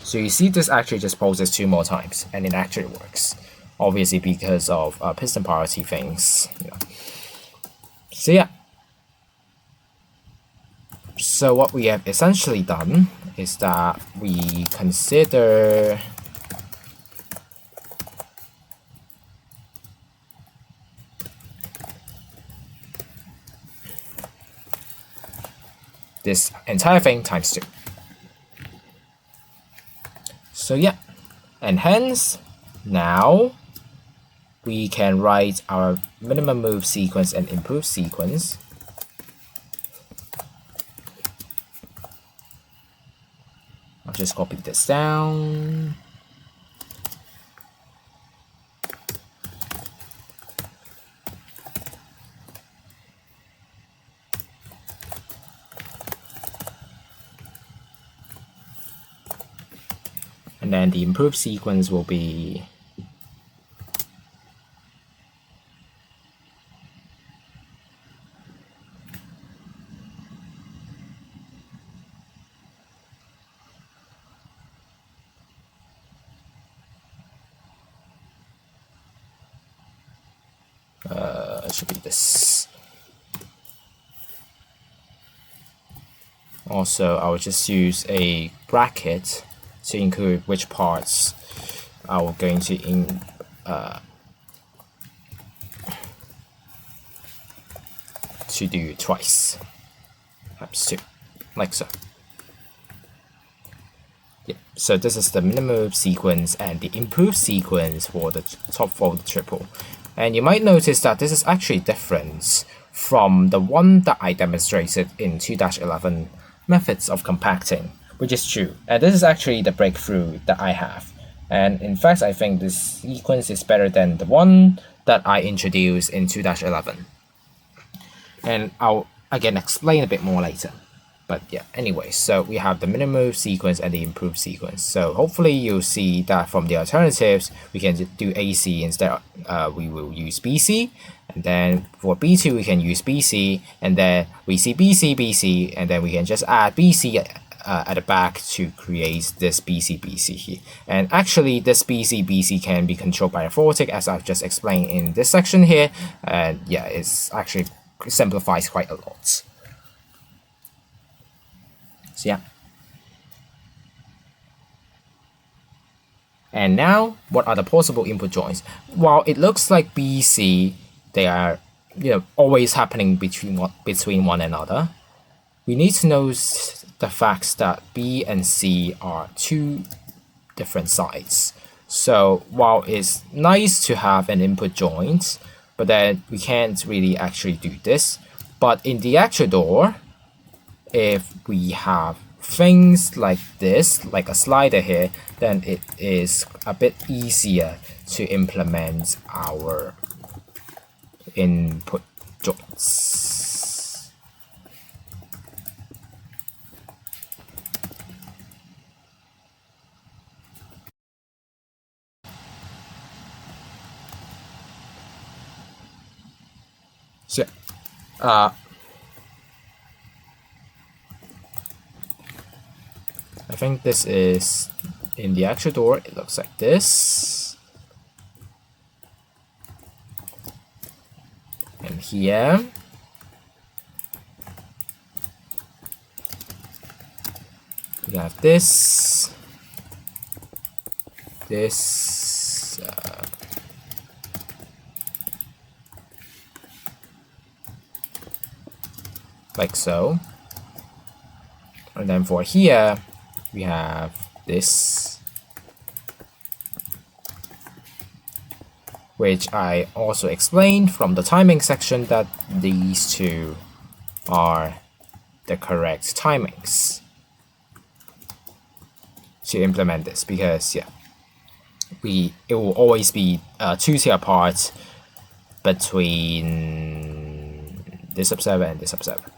So you see this actually just pulses 2 more times, and it actually works. Obviously because of piston priority things. You know. So yeah. So what we have essentially done is that we consider this entire thing times 2. So yeah, and hence now we can write our minimum move sequence and improve sequence. I'll just copy this down. And then the improved sequence will be it should be this. Also, I will just use a bracket to include which parts I will going to do twice, perhaps two, like so. Yeah, so this is the minimum sequence and the improved sequence for the top fold triple. And you might notice that this is actually different from the one that I demonstrated in 2-11 methods of compacting, which is true. And this is actually the breakthrough that I have. And in fact, I think this sequence is better than the one that I introduced in 2-11. And I'll again explain a bit more later. But yeah, anyway, so we have the minimum sequence and the improved sequence. So hopefully you'll see that from the alternatives, we can do AC instead. We will use BC, and then for B2 we can use BC, and then we see BC, BC, and then we can just add BC at the back to create this BC, BC here. And actually this BC, BC can be controlled by a vortex, as I've just explained in this section here. And yeah, it's actually simplifies quite a lot. So yeah. And now, what are the possible input joints? While it looks like BC, they are always happening between one another. We need to know the facts that B and C are two different sides. So while it's nice to have an input joint, but then we can't really actually do this. But in the actual door, if we have things like this, like a slider here, then it is a bit easier to implement our input joints. So I think this is in the actual door. It looks like this. And here we have this, like so. And then for here, we have this, which I also explained from the timing section that these two are the correct timings to implement this, because yeah, it will always be 2 tier apart between this observer and this observer.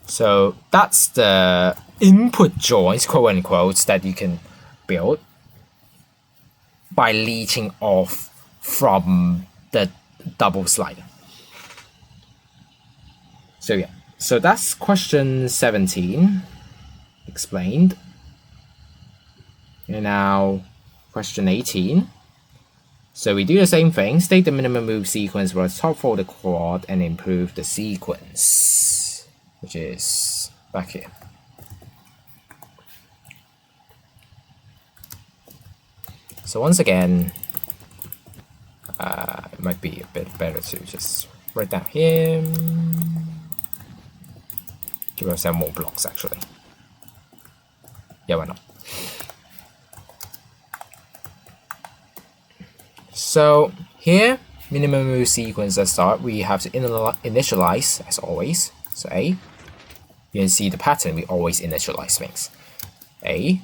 So that's the input joints, quote unquote, that you can build by leeching off from the double slider. So yeah, so that's question 17 explained. And now question 18. So we do the same thing, state the minimum move sequence for a top folded quad and improve the sequence, which is back here. So once again, it might be a bit better to just write down here. Give us some more blocks actually. Yeah, why not? So here, minimum move sequence at start, we have to initialize as always. So A, you can see the pattern, we always initialize things. A,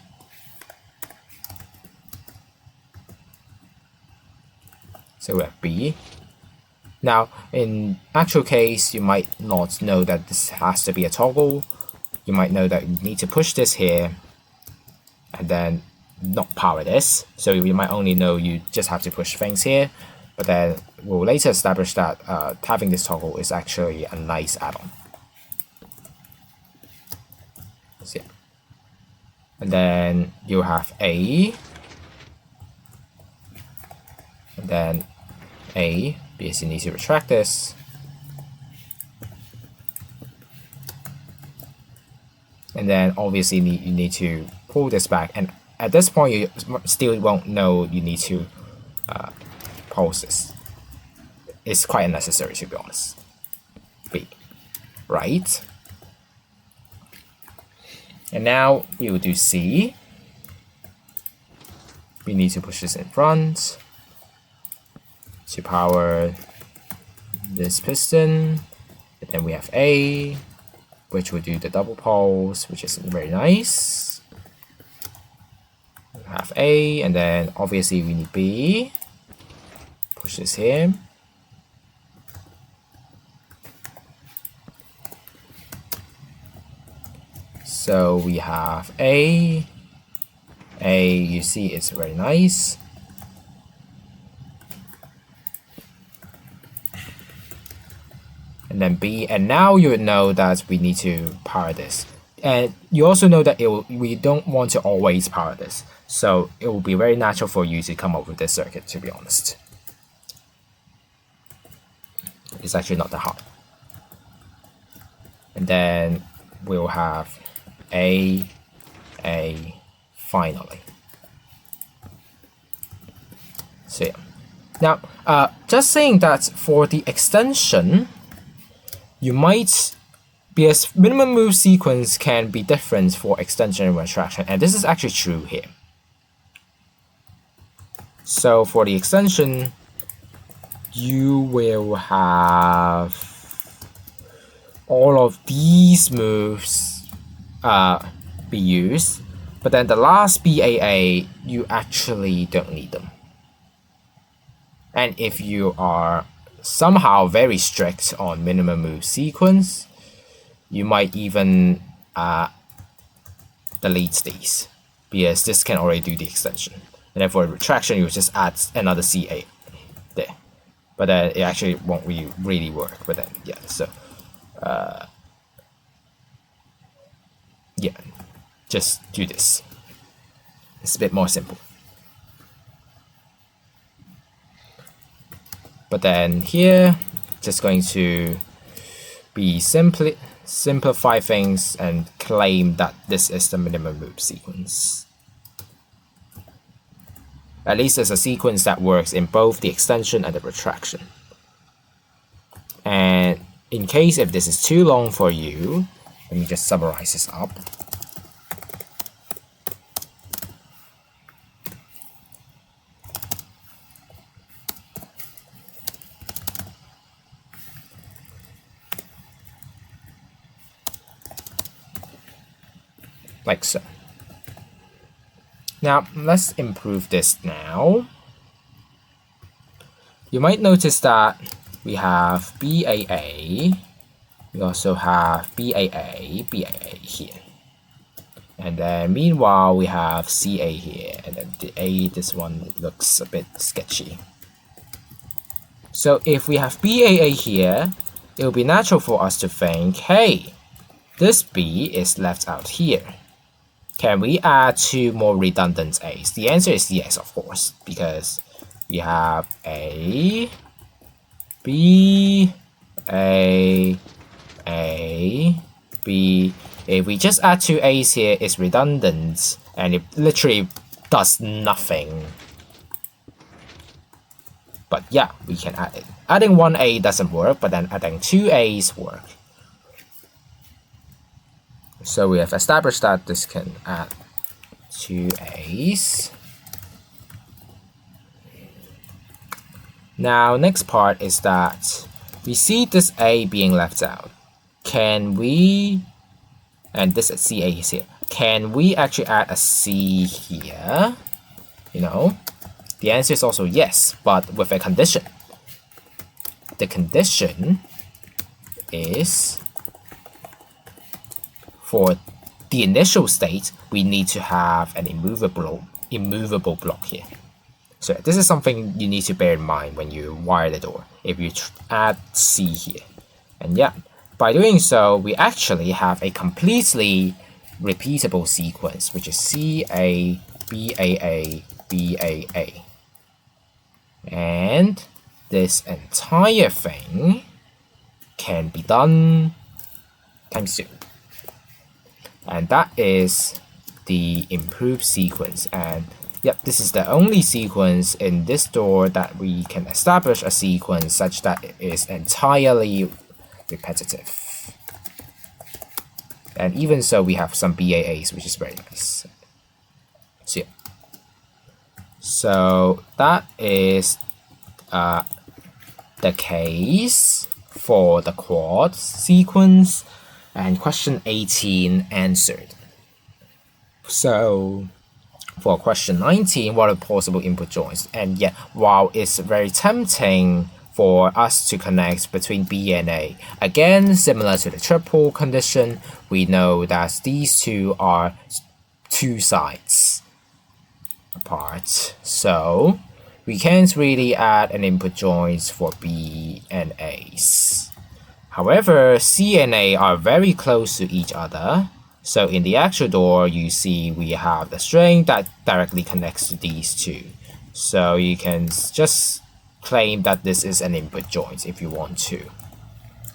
so we have B. Now, in actual case, you might not know that this has to be a toggle, you might know that you need to push this here and then not power this. So you might only know you just have to push things here, but then we'll later establish that having this toggle is actually a nice add-on. So, yeah. And then you have A, and then A, because you need to retract this. And then obviously you need to pull this back, and at this point you still won't know you need to pulse this. It's quite unnecessary, to be honest. B, right? And now we will do C. We need to push this in front to power this piston. And then we have A, which will do the double pulse, which is very nice. We have A, and then obviously we need B. Push this here. So we have A, you see it's very nice. And then B, and now you would know that we need to power this. And you also know that we don't want to always power this. So it will be very natural for you to come up with this circuit, to be honest. It's actually not that hard. And then we'll have A, finally. So yeah. Now, just saying that for the extension, you might, because minimum move sequence can be different for extension and retraction, and this is actually true here. So for the extension, you will have all of these moves be used, but then the last BAA, you actually don't need them. And if you are somehow very strict on minimum move sequence, you might even delete these, because this can already do the extension. And then for retraction, you just add another CA there. But then it actually won't really work. But then, yeah, so yeah, just do this. It's a bit more simple. But then here, just going to be simplify things and claim that this is the minimum move sequence. At least it's a sequence that works in both the extension and the retraction. And in case if this is too long for you, let me just summarize this up. Like so. Now, let's improve this now. You might notice that we have BAA. We also have BAA here. And then meanwhile, we have CA here. And then the A, this one looks a bit sketchy. So if we have BAA here, it will be natural for us to think, hey, this B is left out here. Can we add two more redundant A's? The answer is yes, of course, because we have A, B, A, B. If we just add two A's here, it's redundant, and it literally does nothing. But yeah, we can add it. Adding one A doesn't work, but then adding two A's work. So we have established that this can add two A's. Now, next part is that we see this A being left out. Can we, and this is CA is here, can we actually add a C here? You know, the answer is also yes, but with a condition. The condition is for the initial state, we need to have an immovable block here. So this is something you need to bear in mind when you wire the door, if you add C here. And yeah, by doing so, we actually have a completely repeatable sequence, which is CA, BAA, BAA. And this entire thing can be done times 2. And that is the improved sequence. And yep, this is the only sequence in this door that we can establish a sequence such that it is entirely repetitive. And even so, we have some BAAs, which is very nice. So yeah. So that is the case for the quad sequence, and question 18 answered. So for question 19, what are possible input joints? And yeah, while it's very tempting for us to connect between B and A, again, similar to the triple condition, we know that these two are 2 sides apart. So we can't really add an input joint for B and A's. However, C and A are very close to each other. So in the actual door, you see we have the string that directly connects to these two. So you can just claim that this is an input joint if you want to.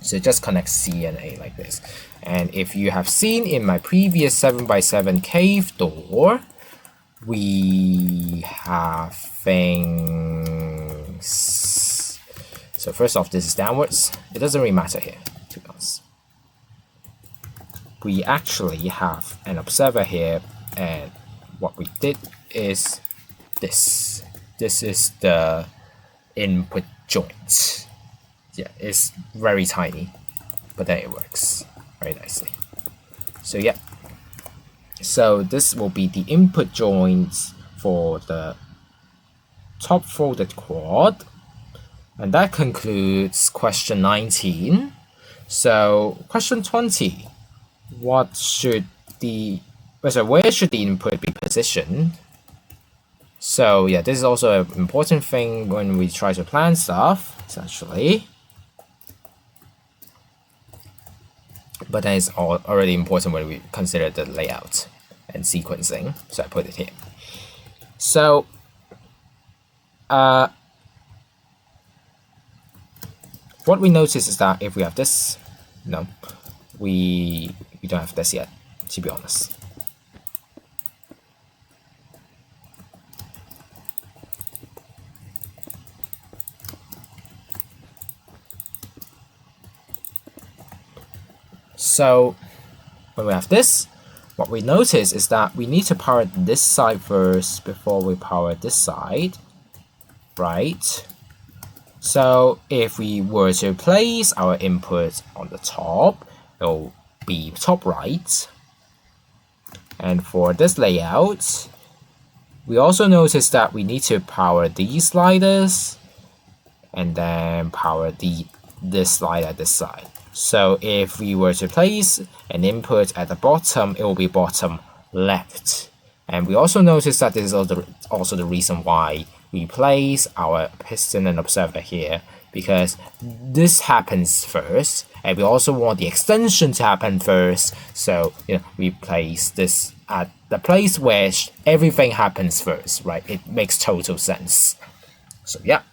So just connect C and A like this. And if you have seen in my previous 7x7 cave door, we have things. So first off, this is downwards. It doesn't really matter here, to be honest. We actually have an observer here, and what we did is this. This is the input joint. Yeah, it's very tiny, but then it works very nicely. So yeah. So this will be the input joints for the top folded quad. And that concludes question 19. So question 20. Where should the input be positioned? So yeah, this is also an important thing when we try to plan stuff, essentially. But then it's already important when we consider the layout and sequencing. So I put it here. So what we notice is that if we have this, no, we don't have this yet, to be honest. So when we have this, what we notice is that we need to power this side first before we power this side, right? So if we were to place our input on the top, it will be top right. And for this layout, we also notice that we need to power these sliders and then power this slider this side. So if we were to place an input at the bottom, it will be bottom left. And we also notice that this is also the reason why we place our piston and observer here, because this happens first, and we also want the extension to happen first. So we place this at the place where everything happens first, right? It makes total sense. So yeah.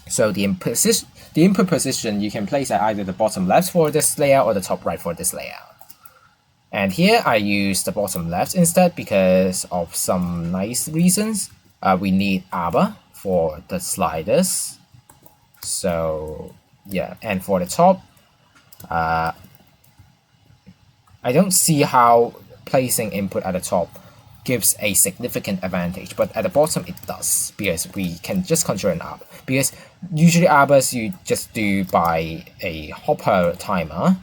So the input position you can place at either the bottom left for this layout or the top right for this layout. And here I use the bottom left instead because of some nice reasons. We need arbor for the sliders. So yeah, and for the top, I don't see how placing input at the top gives a significant advantage, but at the bottom it does, because we can just control an arbor. Because usually arbors you just do by a hopper timer,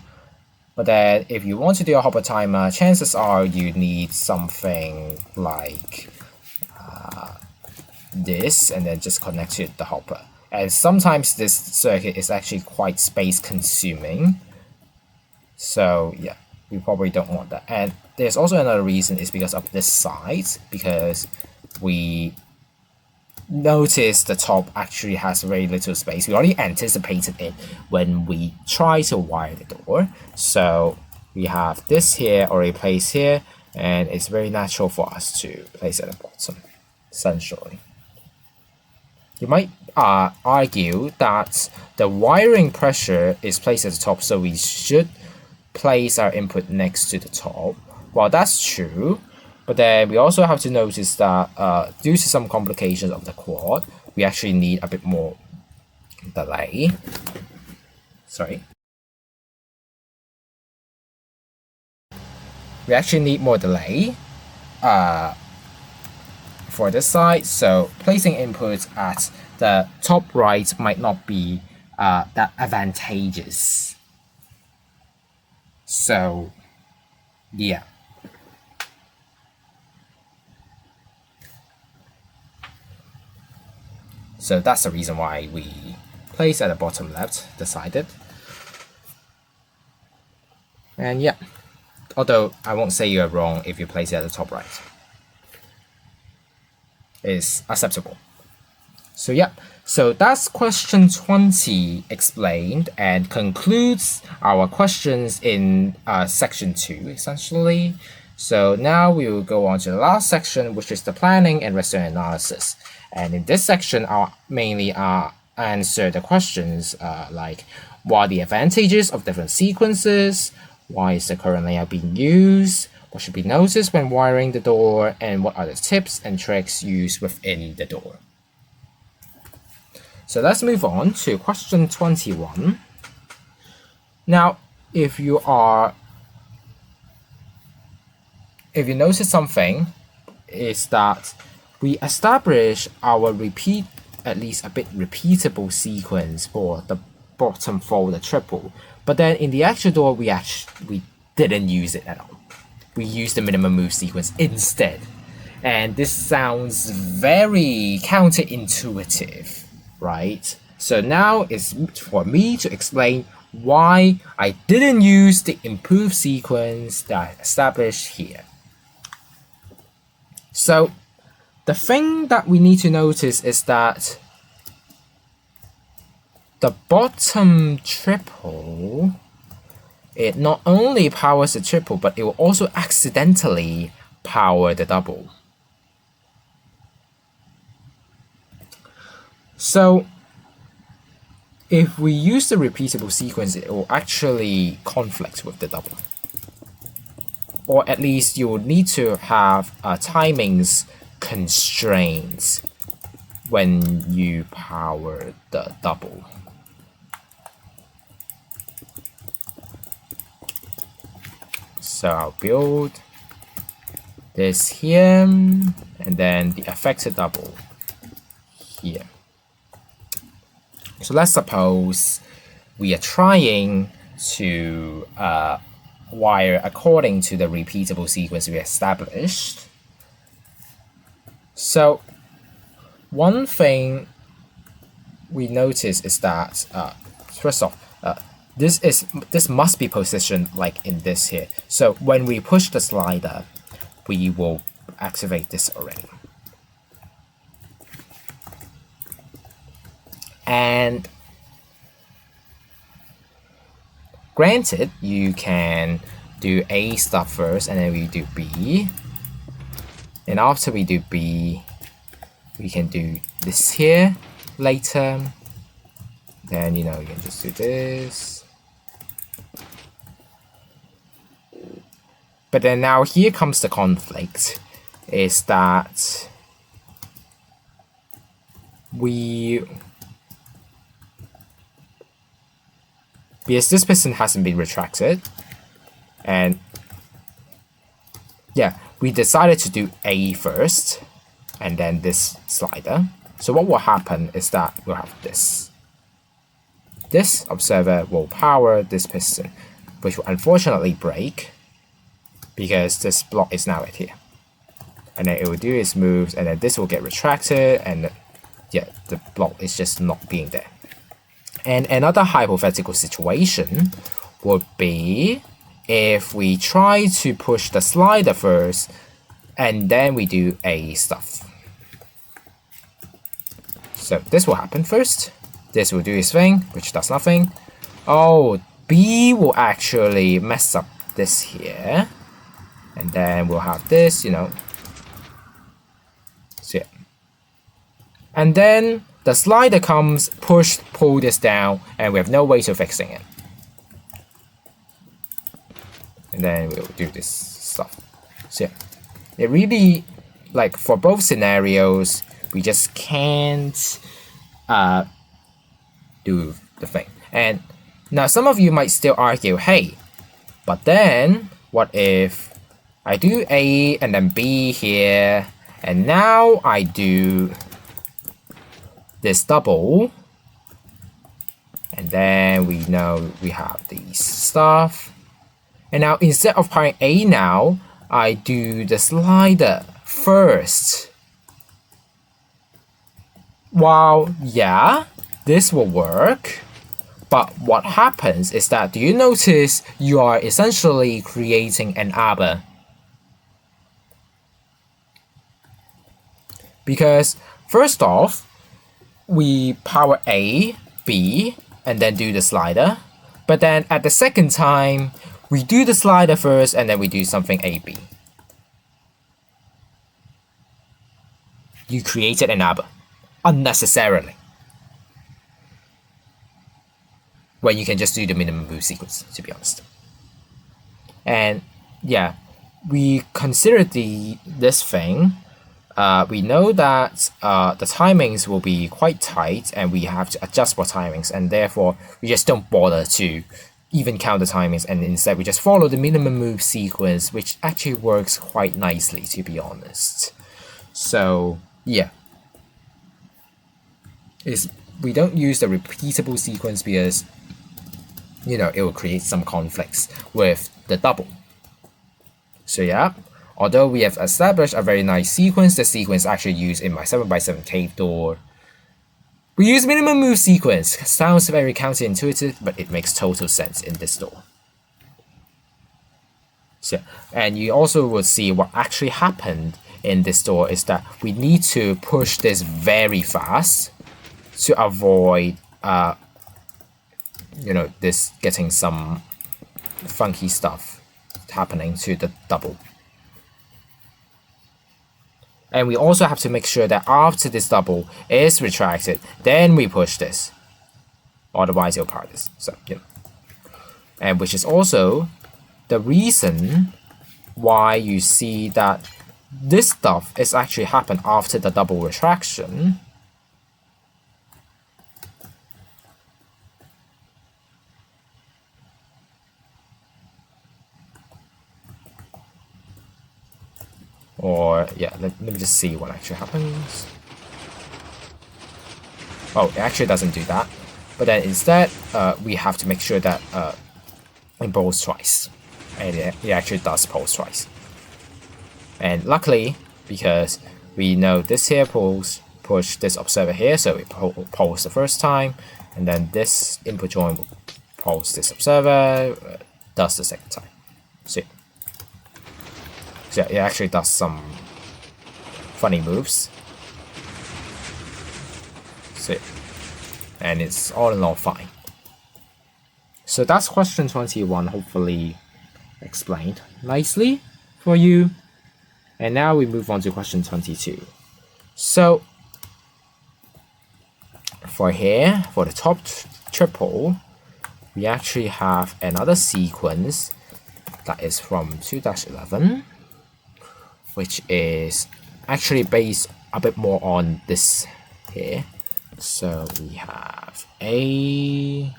but then if you want to do a hopper timer, chances are you need something like this, and then just connect to the hopper. And sometimes this circuit is actually quite space consuming. So yeah, We probably don't want that. And there's also another reason is because of this side, because we notice the top actually has very little space. We already anticipated it when we try to wire the door. So we have this here already placed here, and it's very natural for us to place it at the bottom, essentially. You might argue that the wiring pressure is placed at the top, so we should place our input next to the top. Well, that's true, but then we also have to notice that due to some complications of the quad, we actually need a bit more delay. Sorry. We actually need more delay for this side, so placing inputs at the top right might not be that advantageous. So, yeah. So that's the reason why we place at the bottom left, decided. And yeah, although I won't say you're wrong if you place it at the top right. It's acceptable. So yeah, so that's question 20 explained and concludes our questions in section 2 essentially. So now we will go on to the last section, which is the planning and redstone analysis. And in this section, I'll mainly answer the questions like what are the advantages of different sequences, why is the current layout being used, what should be noticed when wiring the door, and what are the tips and tricks used within the door. So let's move on to question 21. Now, if you notice something, is that we establish our at least a bit repeatable sequence for the bottom fold, the triple, but then in the actual door we didn't use it at all. We used the minimum move sequence instead, and this sounds very counterintuitive, right? So now it's for me to explain why I didn't use the improved sequence that I established here. So the thing that we need to notice is that the bottom triple, it not only powers the triple, but it will also accidentally power the double. So if we use the repeatable sequence, it will actually conflict with the double. Or at least you will need to have timings constraints when you power the double. So I'll build this here, and then the affected double here. So let's suppose we are trying to wire according to the repeatable sequence we established. So one thing we notice is that first off, this must be positioned like in this here. So when we push the slider, we will activate this already. And granted, you can do A stuff first, and then we do B. And after we do B, we can do this here later. Then, you know, you can just do this. But then now here comes the conflict, is that because this piston hasn't been retracted, and yeah, we decided to do A first, and then this slider. So what will happen is that we'll have this. This observer will power this piston, which will unfortunately break, because this block is now right here. And then it will do its moves, and then this will get retracted, and yeah, the block is just not being there. And another hypothetical situation would be if we try to push the slider first and then we do A stuff. So this will happen first. This will do its thing, which does nothing. Oh, B will actually mess up this here. And then we'll have this, you know. So yeah. And then the slider comes, pull this down, and we have no way to fixing it. And then we'll do this stuff. So yeah. It really, like, for both scenarios, we just can't do the thing. And now some of you might still argue, hey, but then what if I do A and then B here, and now I do this double, and then we know we have these stuff, and now instead of powering A now, I do the slider first. While, yeah, this will work, but what happens is that, do you notice you are essentially creating an arbor? Because first off, we power A, B, and then do the slider. But then at the second time, we do the slider first and then we do something A, B. You created an arbor unnecessarily, when you can just do the minimum move sequence, to be honest. And yeah, we consider this thing. We know that the timings will be quite tight and we have to adjust for timings, and therefore we just don't bother to even count the timings, and instead we just follow the minimum move sequence, which actually works quite nicely, to be honest. So yeah, we don't use the repeatable sequence because, you know, it will create some conflicts with the double. So yeah, although we have established a very nice sequence, the sequence actually used in my 7x7 cave door. We use minimum move sequence. Sounds very counterintuitive, but it makes total sense in this door. So, and you also will see what actually happened in this door is that we need to push this very fast to avoid, you know, this getting some funky stuff happening to the double. And we also have to make sure that after this double is retracted, then we push this. Otherwise, it'll power this. So, you know. And which is also the reason why you see that this stuff is actually happened after the double retraction. Or, yeah, let me just see what actually happens. Oh, it actually doesn't do that. But then instead, we have to make sure that it pulls twice. And it actually does pulse twice. And luckily, because we know this here push this observer here, so it pulls the first time, and then this input join will pulse this observer, does the second time. See? So yeah, it actually does some funny moves. See? And it's all in all fine. So that's question 21, hopefully explained nicely for you. And now we move on to question 22. So for here, for the top triple, we actually have another sequence that is from 2-11, which is actually based a bit more on this here. So we have A,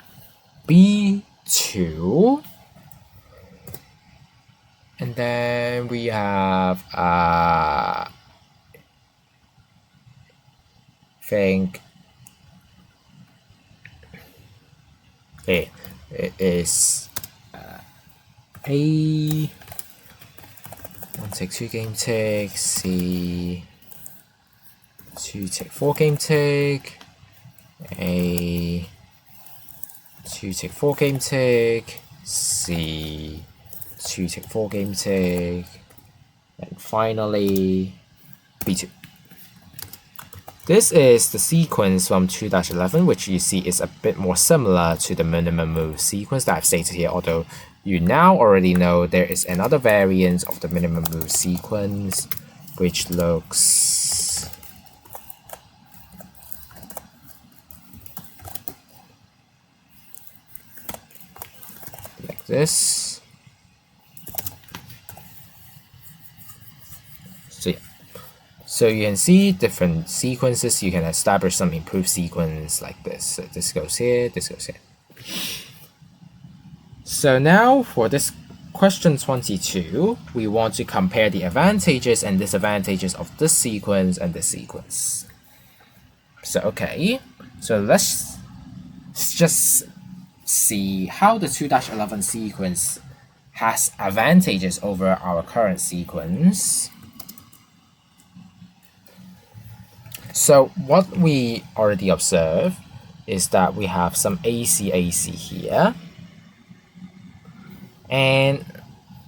B, 2, and then we have think it is A, 1 tick 2 game tick, C, 2 tick 4 game tick, A, 2 tick 4 game tick, C, 2 tick 4 game tick, and finally B2. This is the sequence from 2-11, which you see is a bit more similar to the minimum move sequence that I've stated here, although you now already know there is another variant of the minimum move sequence, which looks like this. So yeah. So you can see different sequences. You can establish some improved sequence like this. So this goes here, this goes here. So now for this question 22, we want to compare the advantages and disadvantages of this sequence and this sequence. So okay, so let's just see how the 2-11 sequence has advantages over our current sequence. So what we already observed is that we have some AC here. And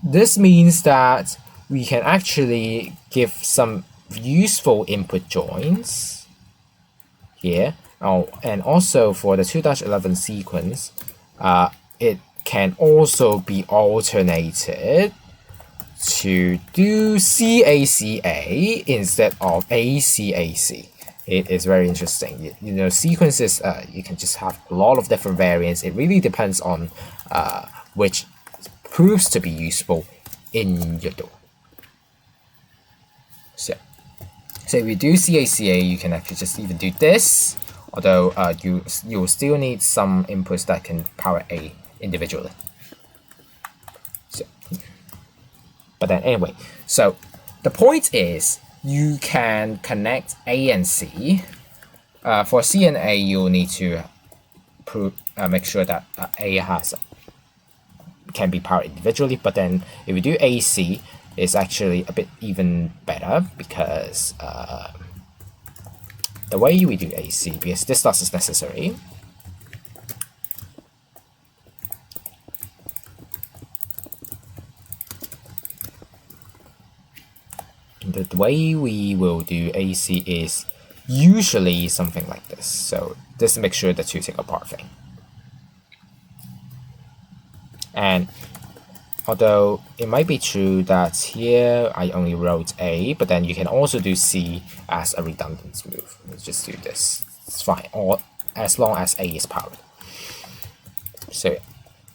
this means that we can actually give some useful input joins here. Oh, and also for the 2-11 sequence, it can also be alternated to do CACA instead of ACAC. It is very interesting. You know, sequences, you can just have a lot of different variants. It really depends on which proves to be useful in your door. So if you do CACA, you can actually just even do this, although you will still need some inputs that can power A individually. So, but then anyway, so the point is you can connect A and C. For C and A, you'll need to make sure that A can be powered individually, but then if you do AC, it's actually a bit even better because the way we do AC, because this loss is necessary. The way we will do AC is usually something like this. So this makes sure the 2 tick apart thing. And although it might be true that here I only wrote A, but then you can also do C as a redundant move. Let's just do this. It's fine, or as long as A is powered.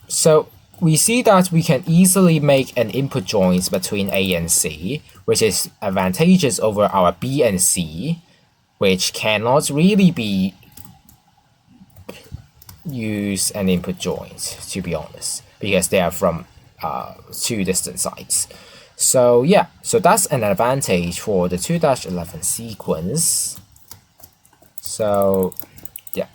So we see that we can easily make an input joins between A and C, which is advantageous over our B and C, which cannot really be used an input joins, to be honest, because they are from 2 distant sides. So yeah, so that's an advantage for the 2-11 sequence. So yeah,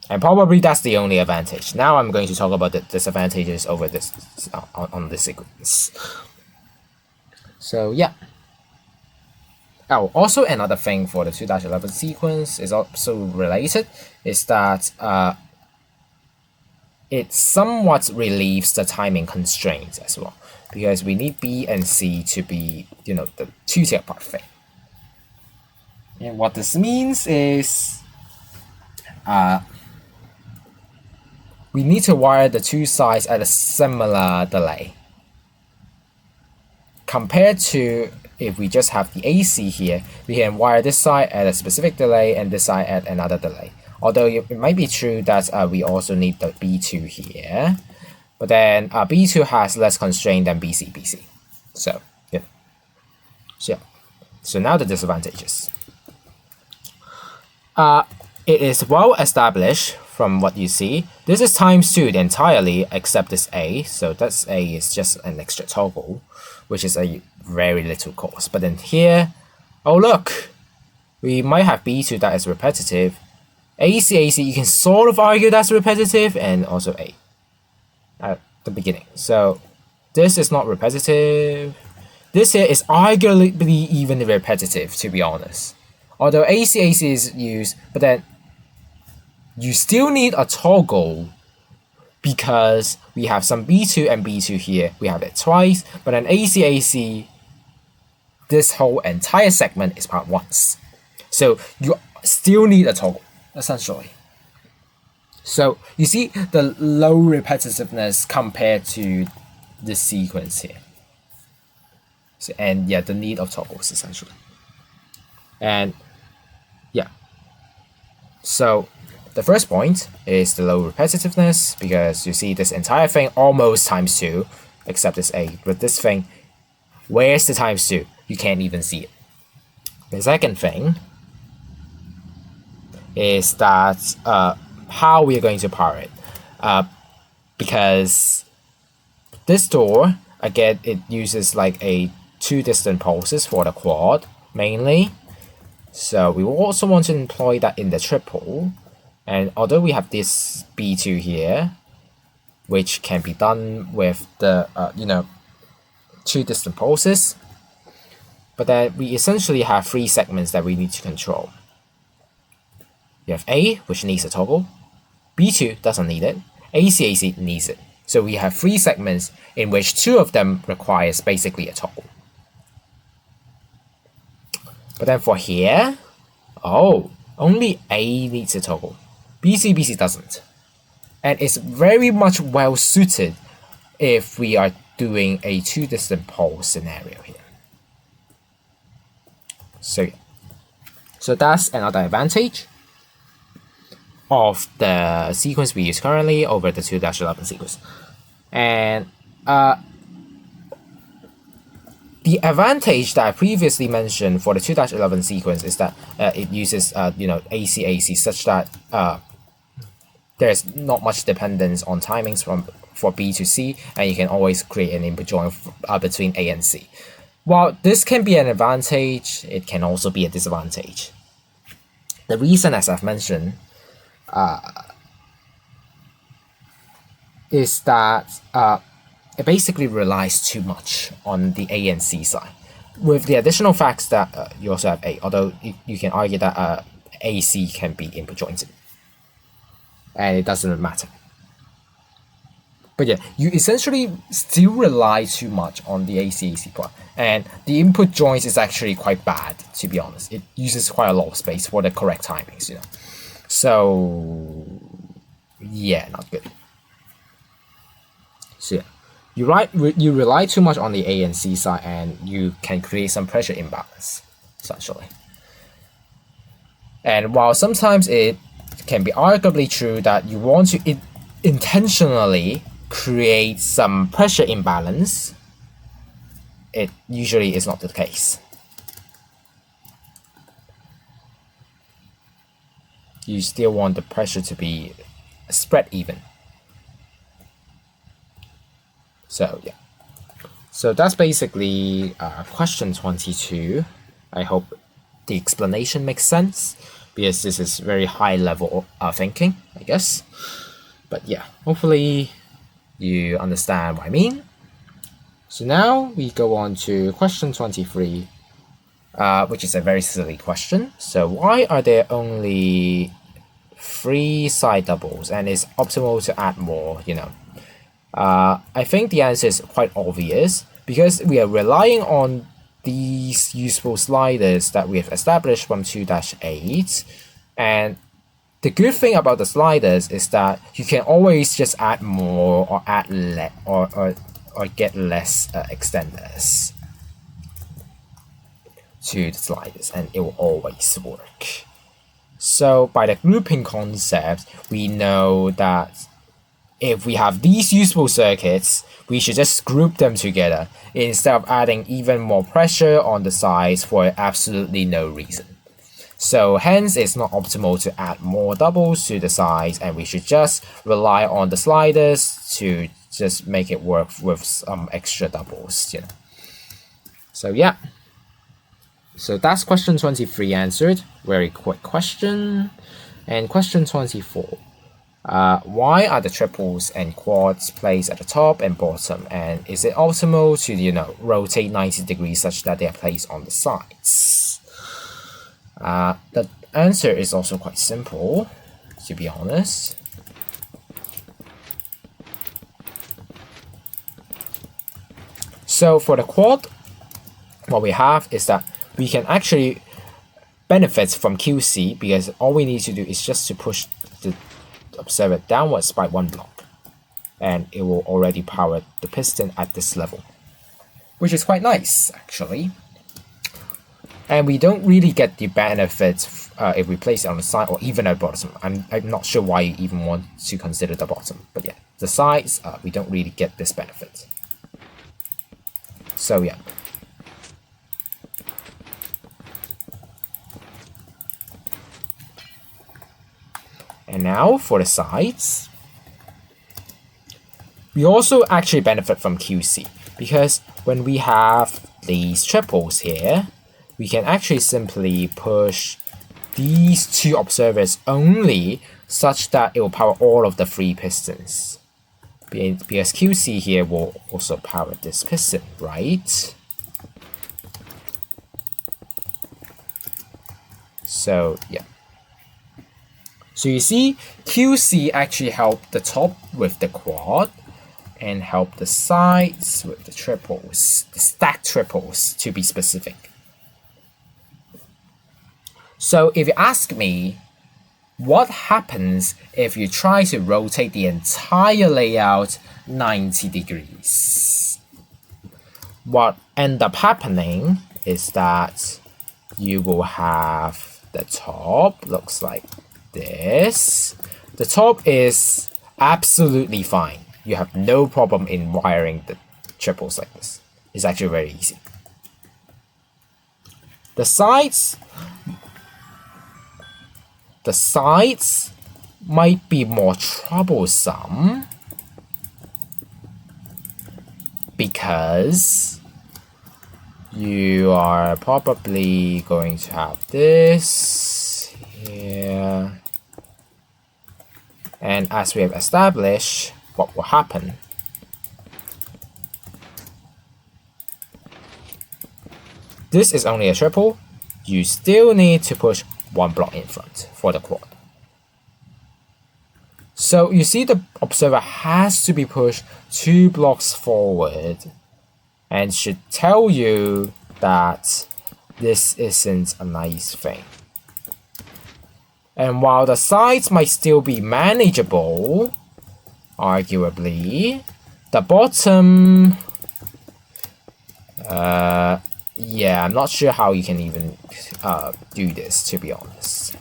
and probably that's the only advantage. Now I'm going to talk about the disadvantages over this on this sequence. So yeah. Oh, also another thing for the 2-11 sequence is also related, is that it somewhat relieves the timing constraints as well, because we need B and C to be, you know, the 2 tick apart thing. And what this means is we need to wire the 2 sides at a similar delay, compared to if we just have the AC here. We can wire this side at a specific delay and this side at another delay. Although it might be true that we also need the B2 here, but then B2 has less constraint than BC. So yeah. So now the disadvantages. It is well established from what you see. This is times 2 entirely except this A. So that's A is just an extra toggle, which is a very little cost. But then here, oh look, we might have B2 that is repetitive. AC, you can sort of argue that's repetitive, and also A at the beginning. So this is not repetitive. This here is arguably even repetitive, to be honest. Although AC is used, but then you still need a toggle because we have some B2 and B2 here. We have it twice, but an AC, this whole entire segment is powered once. So you still need a toggle, essentially. So you see the low repetitiveness compared to the sequence here. So, and yeah, the need of toggles essentially. And yeah, so the first point is the low repetitiveness, because you see this entire thing almost times 2, except it's 8. With this thing, where's the times 2? You can't even see it. The second thing is that how we are going to power it. Because this door, again, it uses like a 2 distant pulses for the quad, mainly. So we will also want to employ that in the triple. And although we have this B2 here, which can be done with the, 2 distant pulses, but then we essentially have 3 segments that we need to control. You have A, which needs a toggle, B2 doesn't need it, AC needs it. So we have 3 segments in which 2 of them requires basically a toggle. But then for here, only A needs a toggle. BC doesn't. And it's very much well suited if we are doing a 2 distant pulse scenario here. So that's another advantage of the sequence we use currently over the 2-11 sequence. And the advantage that I previously mentioned for the 2-11 sequence is that it uses AC such that there's not much dependence on timings for B to C, and you can always create an input join between A and C. While this can be an advantage, it can also be a disadvantage. The reason, as I've mentioned, is that it basically relies too much on the A and C side. With the additional facts that you also have A, although you can argue that AC can be input jointed, and it doesn't matter. But yeah, you essentially still rely too much on the AC part, and the input joints is actually quite bad, to be honest. It uses quite a lot of space for the correct timings, So yeah, not good. So yeah, you rely too much on the A and C side, and you can create some pressure imbalance, essentially. And while sometimes it can be arguably true that you want to intentionally create some pressure imbalance, it usually is not the case. You still want the pressure to be spread even. So yeah, so that's basically question 22. I hope the explanation makes sense, because this is very high level thinking, I guess. But yeah, hopefully you understand what I mean. So now we go on to question 23, which is a very silly question. So why are there only 3 side doubles, and it's optimal to add more, I think the answer is quite obvious, because we are relying on these useful sliders that we have established from 2-8, and the good thing about the sliders is that you can always just add more or add less or get less extenders to the sliders, and it will always work. So by the grouping concept, we know that if we have these useful circuits, we should just group them together instead of adding even more pressure on the sides for absolutely no reason. So hence, it's not optimal to add more doubles to the sides, and we should just rely on the sliders to just make it work with some extra doubles, So yeah. So that's question 23 answered. Very quick question. And question 24. Why are the triples and quads placed at the top and bottom? And is it optimal to, rotate 90 degrees such that they are placed on the sides? The answer is also quite simple, to be honest. So for the quad, what we have is that we can actually benefit from QC because all we need to do is just to push the observer downwards by 1 block, and it will already power the piston at this level, which is quite nice actually. And we don't really get the benefit if we place it on the side or even at the bottom. I'm not sure why you even want to consider the bottom, but yeah, the sides, we don't really get this benefit. So yeah. And now for the sides, we also actually benefit from QC because when we have these triples here, we can actually simply push these 2 observers only such that it will power all of the 3 pistons. Because QC here will also power this piston, right? So yeah. So you see, QC actually helped the top with the quad and help the sides with the triples, the stacked triples to be specific. So if you ask me, what happens if you try to rotate the entire layout 90 degrees? What ends up happening is that you will have the top looks like this. The top is absolutely fine. You have no problem in wiring the triples like this. It's actually very easy. The sides might be more troublesome because you are probably going to have this here. And as we have established, what will happen? This is only a triple. You still need to push 1 block in front for the quad. So you see the observer has to be pushed 2 blocks forward and should tell you that this isn't a nice thing. And while the sides might still be manageable, arguably, the bottom, yeah, I'm not sure how you can even do this, to be honest.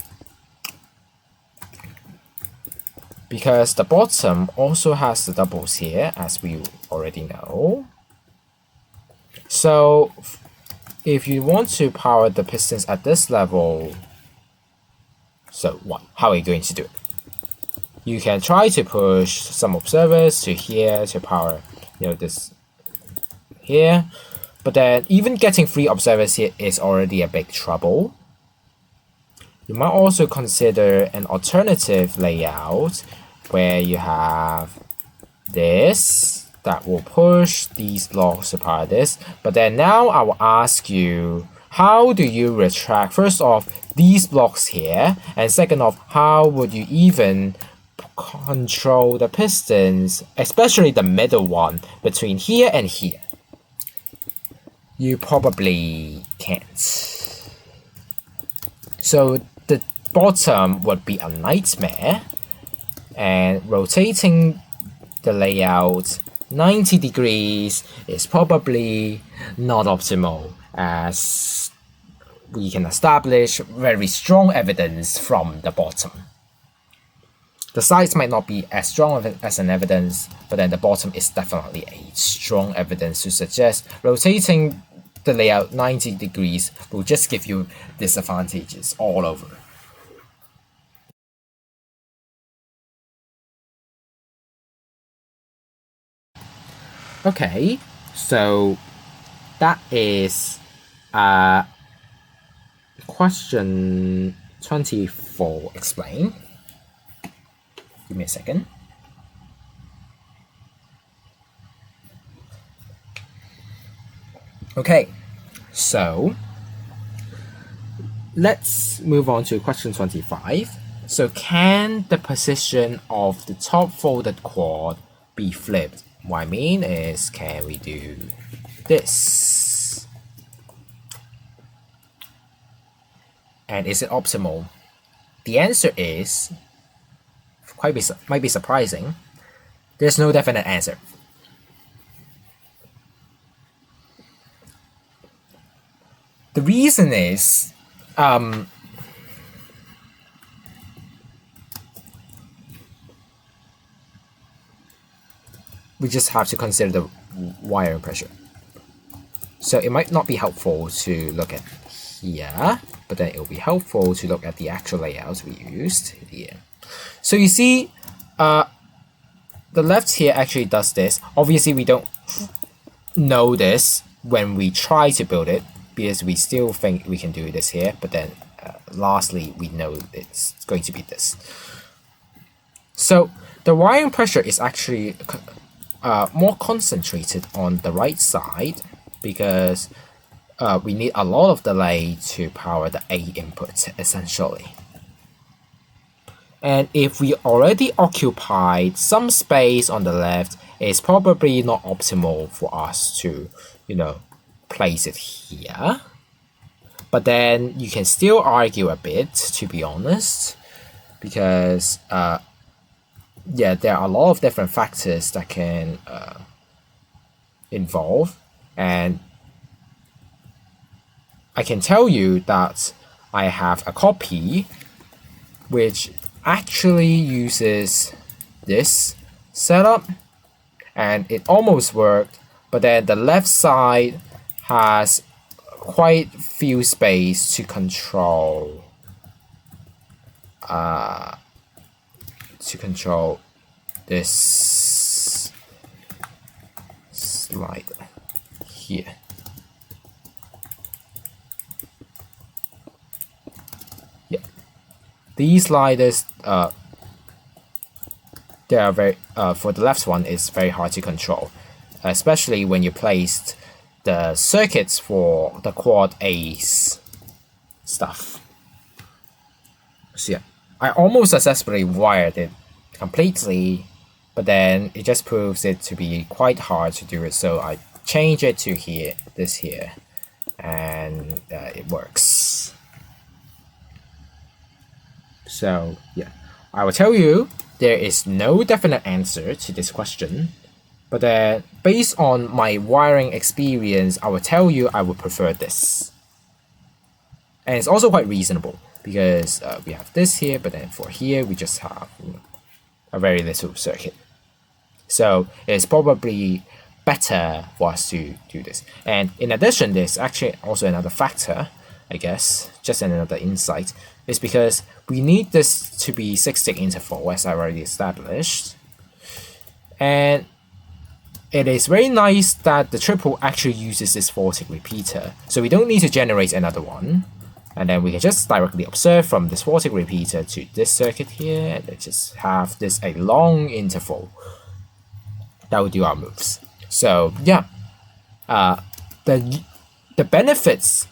Because the bottom also has the doubles here, as we already know. So if you want to power the pistons at this level, so what? How are you going to do it? You can try to push some observers to here to power, this here. But then even getting 3 observers here is already a big trouble. You might also consider an alternative layout where you have this that will push these blocks to power this. But then now I will ask you, how do you retract, first off, these blocks here, and second off, how would you even control the pistons, especially the middle one between here and here? You probably can't. So the bottom would be a nightmare, and rotating the layout 90 degrees is probably not optimal, as we can establish very strong evidence from the bottom. The sides might not be as strong as an evidence, but then the bottom is definitely a strong evidence to suggest rotating the layout 90 degrees will just give you disadvantages all over. Okay, so that is question 24 explained. Give me a second. Okay, so let's move on to question 25. So can the position of the top folded quad be flipped? What I mean is, can we do this. And is it optimal? The answer is, might be surprising, there's no definite answer. The reason is, we just have to consider the wiring pressure. So it might not be helpful to look at here, but then it will be helpful to look at the actual layouts we used here. So you see, the left here actually does this. Obviously, we don't know this when we try to build it, because we still think we can do this here, but then lastly, we know it's going to be this. So the wiring pressure is actually more concentrated on the right side, because we need a lot of delay to power the A input, essentially. And if we already occupied some space on the left, it's probably not optimal for us to, place it here. But then you can still argue a bit, to be honest, because yeah, there are a lot of different factors that can involve, and I can tell you that I have a copy which actually uses this setup, and it almost worked, but then the left side has quite few space to control this slider here. Yeah, these sliders they are very for the left one is very hard to control, especially when you placed the circuits for the quad A's stuff. So yeah, I almost successfully wired it completely, but then it just proves it to be quite hard to do it, so I change it to here, this here, and it works. So yeah, I will tell you there is no definite answer to this question, but based on my wiring experience, I will tell you I would prefer this. And it's also quite reasonable, because we have this here, but then for here we just have a very little circuit. So it's probably better for us to do this. And in addition, there's actually also another factor, I guess, just another insight, is because we need this to be 6-tick interval, as I already established. And it is very nice that the triple actually uses this 4-tick repeater, so we don't need to generate another one. And then we can just directly observe from this 4-tick repeater to this circuit here, and then just have this a long interval that will do our moves. So yeah, the benefits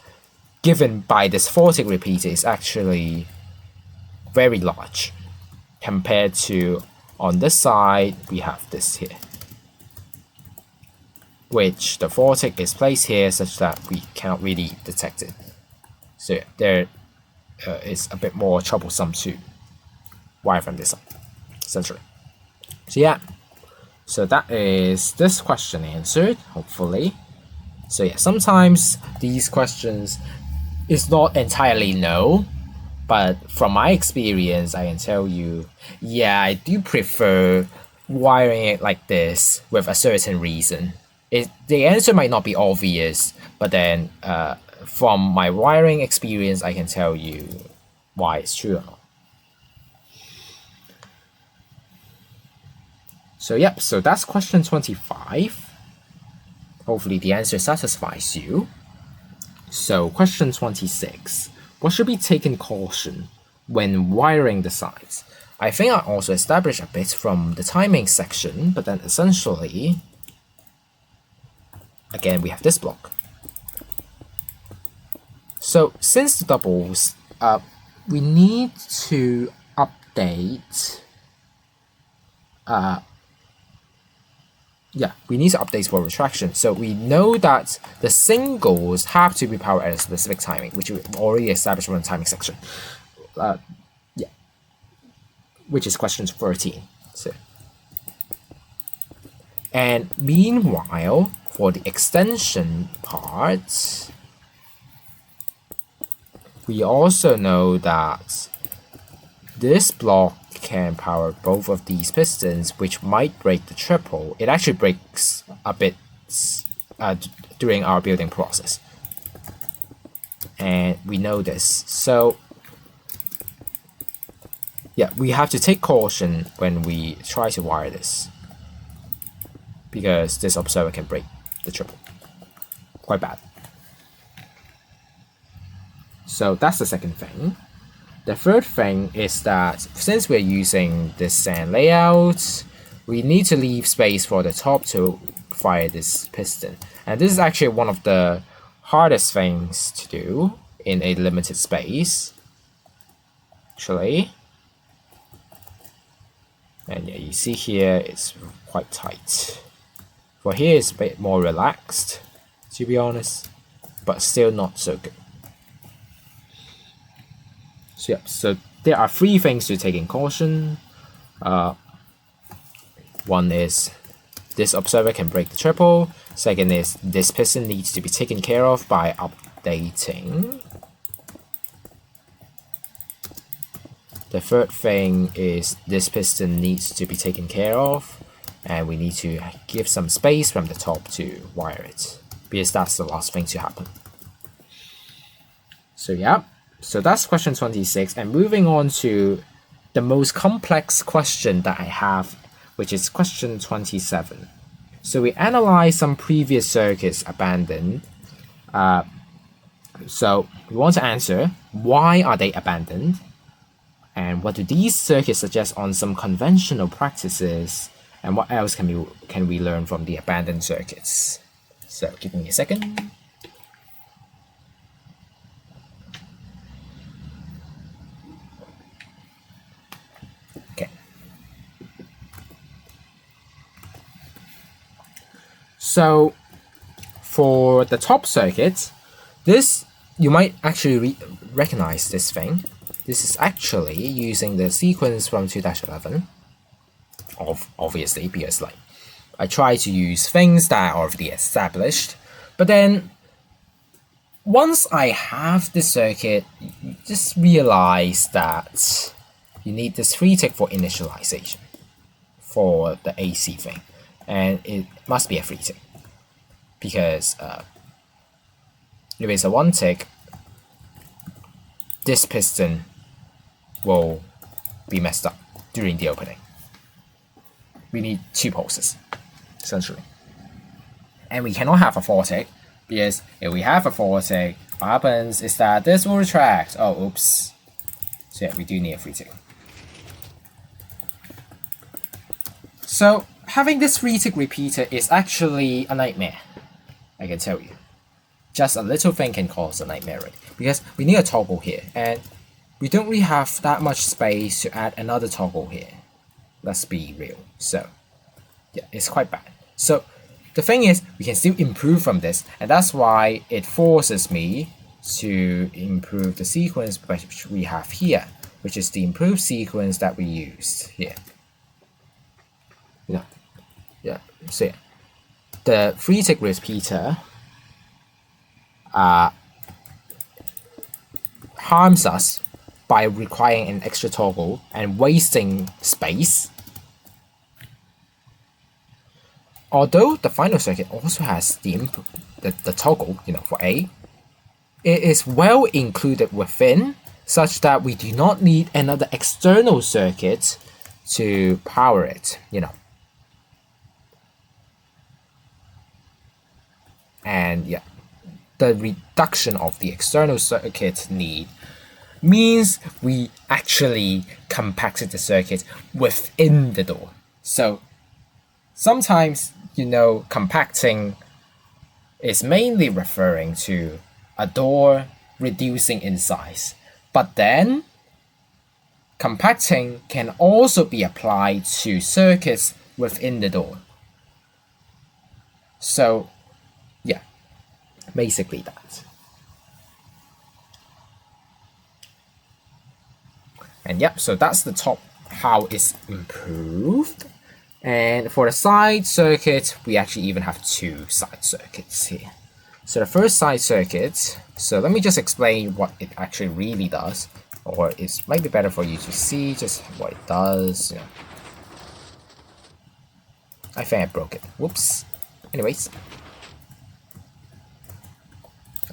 given by this 4-tick repeater is actually very large compared to on this side we have this here, which the 4-tick is placed here such that we cannot really detect it. So there is a bit more troublesome to wire from this side, essentially. So yeah, so that is this question answered, hopefully. So yeah, sometimes these questions is not entirely no, but from my experience, I can tell you, yeah, I do prefer wiring it like this with a certain reason. The answer might not be obvious, but then from my wiring experience, I can tell you why it's true or not. So yep, so that's question 25. Hopefully the answer satisfies you. So question 26. What should be taken caution when wiring the sides? I think I also established a bit from the timing section, but then essentially, again, we have this block. So since the doubles, we need to update yeah, we need to update for retraction. So we know that the singles have to be powered at a specific timing, which we already established from the timing section. Yeah, which is question 13. So, and meanwhile, for the extension part, we also know that this block can power both of these pistons, which might break the triple. It actually breaks a bit during our building process. And we know this. So, yeah, we have to take caution when we try to wire this, because this observer can break the triple. Quite bad. So that's the second thing. The third thing is that since we're using this sand layout, we need to leave space for the top to fire this piston. And this is actually one of the hardest things to do in a limited space, actually. And yeah, you see here it's quite tight. For here it's a bit more relaxed, to be honest, but still not so good. So yeah, so there are three things to take in caution. One is this observer can break the triple. Second is this piston needs to be taken care of by updating. The third thing is this piston needs to be taken care of, and we need to give some space from the top to wire it, because that's the last thing to happen. So yeah. So that's question 26, and moving on to the most complex question that I have, which is question 27. So we analyze some previous circuits abandoned. So we want to answer, why are they abandoned? And what do these circuits suggest on some conventional practices? And what else can we learn from the abandoned circuits? So give me a second. So for the top circuit, this, you might actually recognize this thing. This is actually using the sequence from 2-11, obviously, because like I try to use things that are already established, but then once I have the circuit, you just realize that you need this 3 tick for initialization for the AC thing. And it must be a 3 tick, because if it's a 1 tick, this piston will be messed up during the opening. We need 2 pulses, essentially. And we cannot have a 4 tick, because if we have a 4 tick, what happens is that this will retract. Oh, oops. So yeah, we do need a 3 tick. So having this 3 tick repeater is actually a nightmare, I can tell you. Just a little thing can cause a nightmare, right? Because we need a toggle here, and we don't really have that much space to add another toggle here. Let's be real. So yeah, it's quite bad. So the thing is, we can still improve from this, and that's why it forces me to improve the sequence which we have here, which is the improved sequence that we used here. Yeah, so yeah, the 3 tick repeater harms us by requiring an extra toggle and wasting space. Although the final circuit also has the toggle, for A, it is well included within, such that we do not need another external circuit to power it, And yeah, the reduction of the external circuit need means we actually compacted the circuit within the door. So sometimes, compacting is mainly referring to a door reducing in size. But then, compacting can also be applied to circuits within the door. So yeah, basically that. And yep, so that's the top, how it's improved. And for the side circuit, we actually even have two side circuits here. So the first side circuit, so let me just explain what it actually really does, or it might be better for you to see just what it does. You know. I think I broke it. Whoops. Anyways.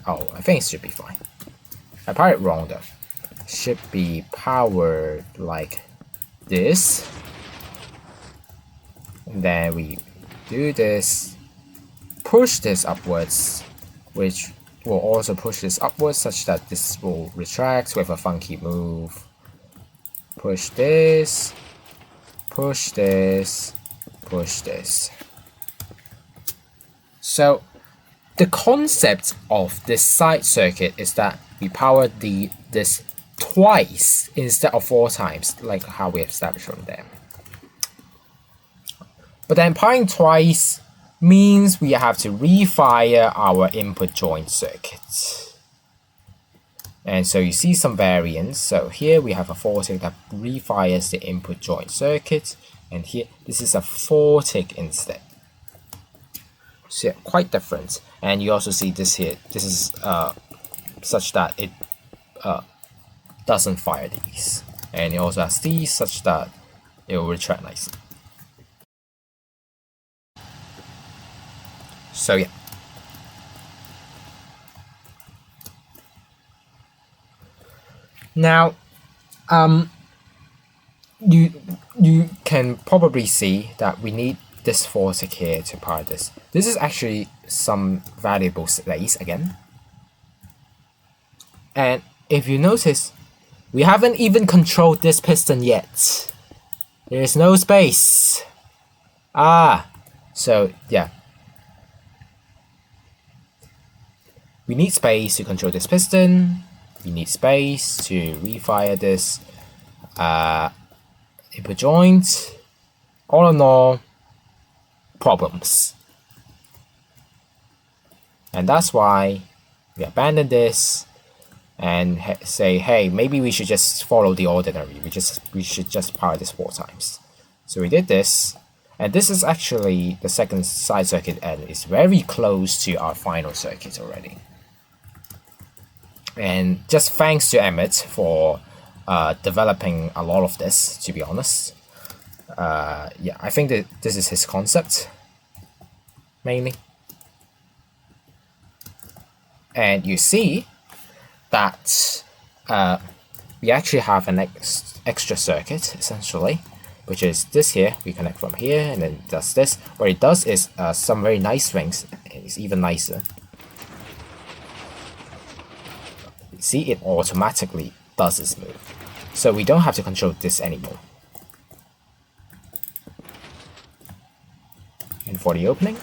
Oh, I think it should be fine. I powered it wrong though. It should be powered like this. And then we do this, push this upwards, which will also push this upwards such that this will retract with a funky move. Push this, push this, push this. So the concept of this side circuit is that we power this twice instead of 4 times, like how we established from there. But then powering twice means we have to refire our input joint circuit. And so you see some variants. So here we have a 4-tick that refires the input joint circuit, and here this is a 4-tick instead. So yeah, quite different. And you also see this here. This is such that it doesn't fire these, and it also has these such that it will retract nicely. So yeah. Now, you can probably see that we need this 4-tick here to power this. This is actually some valuable space again. And if you notice, we haven't even controlled this piston yet. There is no space. So yeah. We need space to control this piston. We need space to refire this input joint. All in all, problems. And that's why we abandon this and say, hey, maybe we should just follow the ordinary. We should just power this 4 times. So we did this, and this is actually the second side circuit, and it's very close to our final circuit already. And just thanks to Emmett for developing a lot of this, to be honest. Yeah, I think that this is his concept, mainly. And you see that we actually have an extra circuit, essentially, which is this here. We connect from here, and then it does this. What it does is some very nice things, and it's even nicer. See, it automatically does this move, so we don't have to control this anymore. And for the opening,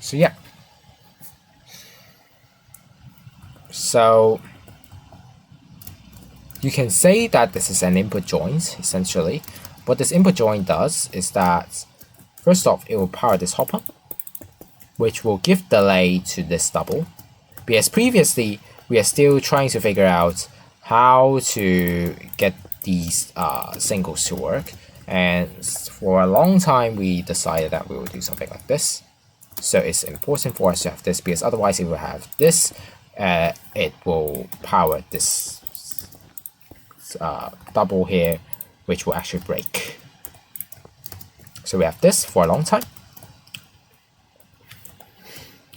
so yeah, so you can say that this is an input joint essentially. What this input joint does is that, first off, it will power this hopper, which will give delay to this double. Because previously, we are still trying to figure out how to get these singles to work. And for a long time, we decided that we will do something like this. So it's important for us to have this, because otherwise if we have this, it will power this double here, which will actually break. So we have this for a long time.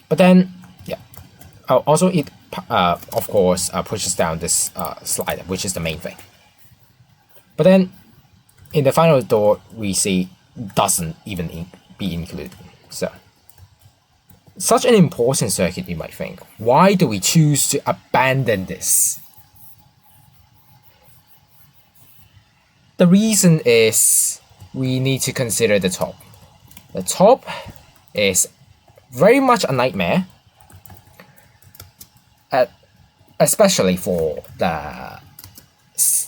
But then, yeah. Also, it, of course, pushes down this slider, which is the main thing. But then, in the final door, we see doesn't even be included. So, such an important circuit, you might think. Why do we choose to abandon this? The reason is we need to consider the top. The top is very much a nightmare, especially for the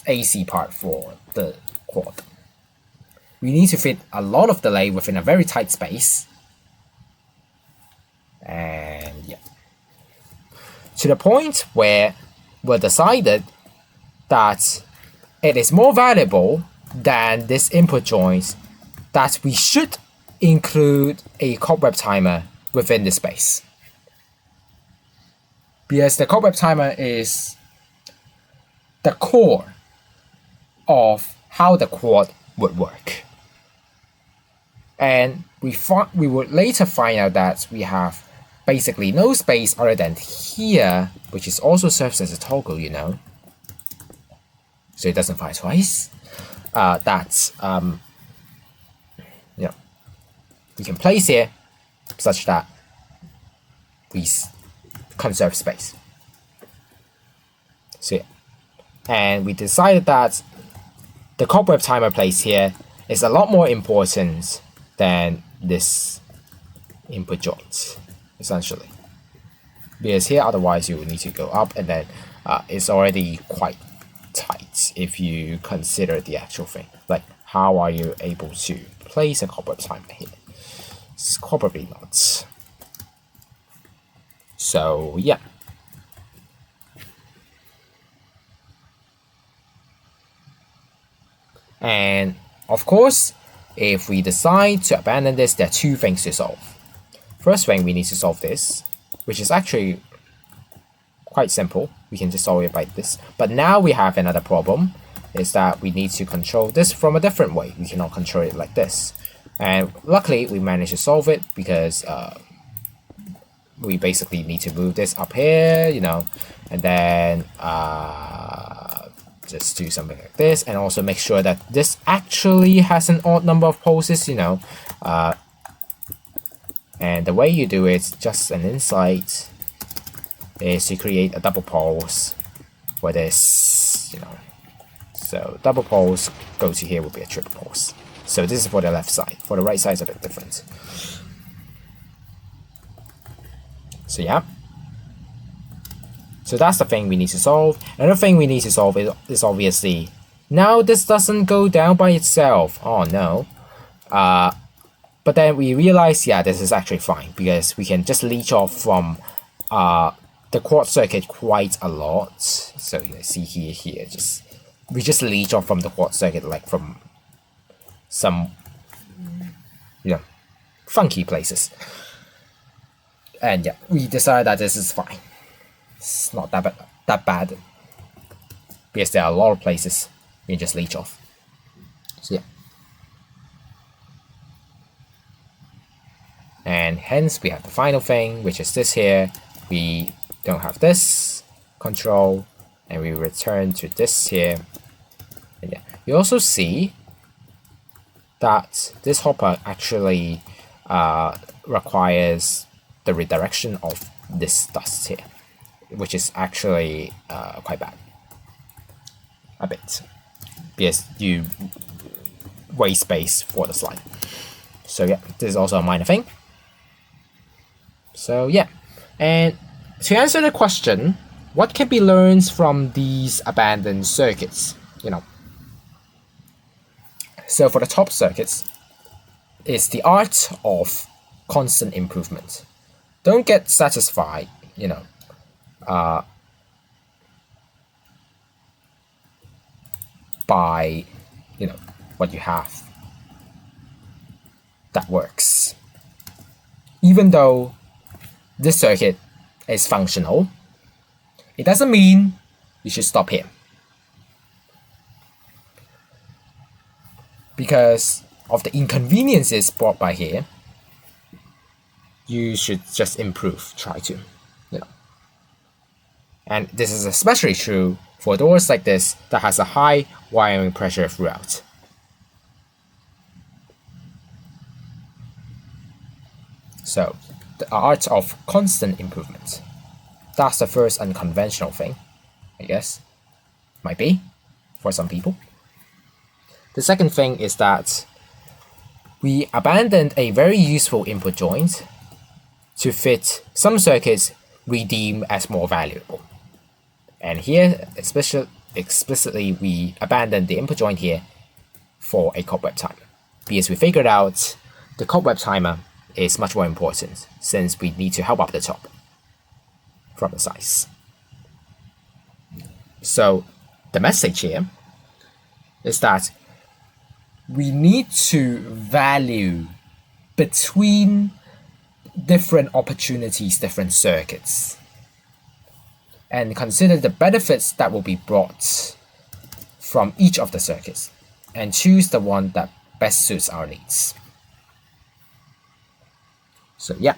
AC part for the quad. We need to fit a lot of delay within a very tight space. And yeah. To the point where we decided that it is more valuable than this input joint that we should include a cobweb timer within the space. Because the cobweb timer is the core of how the quad would work. And we would later find out that we have basically no space other than here, which is also serves as a toggle, you know. So it doesn't fire twice. We can place here such that we conserve space. So yeah. And we decided that the cobweb timer place here is a lot more important than this input joint, essentially. Because here, otherwise, you will need to go up, and then it's already quite tight if you consider the actual thing. Like, how are you able to place a cobweb timer here? It's probably not. So, yeah. And of course, if we decide to abandon this, there are two things to solve. First thing, we need to solve this, which is actually quite simple. We can just solve it by this. But now we have another problem, is that we need to control this from a different way. We cannot control it like this. And luckily, we managed to solve it because we basically need to move this up here, you know, and then just do something like this, and also make sure that this actually has an odd number of pulses, you know. And the way you do it, just an insight, is to create a double pulse for this, you know. So double pulse go to here will be a triple pulse. So this is for the left side. For the right side is a bit different. So yeah. So that's the thing we need to solve. Another thing we need to solve is obviously, now this doesn't go down by itself. Oh no. But then we realize, yeah, this is actually fine because we can just leech off from the quad circuit quite a lot. So you see here, we just leech off from the quad circuit, like from some, you know, funky places. And yeah, we decided that this is fine. It's not that bad because there are a lot of places you can just leech off. So yeah. And hence we have the final thing, which is this here. We don't have this control, and we return to this here. And yeah, you also see that this hopper actually requires the redirection of this dust here, which is actually quite bad. A bit. Because you waste space for the slide. So yeah, this is also a minor thing. So yeah, and to answer the question, what can be learned from these abandoned circuits? You know. So for the top circuits, it's the art of constant improvement. Don't get satisfied, you know, by, you know, what you have that works. Even though this circuit is functional, it doesn't mean you should stop here. Because of the inconveniences brought by here, you should just improve, try to, you know. And this is especially true for doors like this that has a high wiring pressure throughout. So, the art of constant improvement. That's the first unconventional thing, I guess. Might be, for some people. The second thing is that we abandoned a very useful input joint to fit some circuits we deem as more valuable. And here, especially explicitly we abandoned the input joint here for a cobweb timer, because we figured out the cobweb timer is much more important since we need to help up the top from the sides. So the message here is that we need to value between different opportunities, different circuits, and consider the benefits that will be brought from each of the circuits, and choose the one that best suits our needs. So yeah.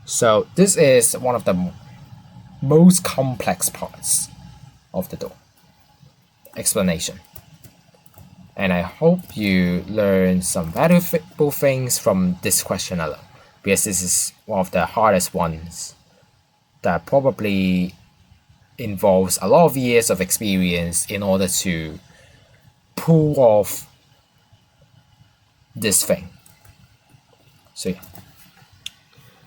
So this is one of the most complex parts of the door explanation. And I hope you learn some valuable things from this question alone, because this is one of the hardest ones that probably involves a lot of years of experience in order to pull off this thing. So yeah.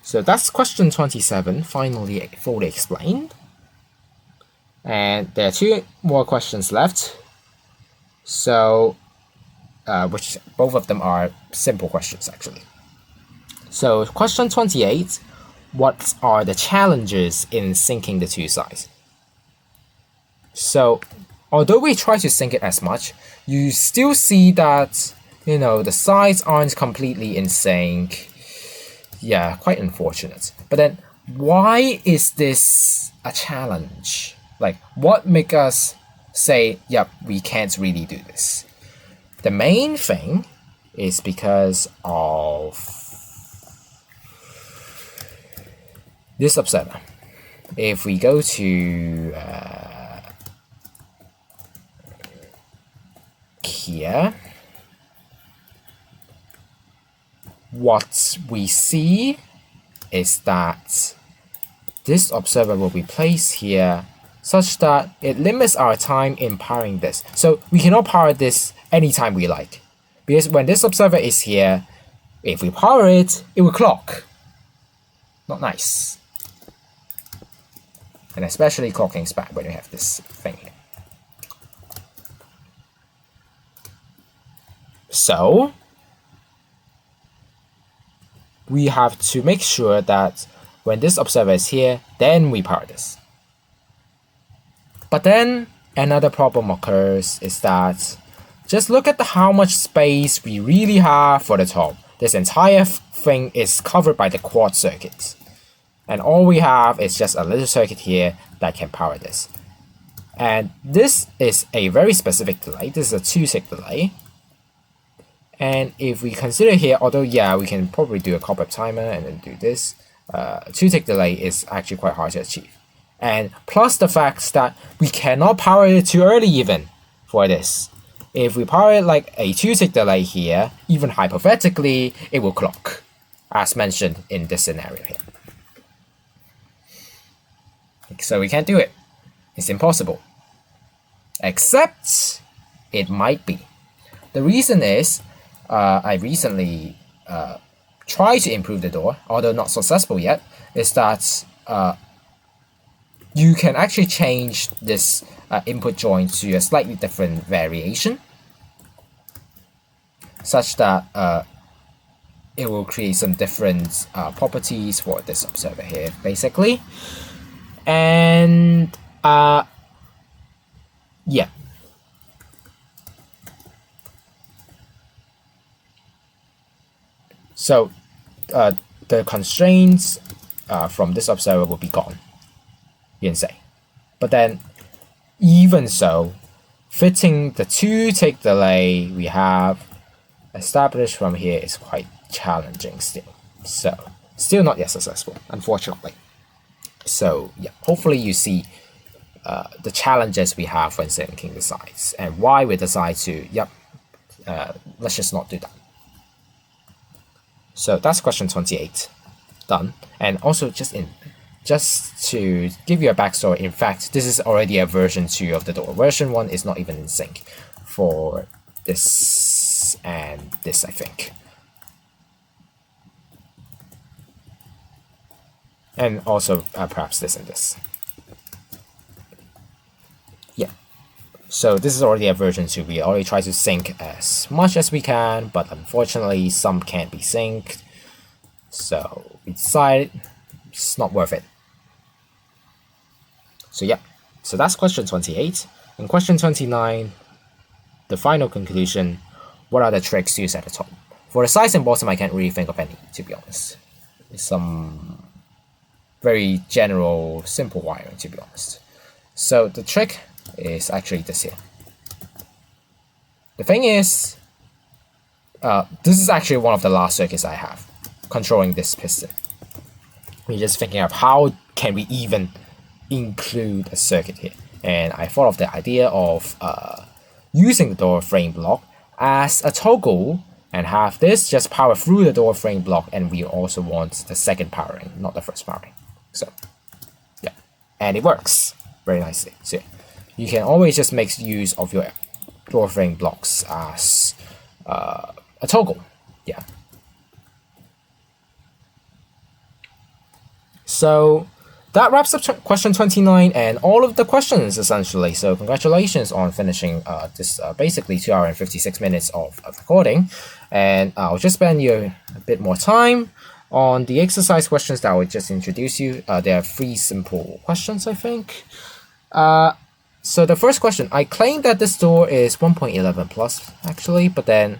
So that's question 27, finally fully explained. And there are 2 more questions left. So, which both of them are simple questions actually. So question 28, what are the challenges in syncing the 2 sides? So, although we try to sync it as much, you still see that, the sides aren't completely in sync. Yeah, quite unfortunate. But then, why is this a challenge? Like, what makes us say, yep, we can't really do this? The main thing is because of this observer. If we go to here, what we see is that this observer will be placed here such that it limits our time in powering this. So we cannot power this anytime we like, because when this observer is here, if we power it, it will clock. Not nice. And especially clocking is bad when you have this thing here. So we have to make sure that when this observer is here, then we power this. But then another problem occurs is that just look at how much space we really have for the top. This entire thing is covered by the quad circuits. And all we have is just a little circuit here that can power this. And this is a very specific delay. This is a 2-tick delay. And if we consider here, although yeah, we can probably do a cobweb timer and then do this, 2-tick delay is actually quite hard to achieve. And plus the fact that we cannot power it too early even for this. If we power it like a 2-tick delay here, even hypothetically, it will clock, as mentioned in this scenario here. So we can't do it. It's impossible. Except it might be. The reason is, I recently tried to improve the door, although not successful yet, is that you can actually change this input joint to a slightly different variation, such that it will create some different properties for this observer here, basically. And yeah. So the constraints from this observer will be gone, you can say. But then, even so, fitting the 2-tick delay we have established from here is quite challenging still. So, still not yet successful, unfortunately. So, yeah, hopefully you see the challenges we have when syncing the sides and why we decide to, let's just not do that. So that's question 28 done. And also just to give you a backstory, in fact, this is already a version 2 of the door. Version 1 is not even in sync for this and this, I think. And also perhaps this and this. So this is already a version 2. We already try to sync as much as we can, but unfortunately some can't be synced. So we decided it's not worth it. So yeah, so that's question 28. In question 29, the final conclusion, what are the tricks used at the top? For the sides and bottom, I can't really think of any, to be honest. It's some very general, simple wiring, to be honest. So the trick is actually this here. The thing is, this is actually one of the last circuits I have controlling this piston. We're just thinking of how can we even include a circuit here, and I thought of the idea of using the door frame block as a toggle and have this just power through the door frame block, and we also want the second powering, not the first powering. So yeah, and it works very nicely. So you can always just make use of your door frame blocks as a toggle. Yeah. So that wraps up question 29 and all of the questions essentially. So congratulations on finishing this basically 2 hours and 56 minutes of recording. And I'll just spend you a bit more time on the exercise questions that I will just introduce you. There are 3 simple questions, I think. So the first question, I claim that this door is 1.11 plus actually, but then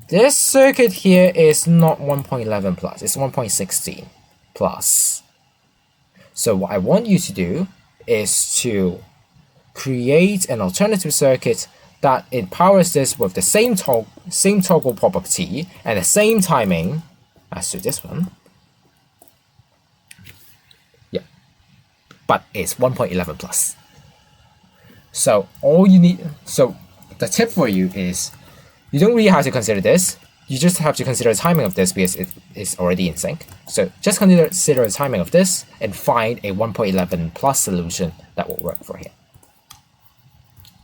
this circuit here is not 1.11 plus, it's 1.16 plus. So what I want you to do is to create an alternative circuit that it powers this with the same toggle property and the same timing as to this one. Yeah, but it's 1.11 plus. So all you need, so the tip for you is you don't really have to consider this. You just have to consider the timing of this because it is already in sync. So just consider the timing of this and find a 1.11 plus solution that will work for here.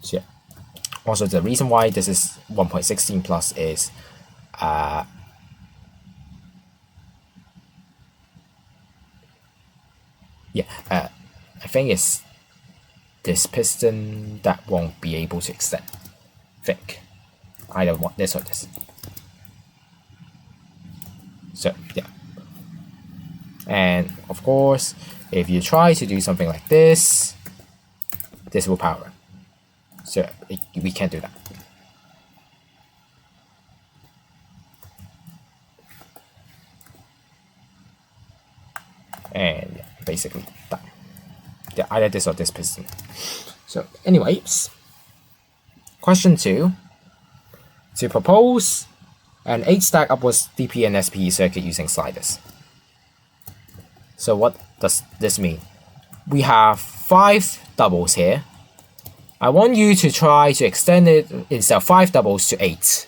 So yeah. Also, the reason why this is 1.16 plus is I think it's this piston that won't be able to extend. Think. I don't want this or this. So yeah. And of course, if you try to do something like this, this will power. So we can't do that. And basically that. Yeah, either this or this piston. So anyways, question 2. To propose an 8-stack upwards DP and SPE circuit using sliders. So what does this mean? We have 5 doubles here. I want you to try to extend it instead of 5 doubles to 8.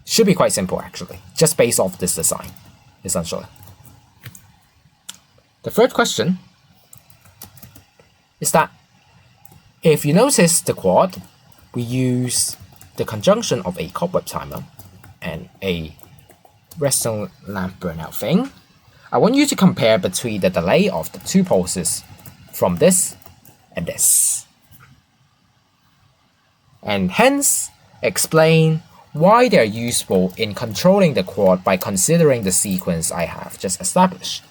Should be quite simple actually, just based off this design, essentially. The third question is that if you notice the quad, we use the conjunction of a cobweb timer and a redstone lamp burnout thing. I want you to compare between the delay of the 2 pulses from this and this, and hence explain why they are useful in controlling the quad by considering the sequence I have just established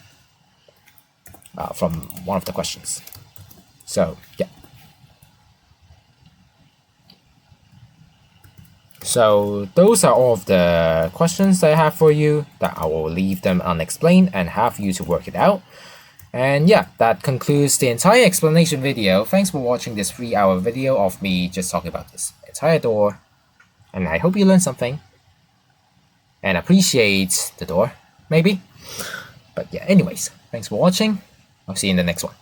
from one of the questions. So yeah. So those are all of the questions that I have for you, that I will leave them unexplained and have you to work it out. And yeah, that concludes the entire explanation video. Thanks for watching this 3-hour video of me just talking about this entire door. And I hope you learned something. And appreciate the door, maybe. But yeah, anyways, thanks for watching. I'll see you in the next one.